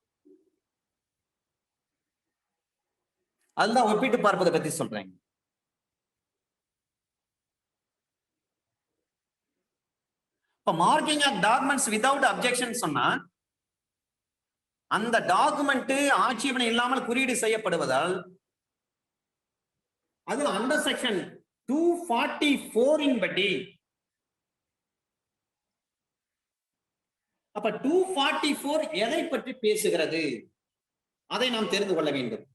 அதுதான் ஒப்பிட்டு பார்ப்பதை பத்தி சொல்றேன். இப்ப marking of documents without objection சொன்னா அந்த டாக்குமெண்ட் ஆட்சேபனை இல்லாமல் குறியீடு செய்யப்படுவதால் அது அண்டர் செக்ஷன் 244 படி. அப்ப 244 எதை பற்றி பேசுகிறது அதை நாம் தெரிந்து கொள்ள வேண்டும்.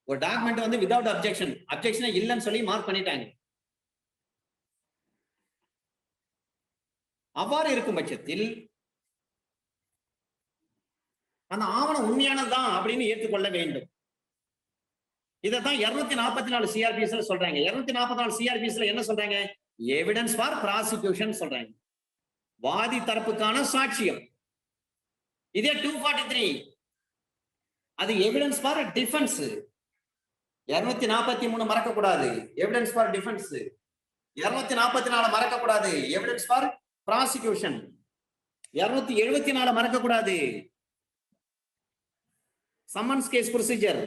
ஒரு டாக்குமெண்ட் வந்து வித்வுட் அப்ஜெக்ஷன், அப்ஜெக்ஷனே இல்லைன்னு சொல்லி மார்க் பண்ணிட்டாங்க. அவ்வாறு இருக்கும் பட்சத்தில் அந்த ஆவணம் உண்மையானதுதான் அப்படின்னு ஏற்றுக்கொள்ள வேண்டும். இதைத்தான் 244 சிஆர்பிஎஸ்ல சொல்றாங்க. 244 சிஆர்பிஎஸ்ல என்ன சொல்றாங்க? எவிடன்ஸ் ஃபார் ப்ராசிக்யூஷன் சொல்றாங்க, வாதி தரப்புக்கான சாட்சியம். இதே 243 அது எவிடன்ஸ் ஃபார் டிஃபென்ஸ். 243 மறக்க கூடாது, எவிடன்ஸ் ஃபார் டிஃபென்ஸ். 244 மறக்க கூடாது, எவிடன்ஸ் ஃபார் ப்ராசிக்யூஷன். 274 மறக்க கூடாது, சம்மன்ஸ் கேஸ் ப்ரொசீஜர்.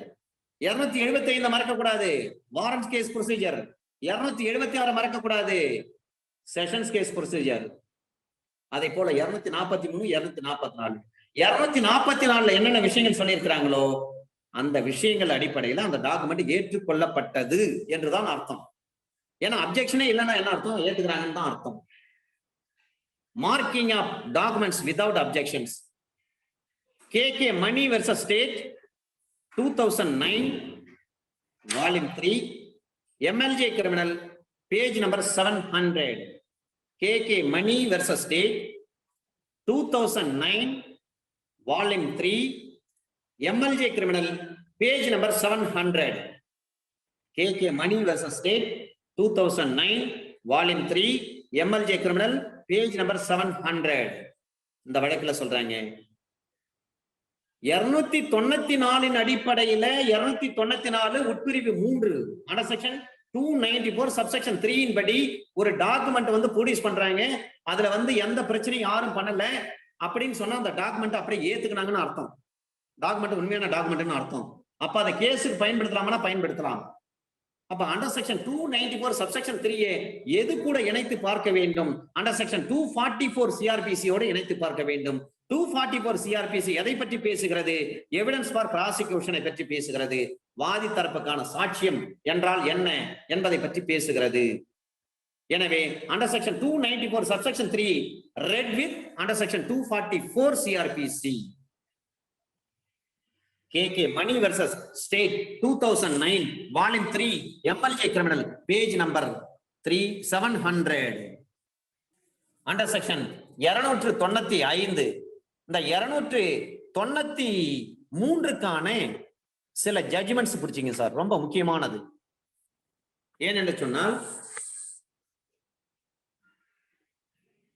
275 மறக்க கூடாது, வாரண்ட் கேஸ் ப்ரொசீஜர். 276 மறக்க கூடாது, செஷன்ஸ் கேஸ் ப்ரொசீஜர். அதே போல 243, 244. 244 என்னென்ன விஷயங்கள் சொல்லியிருக்கிறாங்களோ அந்த விஷயங்கள் அடிப்படையில் அந்த டாக்குமெண்ட் ஏற்றுக்கொள்ளப்பட்டது என்றுதான் அர்த்தம். ஏன்னா அப்ஜெக்ஷனே இல்லைன்னா என்ன அர்த்தம்? ஏற்றுக்கிறாங்கன்னு தான் அர்த்தம். Marking of documents without objections. KK Money versus State 2009 Volume 3 MLJ Criminal page number 700. KK Money versus State 2009 Volume 3 MLJ Criminal page number 700. KK Money versus State 2009 Volume 3 MLJ Criminal page number 700. இந்த வழக்குல சொல்றாங்க 294 அடிப்படையில 294 உட்பிரிவு 3 under section 294 subsection 3 படி ஒரு document வந்து produce பண்றாங்க. அதுல வந்து எந்த பிரச்சனையும் யாரும் பண்ணல அப்படின்னு சொன்னா அந்த டாக்குமெண்ட் அப்படியே ஏத்துக்கினாங்கன்னு அர்த்தம். டாக்குமெண்ட் உண்மையான டாக்குமெண்ட்னு அர்த்தம். அப்ப அதை கேஸுக்கு பயன்படுத்தலாமா? பயன்படுத்தலாம். அப்ப அண்டர் செக்ஷன் 294 சப்செக்ஷன் 3 எது கூட இணைத்து பார்க்க வேண்டும்? அண்டர் செக்ஷன் 244 சிஆர்பிசியோடு இணைத்து பார்க்க வேண்டும். 244 CRPC எதை பற்றி பேசுகிறது? எவிடன்ஸ் ஃபார் ப்ராசிக்யூஷனை பற்றி பேசுகிறது. வாதி தரப்புக்கான சாட்சியம் என்றால் என்ன என்பதை பற்றி பேசுகிறது. எனவே under section 294 subsection 3 read with under section 244 CRPC. KK Money versus State 2009 volume 3 MLJ criminal page number 3700. under section 295 இந்த 293க்கான சில ஜட்ஜ்மெண்ட்ஸ் பிடிச்சிங்க சார். ரொம்ப முக்கியமானது. ஏனென்று சொன்னால்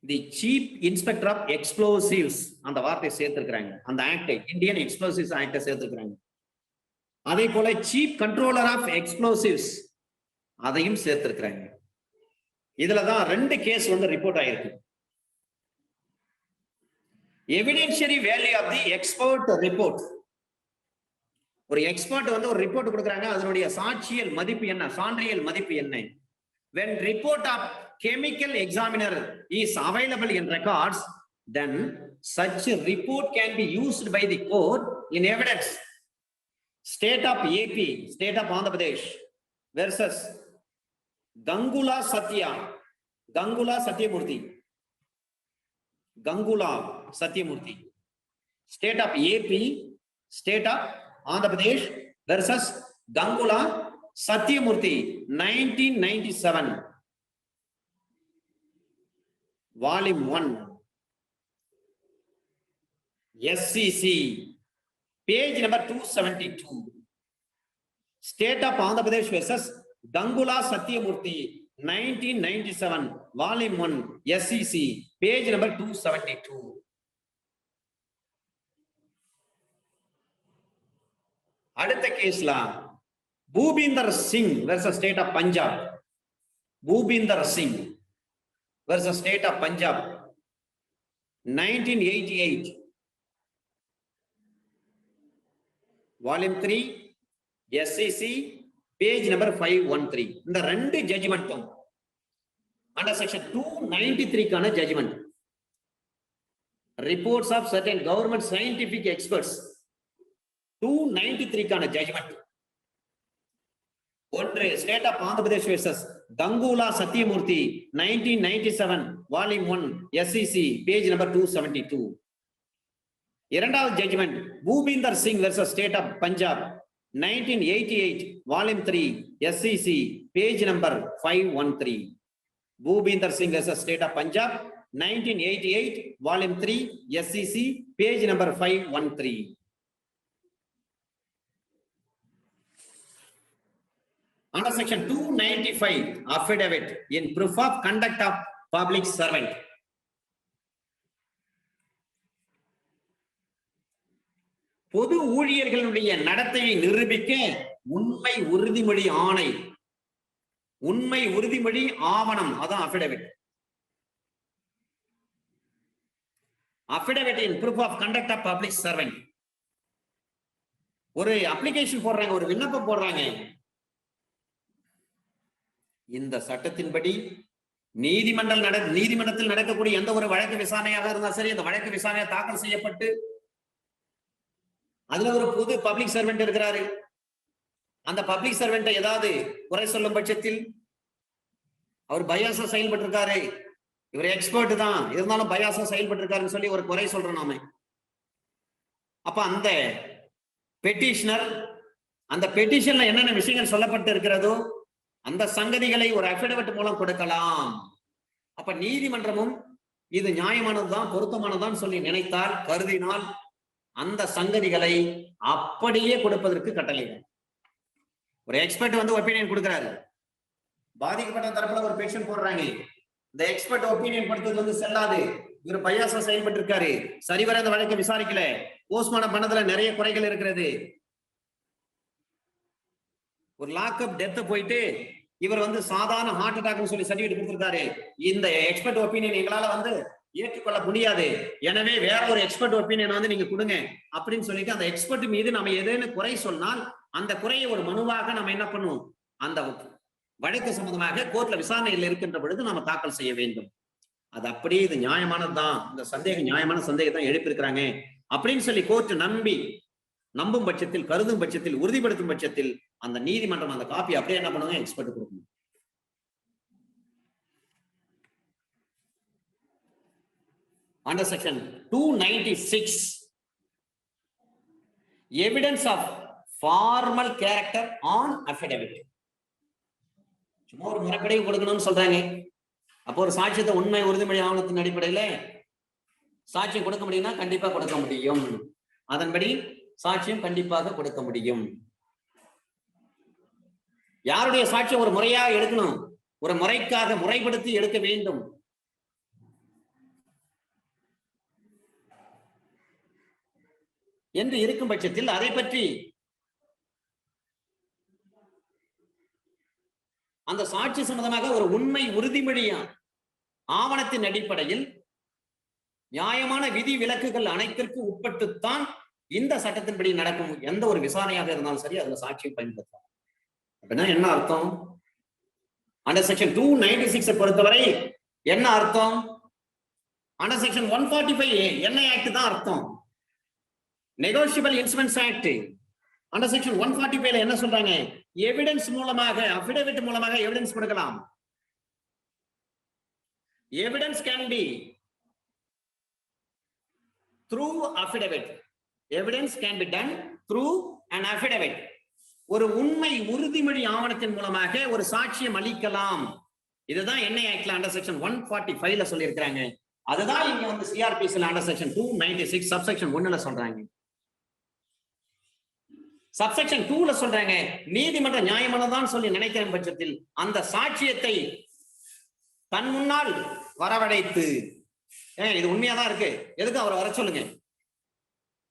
the chief inspector of explosives அந்த வார்த்தை சேர்த்திருக்கிறாங்க. அந்த ஆக்ட் இந்தியன் எக்ஸ்ப்ளோசிவ்ஸ் ஆக்டை சேர்த்திருக்கிறாங்க. அதே போல சீஃப் கண்ட்ரோலர் ஆஃப் எக்ஸ்ப்ளோசிவ்ஸ் அதையும் சேர்த்திருக்கிறாங்க. இதுலதான் 2 கேஸ் வந்து ரிப்போர்ட் ஆயிருக்கு. Evidentiary value of the expert report. ஒரு எக்ஸ்பர்ட் வந்து ஒரு ரிப்போர்ட் கொடுக்குறாங்க, அதனுடைய சாட்சியல் மதிப்பு என்ன, சான்றியல் மதிப்பு என்ன? when report of chemical examiner is available in records, then such report can be used by the court in evidence. State of AP, state of Andhra Pradesh versus Gangula Satyamurthy, state of AP, state of Andhra Pradesh versus Gangula Satyamurthy 1997 volume 1 SCC page number 272. State of Andhra Pradesh versus Gangula Satyamurthy 1997 volume 1 SCC page number 272. அடுத்த கேஸ்ல Bhupinder Singh versus state of Punjab. Bhupinder Singh versus state of Punjab 1988 volume 3 SCC page number 513. இந்த 2 ஜட்ஜ்மெண்ட்டும் under section 293 கான judgment. Reports of certain government scientific experts 293 கான judgment. ஒன்று state of Andhra Pradesh versus Gangula Satyamurthy 1997 volume 1 SCC page number 272. இரண்டாவது judgment Bhupinder Singh versus state of Punjab 1988 volume 3 SCC page number 513. Bhupinder Singh versus state of Punjab 1988 volume 3 SCC page number 513. Under section 295 affidavit in proof of conduct of public servant. பொது ஊழியர்களுடைய நடத்தையை நிரூபிக்க உண்மை உறுதிமொழி ஆணை, உண்மை உறுதிமொழி ஆவணம், அதான் affidavit. Affidavit in proof of conduct of public servant. ஒரு அப்ளிகேஷன் போடுறாங்க, ஒரு விண்ணப்பம் போடுறாங்க. இந்த சட்டத்தின்படி நீதிமன்றத்தில் நடக்கக்கூடிய எந்த ஒரு வழக்கு விசாரணையாக இருந்தால் சரி, அந்த வழக்கு விசாரணை தாக்கல் செய்யப்பட்டு அதுல ஒரு புது பப்ளிக் சர்வெண்ட் இருக்கிறாரு. அந்த பப்ளிக் சர்வெண்ட்டை ஏதாவது குறை சொல்லும் பட்சத்தில் அவர் பயாசா செயல்பட்டு இருக்காரு, இவர் எக்ஸ்பர்ட் தான் இருந்தாலும் பயாசா செயல்பட்டு இருக்காருன்னு சொல்லி ஒரு குறை சொல்றோம் நாம. அப்ப அந்த பெட்டிஷனர் அந்த பெட்டிஷன்ல என்னென்ன விஷயங்கள் சொல்லப்பட்டு இருக்கிறதோ அந்த சங்கதிகளை ஒரு அஃபிடவிட் மூலம் கொடுக்கலாம். அப்ப நீதிமன்றமும் இது நியாயமானதுதான் பொருத்தமானதான் சொல்லி நினைத்தால், கருதினால் அந்த சங்கதிகளை அப்படியே கொடுப்பதற்கு கட்டளையிடும். ஒரு எக்ஸ்பர்ட் வந்து ஒப்பீனியன் கொடுக்கிறாரு, பாதிக்கப்பட்ட தரப்புல ஒரு பெட்டிஷன் போடுறாங்க, இந்த எக்ஸ்பர்ட் ஒப்பீனியன் கொடுத்தது வந்து செல்லாது, இவர் பயாசா செயல்பட்டு இருக்காரு, சரிவர அந்த வழக்கை விசாரிக்கல, போஸ்ட்மார்ட்டம் பண்ணதுல நிறைய குறைகள் இருக்கிறது, ஒரு லாக்அப் டெத் போயிட்டு இவர் வந்து சாதாரண ஹார்ட் அட்டாக்னு சொல்லி சர்டிபிகேட் கொடுத்திருக்காரு, இந்த எக்ஸ்பர்ட் ஒப்பீனியன் எங்களால வந்து ஏற்றுக்கொள்ள முடியாது, எனவே வேற ஒரு எக்ஸ்பர்ட் ஒப்பீனியன் வந்து நீங்க கொடுங்க அப்படின்னு சொல்லிட்டு அந்த எக்ஸ்பர்ட் மீது நம்ம ஏதேனும் குறை சொன்னால் அந்த குறையை ஒரு மனுவாக நம்ம என்ன பண்ணுவோம், அந்த வழக்கு சம்பந்தமாக கோர்ட்ல விசாரணையில் இருக்கின்ற பொழுது நம்ம தாக்கல் செய்ய வேண்டும். அது அப்படியே இது நியாயமானதுதான், இந்த சந்தேகம் நியாயமான சந்தேகத்தை தான் எழுப்பியிருக்கிறாங்க அப்படின்னு சொல்லி கோர்ட் நம்பும் பட்சத்தில், கருதும் பட்சத்தில், உறுதிப்படுத்தும் பட்சத்தில் அந்த நீதிமன்றம் அந்த காப்பி அப்படியே என்ன பண்ணுவாங்க, எக்ஸ்பர்ட் கொடுக்கணும். Under section 296, evidence of formal character on affidavit. சும்மா ஒரு முறைப்படி கொடுக்கணும்னு சொல்றாங்க. அப்போ ஒரு சாட்சியத்தை உண்மை உறுதிமொழி ஆவணத்தின் அடிப்படையில சாட்சியம் கொடுக்க முடியும்னா கண்டிப்பா கொடுக்க முடியும். அதன்படி சாட்சியம் கண்டிப்பாக கொடுக்க முடியும். யாருடைய சாட்சியம் ஒரு முறையா எடுக்கணும், ஒரு முறைக்காக முறைப்படுத்தி எடுக்க வேண்டும். என்று இருக்கும் பட்சத்தில் அதை பற்றி அந்த சாட்சி சம்பந்தமாக ஒரு உண்மை உறுதிமொழியா ஆவணத்தின் அடிப்படையில் நியாயமான விதி விலக்குகள் அனைத்திற்கும் உட்பட்டுத்தான் இந்த சட்டத்தின்படி நடக்கும் எந்த ஒரு விசாரணையாக இருந்தாலும் சரி அதுல சாட்சியம் பயன்படுத்தலாம். அப்படின்னா என்ன அர்த்தம்? அண்டர் செக்ஷன் 296 பொறுத்தவரை என்ன அர்த்தம்? அண்டர் செக்ஷன் 145 என்ன ஆக்ட் தான் அர்த்தம். Negotiable instruments act under section 145 என்ன சொல்றாங்க? எவிடன்ஸ் மூலமாக, அஃபிடவிட் மூலமாக எவிடன்ஸ் கொடுக்கலாம். Evidence can be through affidavit. Evidence can be done through an affidavit. ஒரு உண்மை உறுதிமொழி ஆவணத்தின் மூலமாக ஒரு சாட்சியம் அளிக்கலாம். இதுதான் என்ன ஆக்ட்ல அண்டர் செக்ஷன் 145ல சொல்லி இருக்காங்க. அதுதான் இங்க வந்து சிஆர்பிசில அண்டர் செக்ஷன் 296 சப்செக்ஷன் 1ல சொல்றாங்க. சப்செக்ஷன் 2ல சொல்றாங்க நீதிமன்ற நியாயமானதான் சொல்லி நினைக்கிற பட்சத்தில் அந்த சாட்சியத்தை தன் முன்னால் வரவழைத்து, இது உண்மையாதான் இருக்கு, எதுக்கு அவரை வர சொல்லுங்க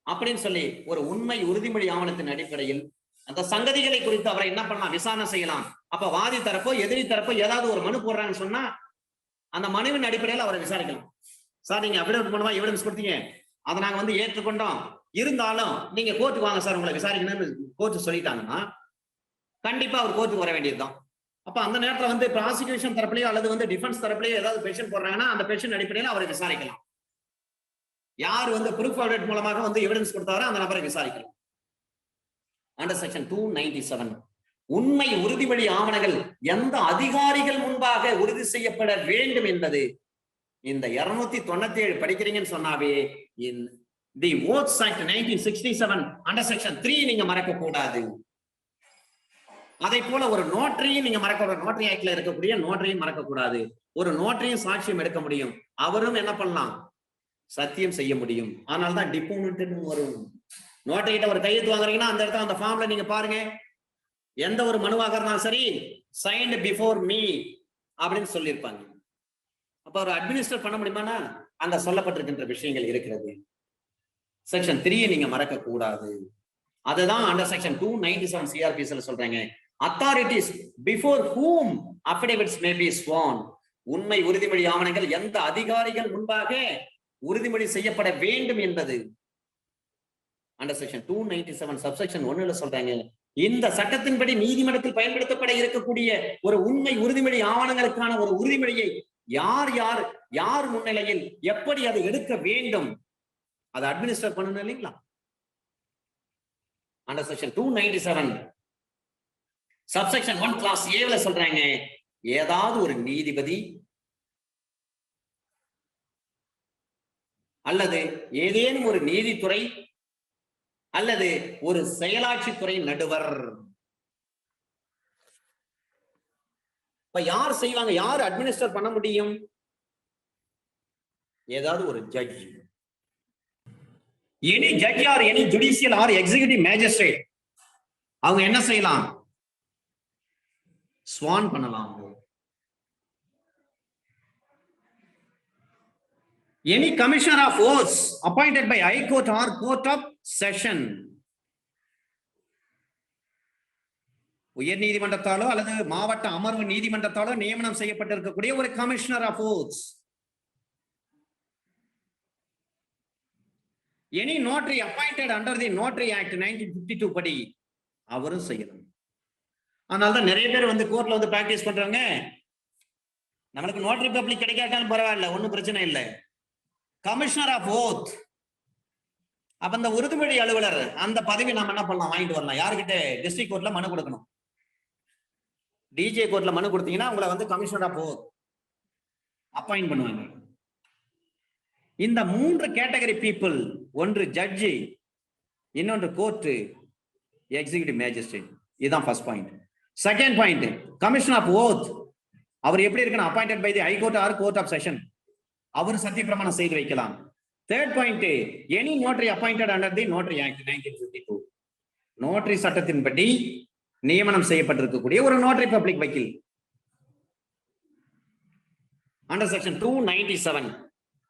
அப்படின்னு சொல்லி ஒரு உண்மை உறுதிமொழி ஆவணத்தின் அடிப்படையில் அந்த சங்கதிகளை குறித்து அவரை என்ன பண்ணலாம், விசாரணை செய்யலாம். அப்ப வாதி தரப்போ எதிரி தரப்போ ஏதாவது ஒரு மனு போடுறாங்கன்னு சொன்னா அந்த மனுவின் அடிப்படையில் அவரை விசாரிக்கலாம். சார் நீங்க அபிடவிட் மூலமா எவிடன்ஸ் கொடுத்தீங்க, அதை நாங்க வந்து ஏற்றுக்கொண்டோம், இருந்தாலும் நீங்க கோர்ட்டுக்கு வாங்க சார் உங்களை விசாரிக்கணும்னு கோர்ட்டு சொல்லிட்டாங்கன்னா கண்டிப்பா அவர் கோர்ட்டுக்கு வர வேண்டியதுதான். அப்ப அந்த நேரத்துல வந்து ப்ராசிக்யூஷன் தரப்புலையோ அல்லது வந்து டிஃபென்ஸ் தரப்புலையோ ஏதாவது பெஷன் போடுறாங்கன்னா அந்த பெஷன் அடிப்படையில் அவரை விசாரிக்கலாம். யார் வந்து ப்ரூஃப் அஃபிடவிட் மூலமாக வந்து எவிடன்ஸ் கொடுத்தாரோ அந்த நபரை விசாரிக்கலாம். அண்டர் செக்ஷன் 297 உண்மை உறுதிமொழி ஆவணங்கள் எந்த அதிகாரிகள் முன்பாக உறுதி செய்யப்பட வேண்டும் என்பது இந்த 297 படிக்கிறீங்கன்னு சொன்னாவே தி ஓத்ஸ் ஆக்ட் 1967 அண்டர் செக்ஷன் 3 நீங்க மறக்க கூடாது. அதை போல ஒரு நோட்டரியும் நீங்க மறக்க, நோட்டரி ஆக்ட்ல இருக்கக்கூடிய நோட்டரியும் மறக்க கூடாது. ஒரு நோட்டரியும் சாட்சியம் எடுக்க முடியும், அவரும் என்ன பண்ணலாம், சத்தியம் செய்ய முடியும். அதனாலதான் டிபோனன்ட் வரும். நோட்டரிட்ட ஒரு கையெழுத்து வாங்குறீங்கன்னா அந்த இடத்துல அந்த ஃபார்ம்ல நீங்க பாருங்க, எந்த ஒரு மனுவாக இருந்தாலும் சரி சைன்ட் பிஃபோர் மீ அப்படின்னு சொல்லியிருப்பாங்க. அப்ப ஒரு அட்மினிஸ்டர் பண்ண முடியுமானா அங்க சொல்லப்பட்டிருக்கின்ற விஷயங்கள் இருக்கிறது. செக்ஷன் 3 நீங்க மறக்க கூடாது. அதுதான் அண்டர் செக்ஷன் 297 சிஆர்பிசில சொல்றாங்க. Authorities before whom affidavits may be sworn. உண்மை உறுதிமொழி ஆவணங்கள் எந்த அதிகாரிகள் முன்பாக உறுதிமொழி செய்யப்பட வேண்டும் என்பது அண்டர் செக்ஷன் 297 சப்செக்ஷன் 1ல சொல்றாங்க. இந்த சட்டத்தின்படி நீதிமன்றத்தில் பயன்படுத்தப்பட இருக்கக்கூடிய ஒரு உண்மை உறுதிமொழி ஆவணங்களுக்கான ஒரு உறுதிமொழியை யார் முன்னிலையில் எப்படி அதை எடுக்க வேண்டும் அதை அட்மினிஸ்டர் பண்ணணும் இல்லைங்களா? அண்டர் செக்ஷன் 297 சப்செக்ஷன் 1 கிளாஸ் ஏல சொல்றாங்க, ஏதாவது ஒரு நீதிபதி அல்லது ஏதேனும் ஒரு நீதித்துறை அல்லது ஒரு செயலாட்சித்துறை நடுவர், இப்ப யார் செய்வாங்க, யார் அட்மினிஸ்டர் பண்ண முடியும்? ஏதாவது ஒரு judge, any judge or any judicial or executive magistrate அவங்க என்ன செய்யலாம், ஸ்வான் பண்ணலாம். Any commissioner of oaths appointed by High Court or Court of Session, உயர் நீதிமன்றத்தாலோ அல்லது மாவட்ட அமர்வு நீதிமன்றத்தாலோ நியமனம் செய்யப்பட்டிருக்கக்கூடிய ஒரு commissioner of oaths, any notary appointed under the notary act 1952 படி அவரும் செய்யணும். அதனால்தான் நிறைய பேர் வந்து கோர்ட்ல வந்து பிராக்டிஸ் பண்றாங்க, நம்மளுக்கு நோட்டரி பப்ளிக் கிடைக்காட்டாலும் பரவாயில்ல, ஒன்றும் பிரச்சனை இல்லை. கமிஷனர் ஆஃப் ஓத், அப்ப இந்த உறுதிமொழி அலுவலர் அந்த பதவி நாம என்ன பண்ணலாம், வாங்கிட்டு வரலாம். யாருக்கிட்ட? டிஸ்ட்ரிக்ட் கோர்ட்ல மனு கொடுக்கணும். டிஜே கோர்ட்ல மனு கொடுத்தீங்கன்னா உங்களை வந்து கமிஷனர் ஆஃப் ஓத் அப்பாயிண்ட் பண்ணுவாங்க. இந்த 3 கேட்டகரி பீப்புள், ஒன்று ஜட்ஜி, இன்னொன்று கோர்ட், எக்ஸிகியூட்டிவ் மேஜிஸ்ட்ரேட். இதுதான் first point. Second point, commission of oath. அவர் எப்படி இருக்கணும்? Appointed by the high court or court of session. அவர் சத்தியப்பிரமாணம் செய்து வைக்கலாம். Third point, any notary appointed under the notary act 1952. Notary சட்டத்தின்படி நியமனம் செய்யப்பட்டிருக்கக்கூடிய ஒரு நோட்டரி பப்ளிக் வக்கீல். Under section 297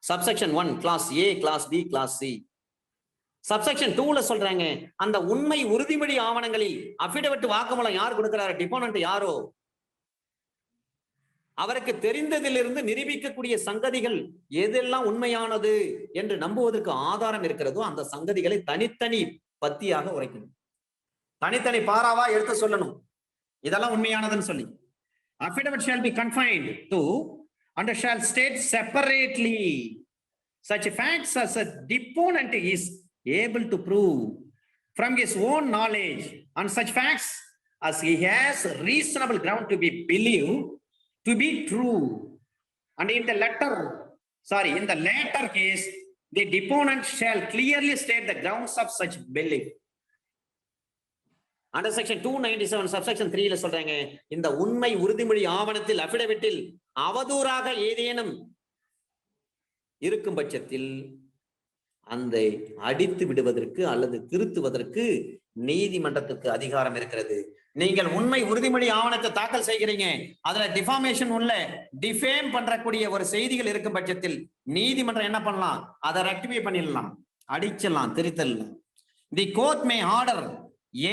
subsection 1 clause A, clause B, clause C. Subsection 2ல சொல்றாங்க, அந்த உண்மை உறுதிமொழி ஆவணங்களில் அபிடவிட் வாக்குமூலம் யார் கொடுக்கிறாரு? டிபோனன்ட் யாரோ அவருக்கு தெரிந்ததிலிருந்து நிரூபிக்கக்கூடிய சங்கதிகள் எதெல்லாம் உண்மையானது என்று நம்புவதற்கு ஆதாரம் இருக்கிறதோ அந்த சங்கதிகளை தனித்தனி பத்தியாக உரைக்கணும். தனித்தனி பாராவா எடுத்து சொல்லணும், இதெல்லாம் உண்மையானதுன்னு சொல்லி. affidavit shall be confined to and shall state separately such facts as a deponent is able to prove from his own knowledge and such facts as he has reasonable ground to be believed to be true. And in the latter case, the deponent shall clearly state the grounds of such belief. Under section 297 subsection 3ல சொல்றாங்க, இந்த உண்மை உறுதிமொழி ஆவணத்தில் அபிடவிட்டில் அவதூறாக ஏதேனும் இருக்கும் பட்சத்தில் அந்த அடித்து விடுவதற்கு அல்லது திருத்துவதற்கு நீதிமன்றத்துக்கு அதிகாரம் இருக்கிறது. நீங்கள் உண்மை உறுதிமொழி ஆவணத்தை தாக்கல் செய்கிறீங்க, அதுல டிஃபார்மேஷன் உள்ள டிஃபேம் பண்றக்கூடிய ஒரு செய்திகள் இருக்கும் பட்சத்தில் நீதிமன்றம் என்ன பண்ணலாம்? அதை ரெக்டிஃபை பண்ணிடலாம், அடிச்சிடலாம், திருத்தலாம். The court may order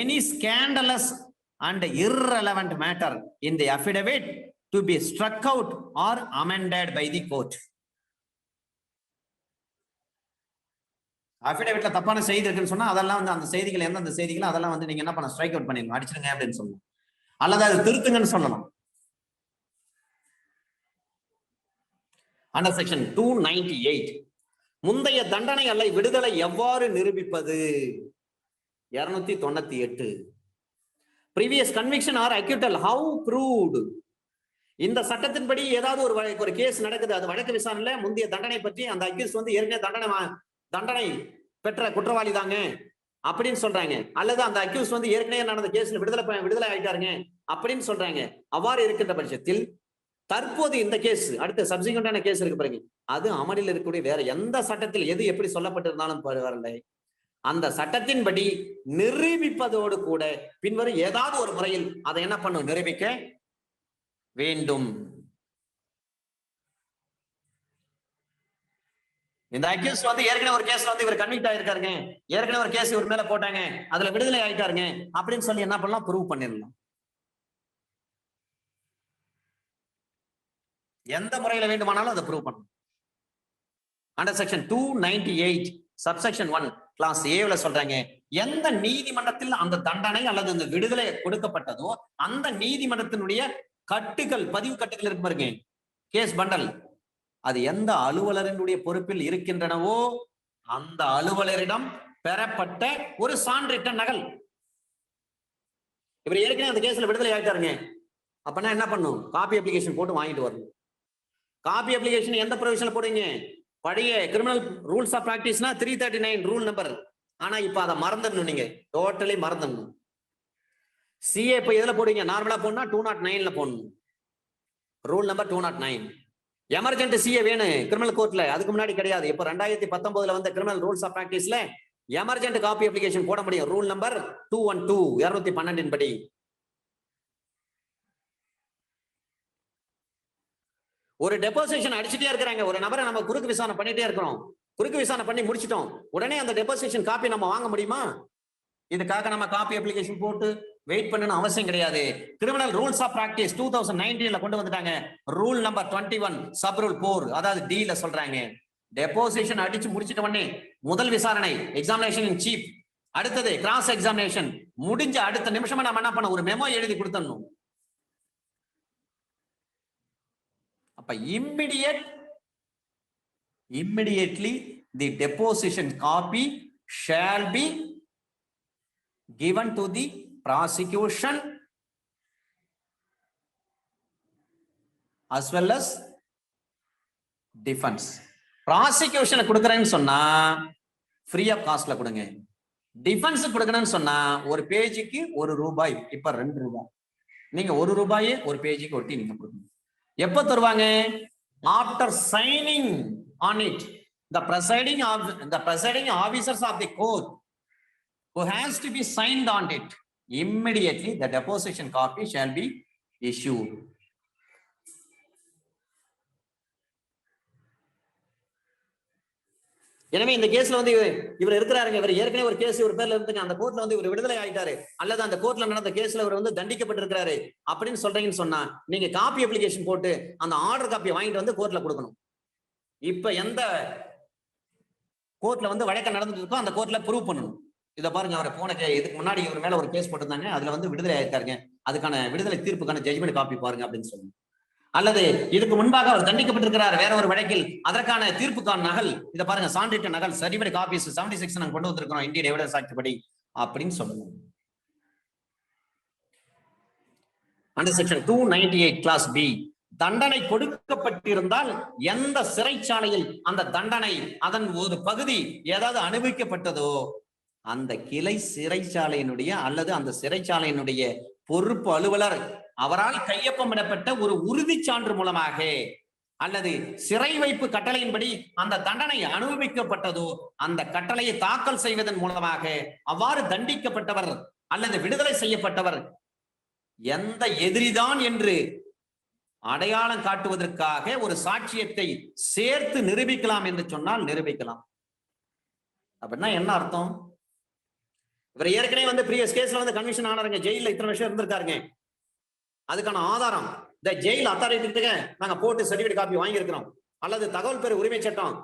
any scandalous and irrelevant matter in the affidavit to be struck out or amended by the court. affidavitல தப்பான செய்தி இருக்குன்னு சொன்னா அதெல்லாம் வந்து அந்த செய்திகள் எந்தெந்த செய்திகள் அதெல்லாம் வந்து நீங்க என்ன பண்ண, ஸ்ட்ரைக் அவுட் பண்ணிடணும், அடிச்சிருங்க அப்படின்னு சொல்லணும், அல்லது அது திருத்துங்கன்னு சொல்லலாம். அண்டர் செக்ஷன் 298 முந்தைய தண்டனை அல்ல விடுதலை எவ்வாறு நிரூபிப்பது? 298 previous conviction or acquittal how proved. இந்த சட்டத்தின்படி ஏதாவது ஒரு கேஸ் நடக்குது, அது வழக்கு விசாரணையில முந்தைய தண்டனை பற்றி அந்த அக்யூஸ் வந்து ஏற்கனவே தண்டனை பெற்ற குற்றவாளி தாங்க அப்படின்னு சொல்றாங்க, அல்லது அந்த அக்யூஸ் வந்து ஏற்கனவே நடந்த கேஸ்ல விடுதலை ஆயிட்டாருங்க அப்படின்னு சொல்றாங்க. அவ்வாறு இருக்கின்ற பட்சத்தில் தற்போது இந்த கேஸ் அடுத்த சப்சிக்வெண்டான கேஸ் இருக்கு பாருங்க, அது அமலில் இருக்கக்கூடிய வேற எந்த சட்டத்தில் எது எப்படி சொல்லப்பட்டிருந்தாலும் பரவாயில்லை, அந்த சட்டத்தின்படி நிரூபிப்பதோடு கூட பின்வரும் ஏதாவது ஒரு முறையில் அதை என்ன பண்ணும், நிரூபிக்க வேண்டும். இந்த அக்யூஸ் வந்து ஏற்கனவே ஒரு கேஸ்ல வந்து இவர் கன்விக்ட் ஆயிருக்காருங்க, ஏற்கனவே ஒரு கேஸ் இவர் மேல போட்டாங்க, அதுல விடுதலை ஆயிட்டாருங்க அப்படின்னு சொல்லி என்ன பண்ணலாம், ப்ரூவ் பண்ணிடலாம். எந்த முறையில வேண்டுமானாலும் அதை ப்ரூவ் பண்ணலாம். அண்டர் செக்ஷன் 298 சப்செக்ஷன் 1 கிளாஸ் ஏல சொல்றாங்க, எந்த நீதிமன்றத்தில் அந்த தண்டனை அல்லது அந்த விடுதலை கொடுக்கப்பட்டதோ அந்த நீதிமன்றத்தினுடைய கட்டுகள், பதிவு கட்டுகள் இருக்கு பாருங்க, கேஸ் பண்டல், அது எந்த அலுவலரினுடைய பொறுப்பில் இருக்கின்றனவோ அந்த அலுவலரிடம் பெறப்பட்ட ஒரு சான்றிட்ட நகல். இவர் ஏற்கனவே அந்த கேஸ்ல விடுதலை ஆயிட்டாருங்க அப்பனா என்ன பண்ணும், காப்பி அப்ளிகேஷன் போட்டு வாங்கிட்டு வரணும். காப்பி அப்ளிகேஷன் எந்த ப்ரொவிஷன்ல போடுவீங்க? பழைய கிரிமினல் ரூல்ஸ் ஆஃப் பிராக்டிஸ்னா 339 ரூல் நம்பர். ஆனா இப்ப அதை மறந்துடணும், நீங்க டோட்டலி மறந்துடணும். சிஏ இப்ப எதுல போடுவீங்க? நார்மலா போடணும் 209ல போடணும், ரூல் நம்பர் 209. எமர்ஜென்ட் சிஏ வேணும் கிரிமினல் கோர்ட்ல, அதுக்கு முன்னாடி கிடையாது. இப்ப 2019 வந்த கிரிமினல் ரூல்ஸ் ஆஃப் பிராக்டிஸ்ல எமர்ஜென்ட் காப்பி அப்ளிகேஷன் போட முடியும், ரூல் நம்பர் 212 212 படி. ஒரு டெபாசிஷன் அடிச்சுட்டே இருக்கிறாங்க, ஒரு நபரை நம்ம குறுக்கு விசாரணை பண்ணிட்டே இருக்கிறோம், குறுக்கு விசாரணை பண்ணி முடிச்சிட்டோம், உடனே அந்த டெபாசிஷன் காப்பி நம்ம வாங்க முடியுமா? இதுக்காக நம்ம காப்பி அப்ளிகேஷன் போட்டு வெயிட் பண்ணணும் அவசியம் கிடையாது. கிரிமினல் ரூல்ஸ் ஆஃப் பிராக்டிஸ் 2019ல கொண்டு வந்துட்டாங்க, ரூல் நம்பர் 21 சப் ரூல் 4 அதாவது D-ல சொல்றாங்க, டெபாசிஷன் அடிச்சு முடிச்சிட்ட உடனே முதல் விசாரணை எக்ஸாமினேஷன் இன் சீஃப், அடுத்தது கிராஸ் எக்ஸாமினேஷன் முடிஞ்ச அடுத்த நிமிஷமா நம்ம என்ன பண்ண, ஒரு மெமோ எழுதி கொடுத்தணும். அப்ப immediately the deposition copy shall be given to the prosecution as well as defense. prosecution கொடுக்கறேன்னு சொன்னா ஃப்ரீ ஆஃப் காஸ்ட்ல கொடுங்க. டிஃபென்ஸ் கொடுக்கணும்னு சொன்னா ஒரு பேஜுக்கு ₹1, இப்ப ₹2. நீங்க ₹1 ஒரு பேஜுக்கு ஒட்டி நீங்க கொடுக்கணும். எப்ப தருவாங்க? After signing on it the presiding officers of the court who has to be signed on it, immediately the deposition copy shall be issued. எனவே இந்த கேஸ்ல வந்து இவர் இருக்கிறாருங்க, இவர் ஏற்கனவே ஒரு கேஸ் இவர் பேர்ல இருந்துங்க, அந்த கோர்ட்ல வந்து இவர் விடுதலை ஆயிட்டாரு, அல்லது அந்த கோர்ட்ல நடந்த கேஸ்ல இவர் வந்து தண்டிக்கப்பட்டிருக்கிறாரு அப்படின்னு சொல்றீங்கன்னு சொன்னா நீங்க காப்பி அப்ளிகேஷன் போட்டு அந்த ஆர்டர் காப்பியை வாங்கிட்டு வந்து கோர்ட்ல கொடுக்கணும். இப்ப எந்த கோர்ட்ல வந்து வழக்கு நடந்துட்டு இருக்கோ அந்த கோர்ட்ல ப்ரூவ் பண்ணணும். இதை பாருங்க, அவரை போன இதுக்கு முன்னாடி இவர் மேல ஒரு கேஸ் போட்டிருந்தாங்க, அதுல வந்து விடுதலை ஆயிருக்காருங்க, அதுக்கான விடுதலை தீர்ப்புக்கான ஜட்ஜ்மெண்ட் காப்பி பாருங்க அப்படின்னு சொல்லுங்க. அல்லது இதுக்கு முன்பாக அவர் தண்டிக்கப்பட்டிருக்கிறார் வேற ஒரு வழக்கில், அதற்கான தீர்ப்புக்கான நகல் இதை பாருங்க, சான்றிட்ட நகல் சர்டிஃபைட் காப்பீஸ் 76 நாங்க கொண்டு வந்திருக்கிறோம் இந்தியன் எவிடன்ஸ் ஆக்ட் படி அப்படின்னு சொல்லணும். அண்டர் செக்ஷன் 298 கிளாஸ் பி, தண்டனை கொடுக்கப்பட்டிருந்தால் எந்த சிறைச்சாலையில் அந்த தண்டனை அதன் ஒரு பகுதி ஏதாவது அனுபவிக்கப்பட்டதோ அந்த கிளை சிறைச்சாலையினுடைய அல்லது அந்த சிறைச்சாலையினுடைய பொறுப்பு அலுவலர் அவரால் கையொப்பமிடப்பட்ட ஒரு உறுதி சான்று மூலமாக அல்லது சிறை வைப்பு கட்டளையின்படி அந்த தண்டனை அனுபவிக்கப்பட்டதோ அந்த கட்டளையை தாக்கல் செய்வதன் மூலமாக அவ்வாறு தண்டிக்கப்பட்டவர் அல்லது விடுதலை செய்யப்பட்டவர் எந்த எதிரிதான் என்று அடையாளம் காட்டுவதற்காக ஒரு சாட்சியத்தை சேர்த்து நிரூபிக்கலாம் என்று சொன்னால் நிரூபிக்கலாம். அப்படின்னா என்ன அர்த்தம்? இவர் ஏற்கனவே வந்து ப்ரீவியஸ் கேஸ்ல வந்து கன்விக்ஷன் ஆனாருங்க, ஜெயில இத்தனை வருஷம் இருந்திருக்காருங்க, அதுக்கான ஆதாரம் இந்த ஜெயில் அத்தாரிட்டி நாங்க போட்டு சர்டிபிகேட் காப்பி வாங்கி இருக்கிறோம், அல்லது தகவல் பெறு உரிமை சட்டம்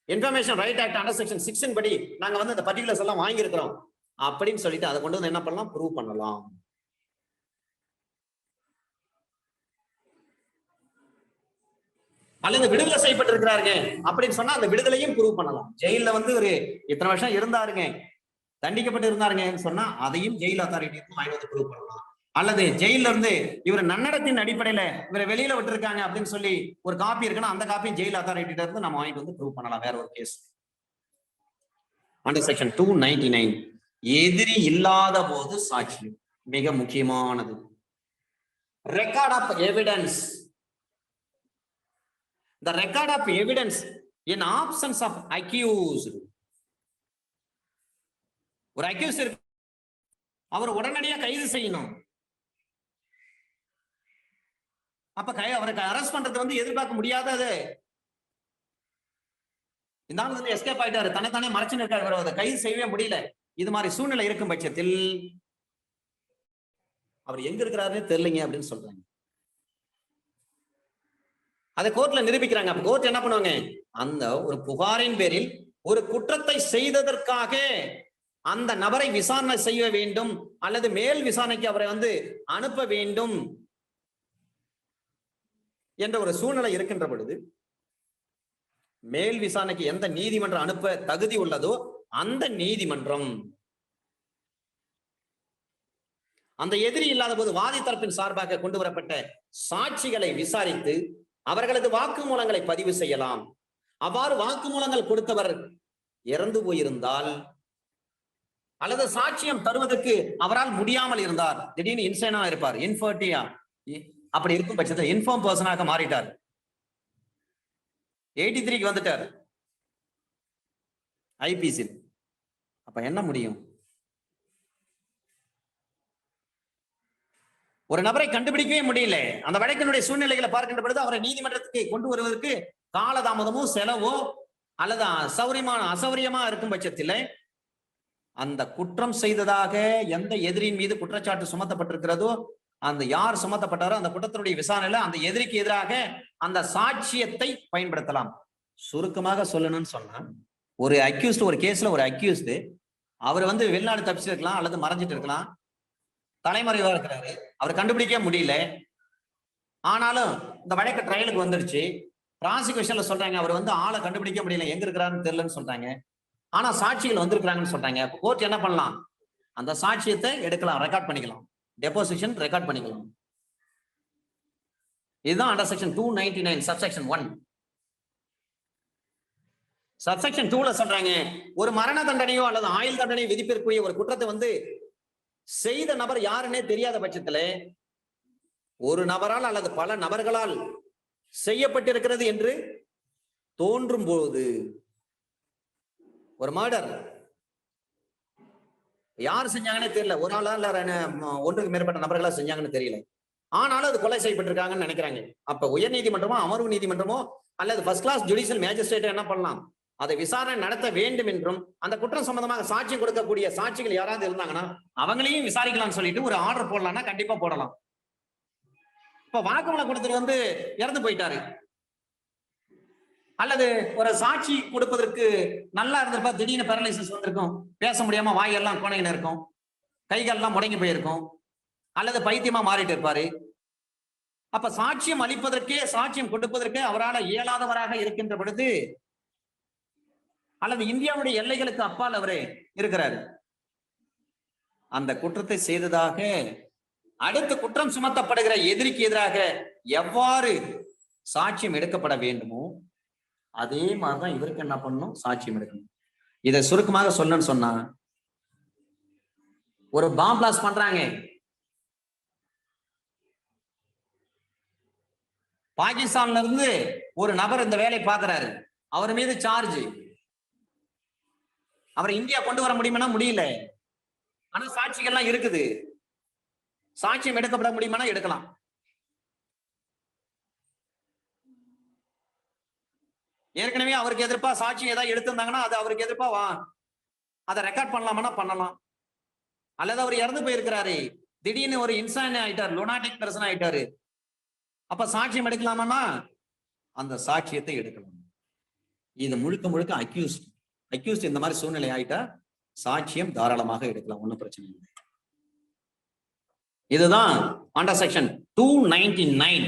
information right act under section 6 படி நாங்க வந்து இந்த பர்டிகுலர்ஸ் எல்லாம் வாங்கி இருக்கிறோம் அப்படின்னு சொல்லிட்டு அதை கொண்டு வந்து என்ன பண்ணலாம், ப்ரூவ் பண்ணலாம். அல்லது விடுதலை செய்யப்பட்டிருக்கிறாருங்க அப்படின்னு சொன்னா அந்த விடுதலையும் ப்ரூவ் பண்ணலாம். ஜெயில வந்து ஒரு இத்தனை வருஷம் இருந்தாருங்க, தண்டிக்கப்பட்டு இருந்தாருங்கன்னு சொன்னா அதையும் ஜெயில் அத்தாரிட்டிக்கும் வாங்கி வந்து ப்ரூவ் பண்ணலாம். அல்லது ஜெயில இருந்து இவர் நன்னடத்தின் அடிப்படையில இவரை வெளியில விட்டுருக்காங்க அப்படின்னு சொல்லி ஒரு காப்பி இருக்குன்னா அந்த காப்பியும் ஜெயில் அத்தாரிட்டில இருந்து நம்ம வாங்கிட்டு வந்து ப்ரூவ் பண்ணலாம் வேற ஒரு கேஸ். அண்டர் செக்ஷன் 299 எதிரி இல்லாத போது சாட்சி மிக முக்கியமானது. Record of evidence, the record of evidence in absence of accused. ஒரு அக்யூஸ் இருக்கு, அவர் உடனடியாக கைது செய்யணும். அப்ப அவருக்கு அரெஸ்ட் பண்றது வந்து எதிர்பார்க்க முடியாதது. இந்த ஆள் வந்து எஸ்கேப் ஆயிட்டாரு, தன்னைத்தானே மறைச்சுன்னு இருக்காரு, அதை கைது செய்யவே முடியல. இது மாதிரி சூழ்நிலை இருக்கும் பட்சத்தில் அவர் எங்க இருக்கிறாருன்னு தெரியலங்க அப்படின்னு சொல்றாங்க. அதை கோர்ட்ல நிரூபிக்கிறாங்க. அப்ப கோர்ட் என்ன பண்ணுவாங்க, அந்த ஒரு புகாரின் பேரில் ஒரு குற்றத்தை செய்ததற்காக அந்த நபரை விசாரணை செய்ய வேண்டும் அல்லது மேல் விசாரணைக்கு அவரை வந்து அனுப்ப வேண்டும் என்ற ஒரு சூழ்நிலை இருக்கின்ற பொழுது மேல் விசாரணைக்கு எந்த நீதிமன்றம் அனுப்ப தகுதி உள்ளதோ அந்த நீதிமன்றம் அந்த எதிரி இல்லாத போது வாதி தரப்பின் சார்பாக கொண்டு வரப்பட்ட சாட்சிகளை விசாரித்து அவர்களது வாக்குமூலங்களை பதிவு செய்யலாம். அவ்வாறு வாக்குமூலங்கள் கொடுத்தவர் இறந்து போயிருந்தால் அல்லது சாட்சியம் தருவதற்கு அவரால் முடியாமல் இருந்தார், திடீர்னு இன்சைனா இருப்பார், இன்ஃபர்டியா, அப்படி இருக்கும் பட்சத்தில் இன்ஃபார்ம் பர்சனாக மாறிட்டார், 83க்கு வந்துட்டார் ஐபிசி. அப்ப என்ன முடியும்? ஒரு நபரை கண்டுபிடிக்கவே முடியல, அந்த வழக்கினுடைய சூழ்நிலைகளை பார்க்கின்ற பொழுது அவரை நீதிமன்றத்துக்கு கொண்டு வருவதற்கு காலதாமதமோ செலவோ அல்லது அசௌரியமா இருக்கும் பட்சத்தில் அந்த குற்றம் செய்ததாக எந்த எதிரியின் மீது குற்றச்சாட்டு சுமத்தப்பட்டிருக்கிறதோ அந்த யார் சுமத்தப்பட்டாரோ அந்த குற்றத்தினுடைய விசாரணையில அந்த எதிரிக்கு எதிராக அந்த சாட்சியத்தை பயன்படுத்தலாம். சுருக்கமாக சொல்லணும்னு சொன்னா ஒரு அக்யூஸ்ட், ஒரு கேஸ்ல ஒரு அக்யூஸ்ட் அவர் வந்து வெளிநாடு தப்பிச்சிருக்கலாம் அல்லது மறைஞ்சிட்டு இருக்கலாம், தலைமறைவா இருக்கிறாரு, அவர் கண்டுபிடிக்க முடியல. ஆனாலும் இந்த வழக்கு ட்ரையலுக்கு வந்துடுச்சு. ப்ராசிக்யூஷன்ல சொல்றாங்க அவர் வந்து ஆளை கண்டுபிடிக்க முடியல, எங்க இருக்கிறாருன்னு தெரியலன்னு சொல்றாங்க. ஆனா சாட்சிகள் வந்திருக்கிறாங்கன்னு சொல்றாங்க. கோர்ட் என்ன பண்ணலாம்? அந்த சாட்சியத்தை எடுக்கலாம், ரெக்கார்ட் பண்ணிக்கலாம், டெபோசிஷன் ரெக்கார்ட் பண்ணிக்கலாம். இதுதான் அண்டர் செக்ஷன் 299 சப்செக்ஷன் 1. சப்செக்ஷன் 2ல சொல்றாங்க, ஒரு மரண தண்டனையோ அல்லது ஆயுள் தண்டனையோ விதிப்பிற்குரிய ஒரு குற்றத்தை வந்து செய்த நபர் யாருன்னே தெரியாத பட்சத்துல ஒரு நபரால் அல்லது பல நபர்களால் செய்யப்பட்டிருக்கிறது என்று தோன்றும் போது, ஒரு மர்டர் யார் செஞ்சாங்கன்னே தெரியல, ஒரு ஆளா இல்ல ஒன்றுக்கு மேற்பட்ட நபர்களா செஞ்சாங்கன்னு தெரியல, ஆனாலும் அது கொலை செய்யப்பட்டிருக்காங்கன்னு நினைக்கிறாங்க. அப்ப உயர் நீதிமன்றமோ அமர்வு நீதிமன்றமோ அல்லது ஃபர்ஸ்ட் கிளாஸ் ஜுடிஷியல் மேஜிஸ்ட்ரேட் என்ன பண்ணலாம்? அதை விசாரணை நடத்த வேண்டும் என்றும் அந்த குற்றம் சம்பந்தமாக சாட்சி கொடுக்கக்கூடிய சாட்சிகள் யாராவது இருந்தாங்கன்னா அவங்களையும் விசாரிக்கலாம்னு சொல்லிட்டு ஒரு ஆர்டர் போடலாம்னா கண்டிப்பா போடலாம். இப்ப வாக்குமூலம் கொடுத்துட்டு வந்து இறந்து போயிட்டாரு, அல்லது ஒரு சாட்சி கொடுப்பதற்கு நல்லா இருந்திருப்பா, திடீர்னு பேரலைசிஸ் வந்திருக்கும், பேச முடியாம வாயெல்லாம் கோணையில இருக்கும், கைகள்லாம் முடங்கி போயிருக்கும், அல்லது பைத்தியமா மாறிட்டு இருப்பாரு. அப்ப சாட்சியம் அளிப்பதற்கே சாட்சியம் கொடுப்பதற்கே அவரால் இயலாதவராக இருக்கின்ற பொழுது, அல்லது இந்தியாவுடைய எல்லைகளுக்கு அப்பால் அவரே இருக்கிறார், அந்த குற்றத்தை செய்ததாக அடுத்து குற்றம் சுமத்தப்படுகிற எதிரிக்கு எதிராக எவ்வாறு சாட்சியம் எடுக்கப்பட வேண்டுமோ அதே மாதிரிதான் இவருக்கு என்ன பண்ணணும்? சாட்சியம் எடுக்கணும். இதை சுருக்கமாக சொல்லணும்னு சொன்னா, ஒரு பாம் பிளாஸ்ட் பண்றாங்க, பாகிஸ்தான்ல இருந்து ஒரு நபர் இந்த வேலை பார்க்கிறாரு, அவர் மீது சார்ஜ், அவரை இந்தியா கொண்டு வர முடியுமா? முடியல. ஆனா சாட்சிகள்லாம் இருக்குது, சாட்சியம் எடுக்கப்பட முடியுமா? எடுக்கலாம். ஏற்கனவே அவருக்கு எதிர்ப்பா சாட்சி ஏதாவது எடுத்திருந்தாங்கன்னா அது அவருக்கு எதிர்ப்பா அதை ரெக்கார்ட் பண்ணலாமா? பண்ணலாம். அல்லது அவர் இறந்து போயிருக்கிறாரு, திடீர்னு ஒரு இன்சான் ஆயிட்டாரு, லூனாட்டிக் பர்சன் ஆயிட்டாரு, அப்ப சாட்சியம் எடுக்கலாமா? அந்த சாட்சியத்தை எடுக்கலாம். இது முழுக்க முழுக்க அக்யூஸ்ட் இந்த மாதிரி சூழ்நிலை ஆயிட்டா சாட்சியம் தாராளமாக எடுக்கலாம், ஒன்னும் பிரச்சனை இல்லை. இதுதான் அண்டர் செக்ஷன் 299